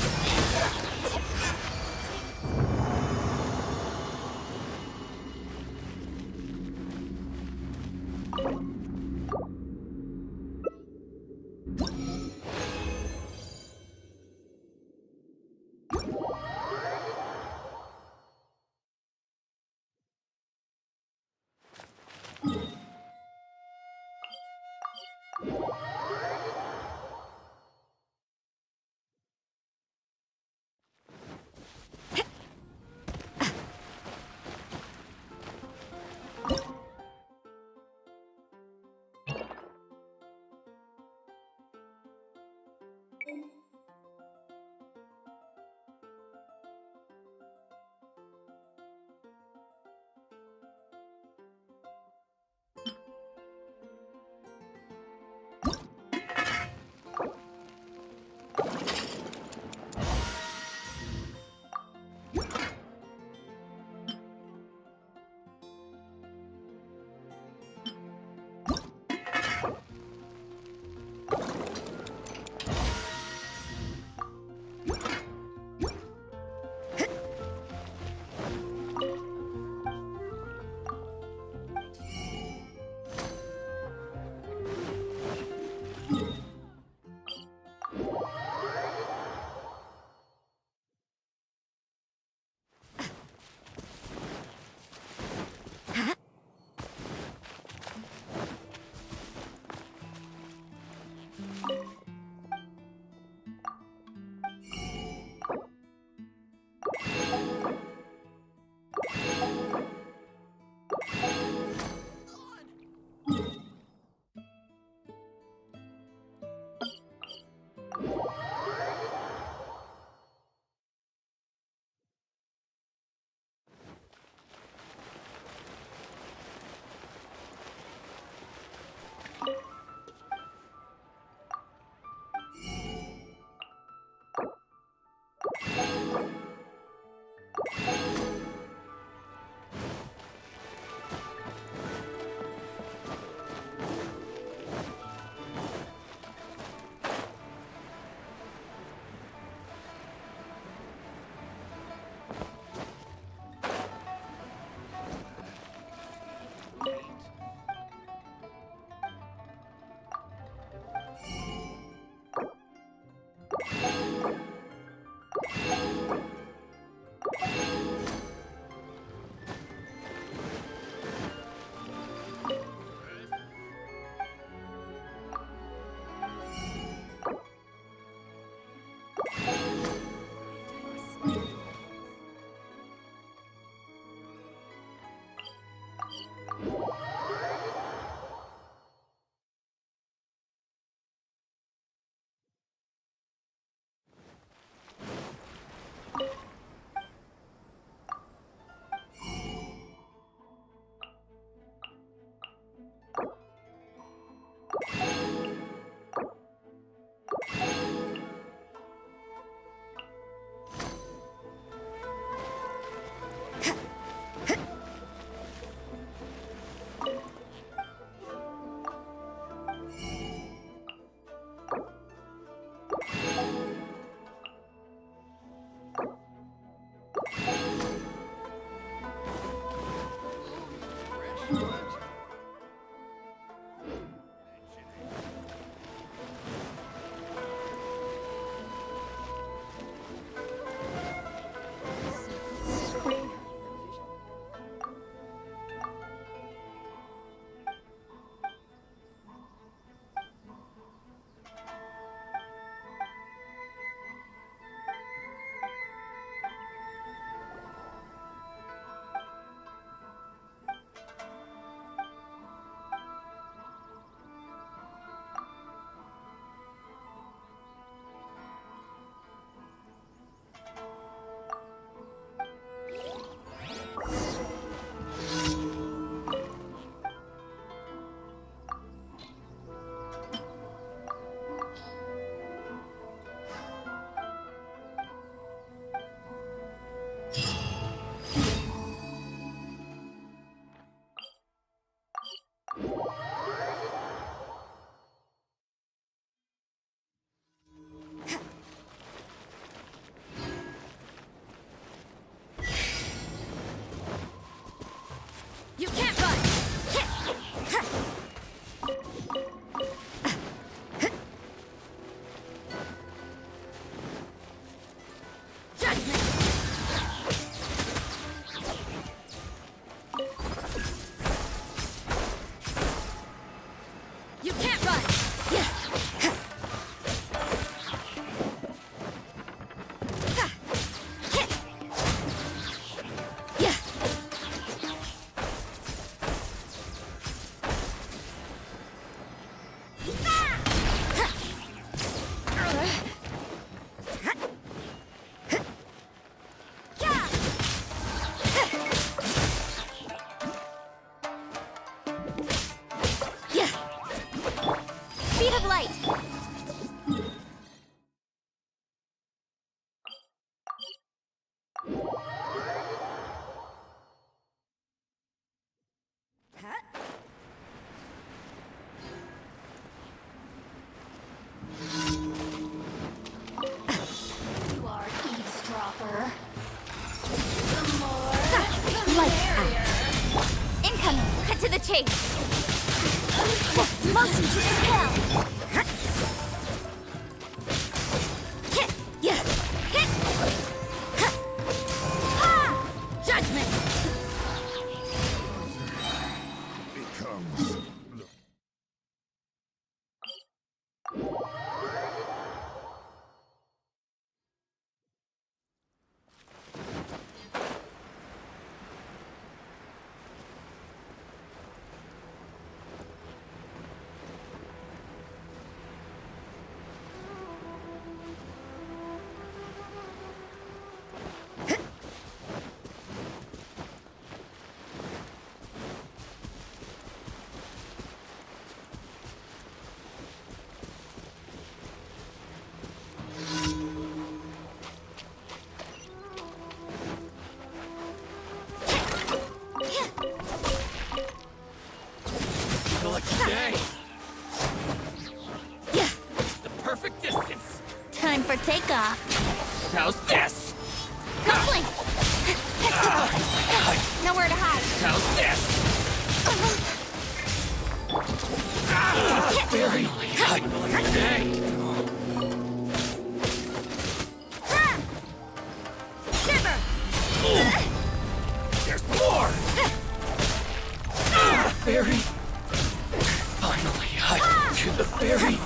Lights out. Incoming! Cut to the chase! Motion to repel! Judgment! Time for takeoff. How's this? Coupling! Nowhere to hide. How's this? Very Shiver! There's more! Fairy! Finally, to the fairy!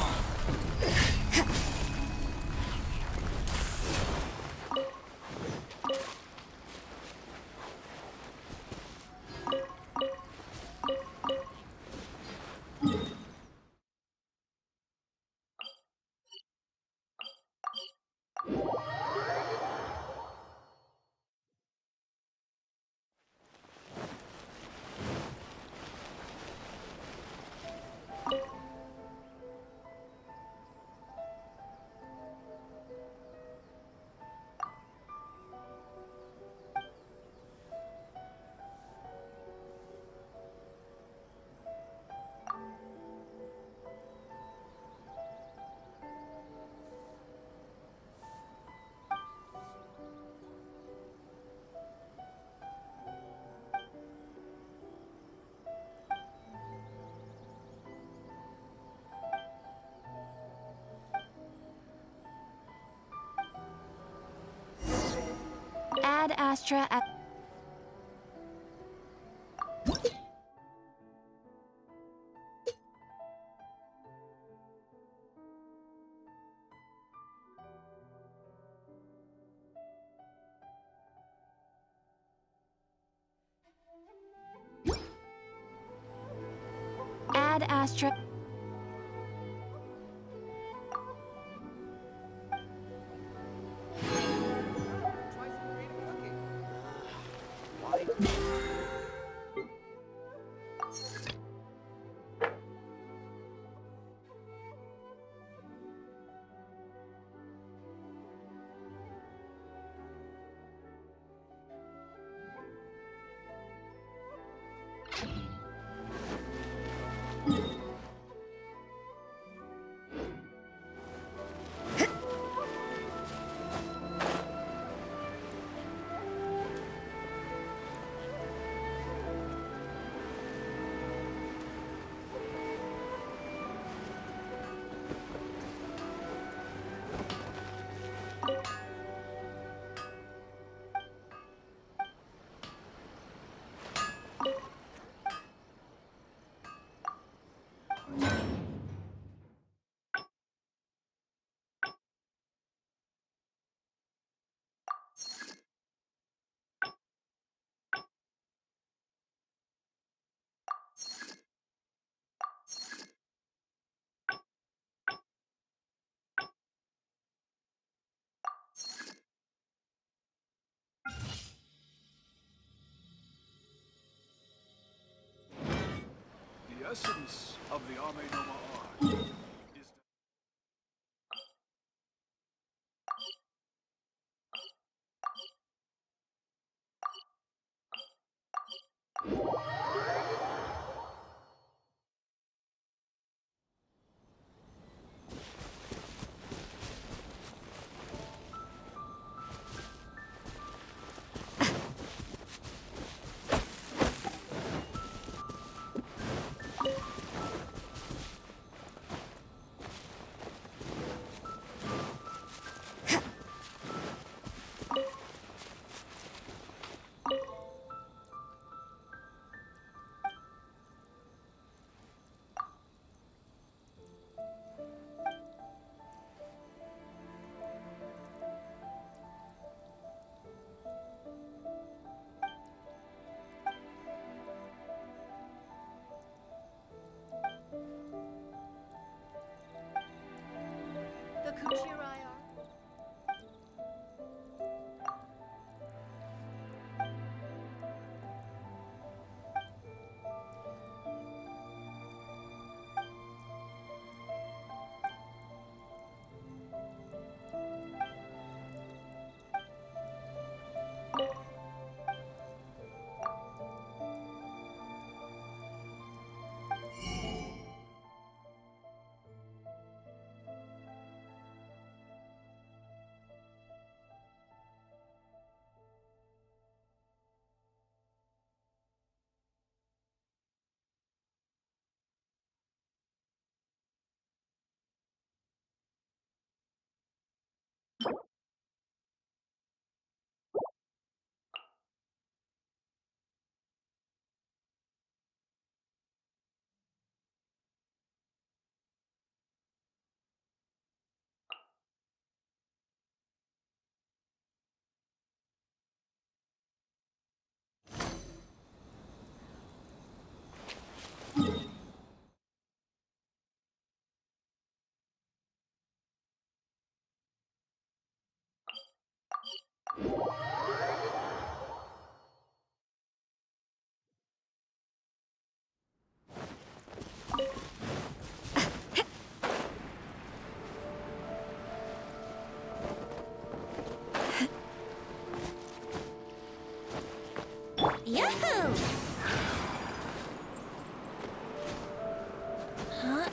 Ad Astra at... Ad Astra... The essence of the Ame no Ma art is... Yahoo! Huh?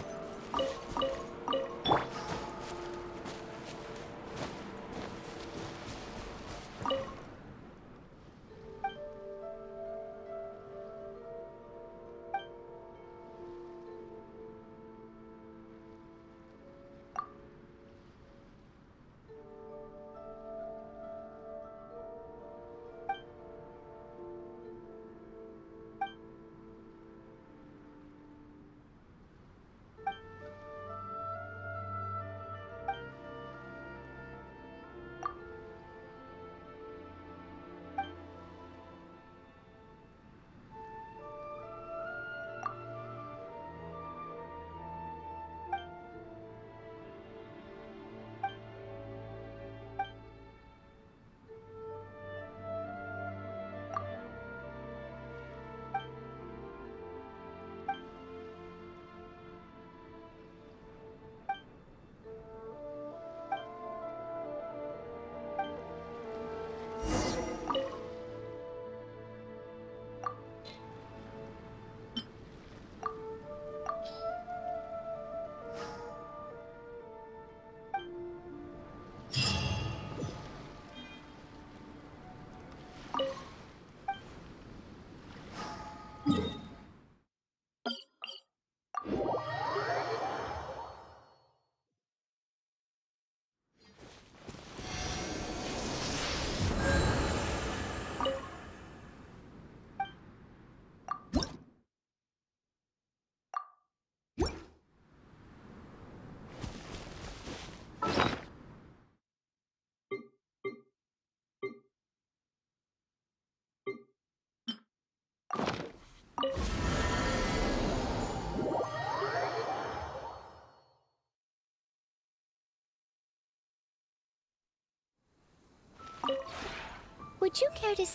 Would you care to...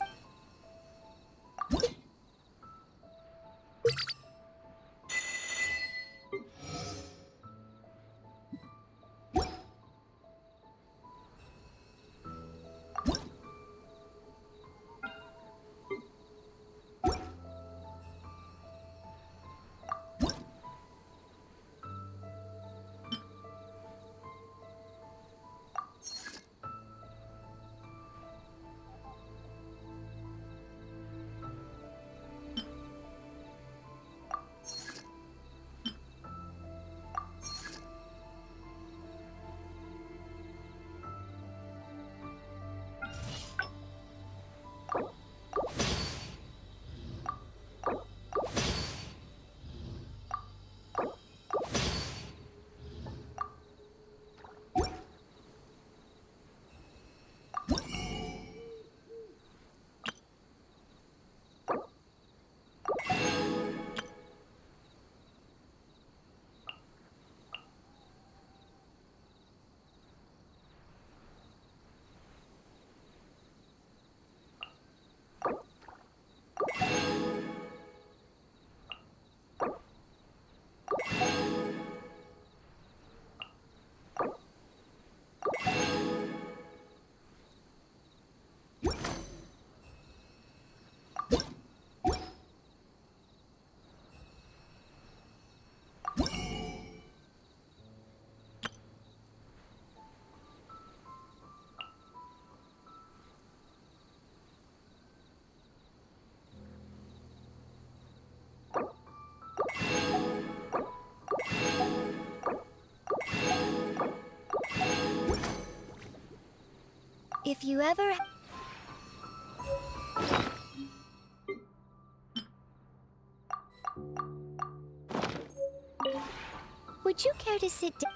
If you ever... Would you care to sit down?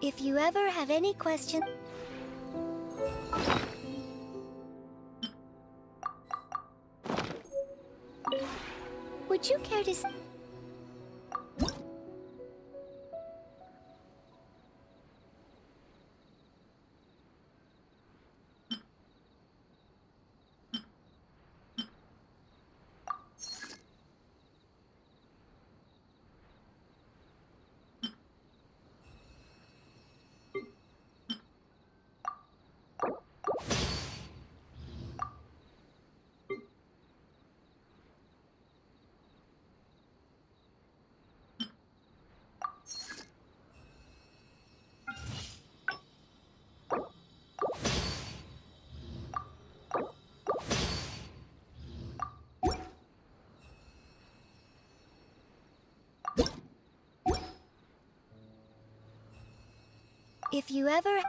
If you ever have any questions... Would you care to... If you ever...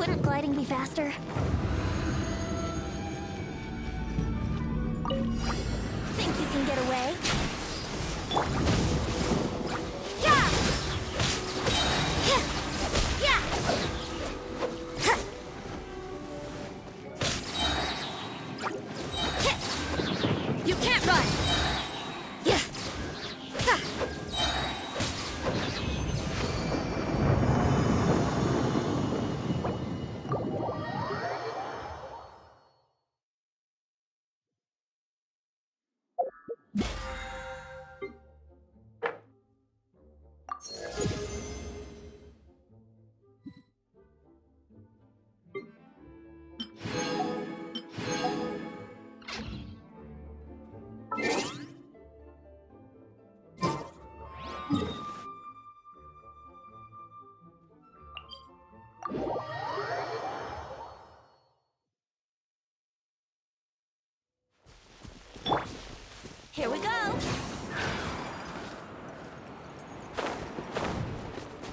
Wouldn't gliding be faster? Think you can get away? Yeah! Yeah! Yeah! Huh. Hit. You can't run! Yeah! Ha. Here we go!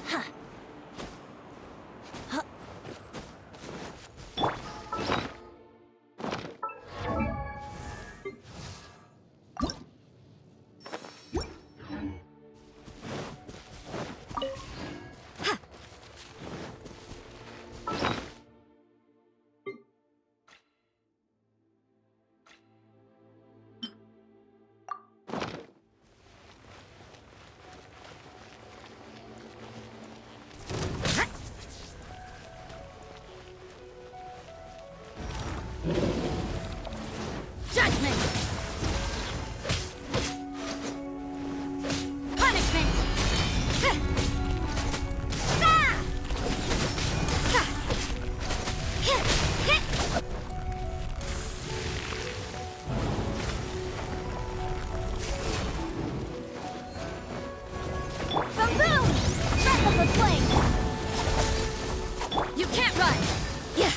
Huh. Huh. Judgment! Punishment! Ah! Hit! Hit! Boom! Wrap up with flame! You can't run! Yeah!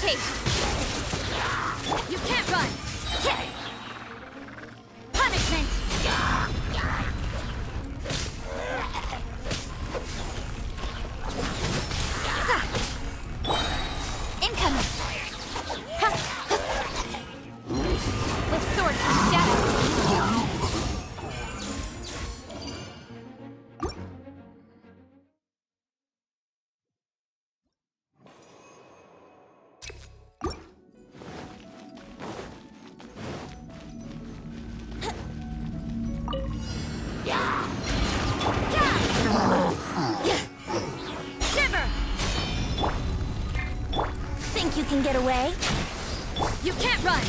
penalty! You can't run! Punishment! Incoming! With sword and shadow! You can get away? You can't run!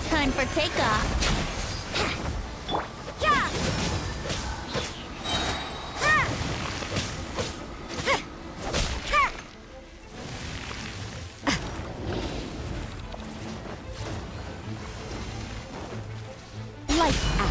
Time for takeoff. Lights out.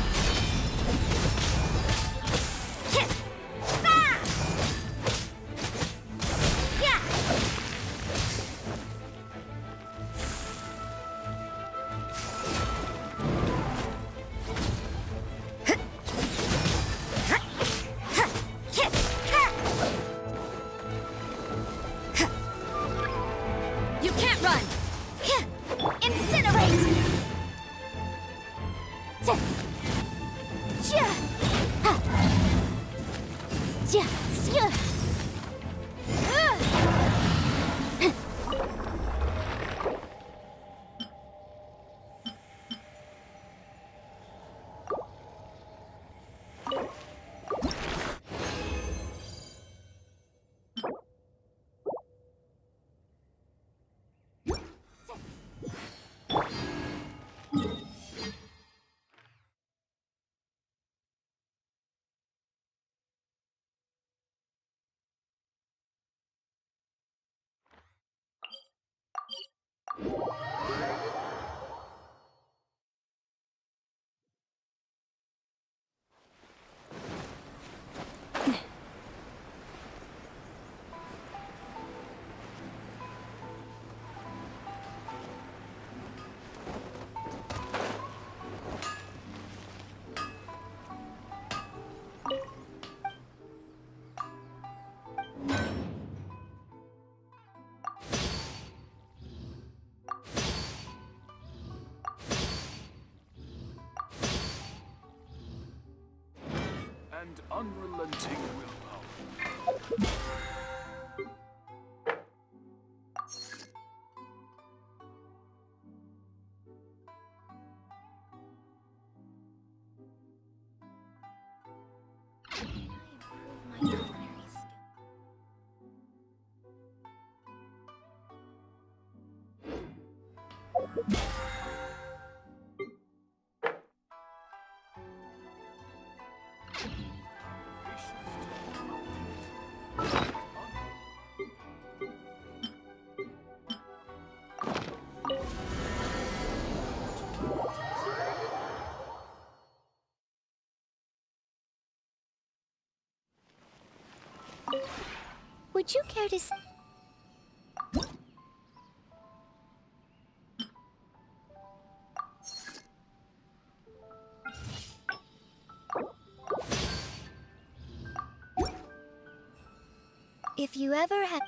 And unrelenting willpower. Would you care to... If you ever have...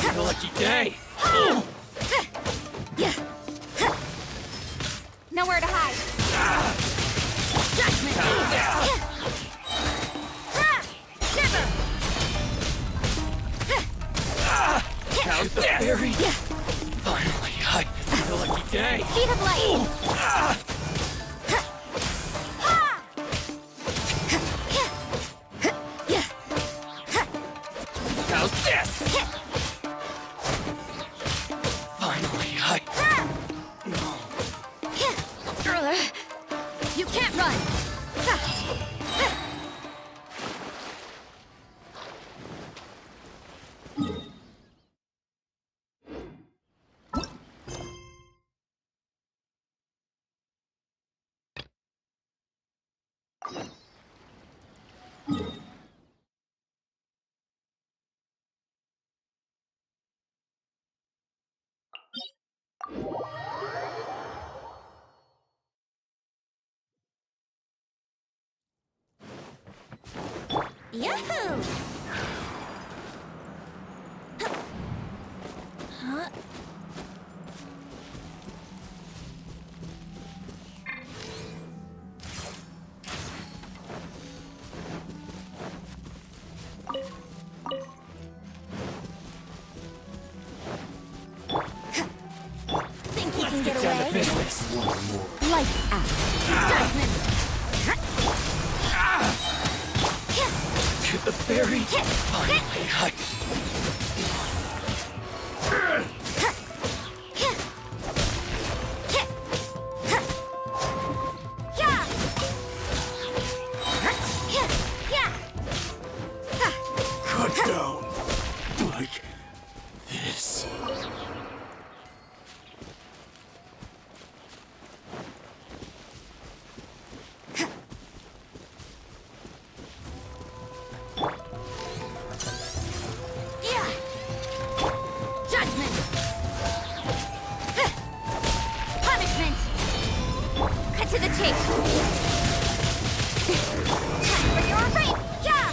What a lucky day! Nowhere to hide. Judgment! How's the berry? Finally, what a lucky day! Speed of light! How's this? Finally, You can't run! Yahoo! Huh? Think he can get away? Lights out. Judgment! To the ferry! Finally, cut down like this. To the chase! Time for your rape! Yeah!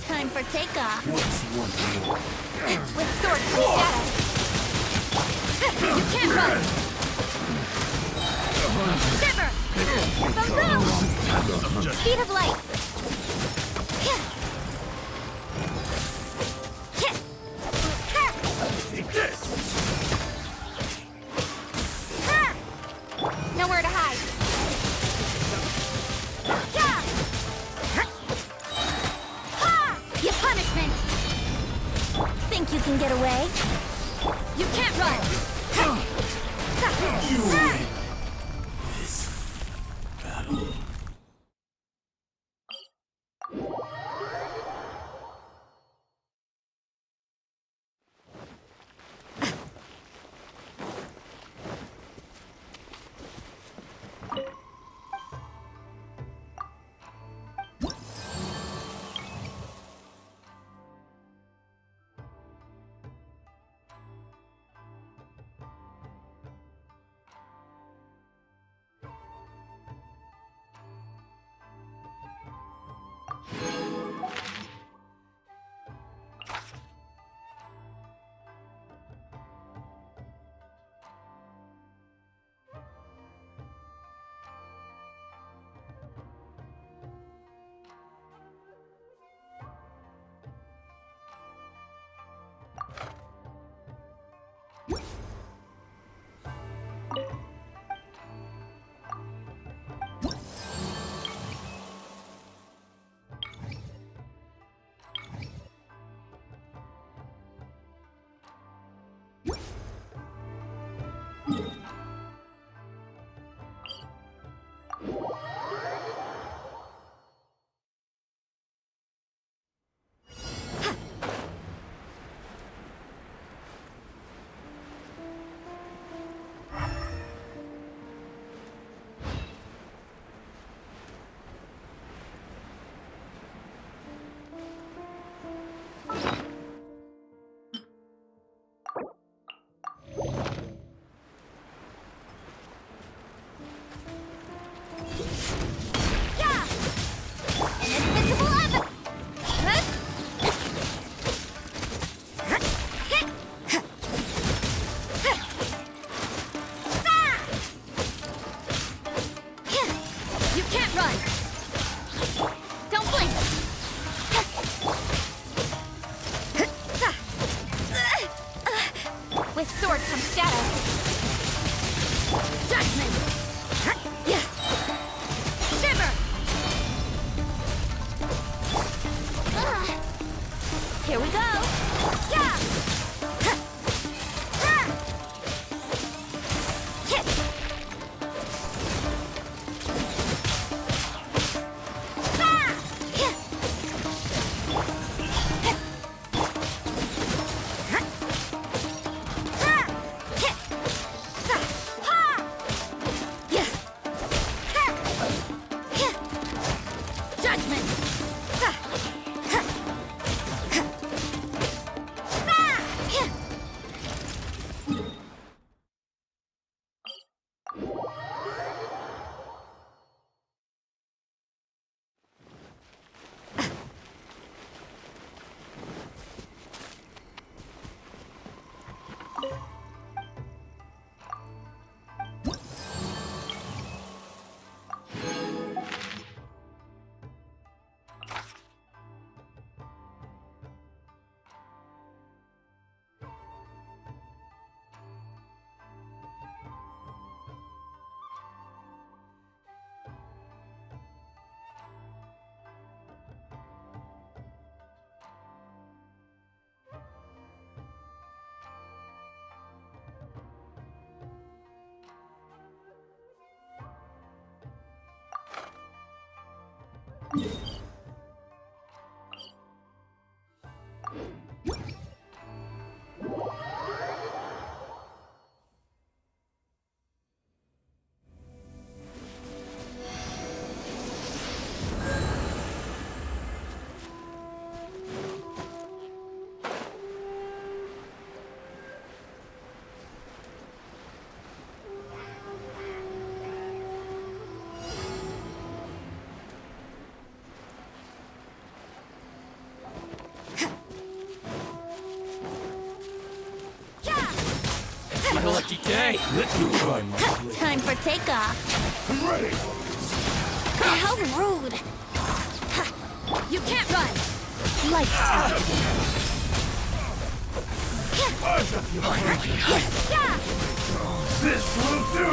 Time for takeoff. What's one more? With sword from shadow. You can't run. Shiver. Boom. Speed of light. Take this! Nowhere to hide. Your punishment. Think you can get away? You can't run. You win this battle. judgment! My lucky day! Let me try my blade. Time for takeoff. I'm ready! How rude! You can't run! Lights out. This will do!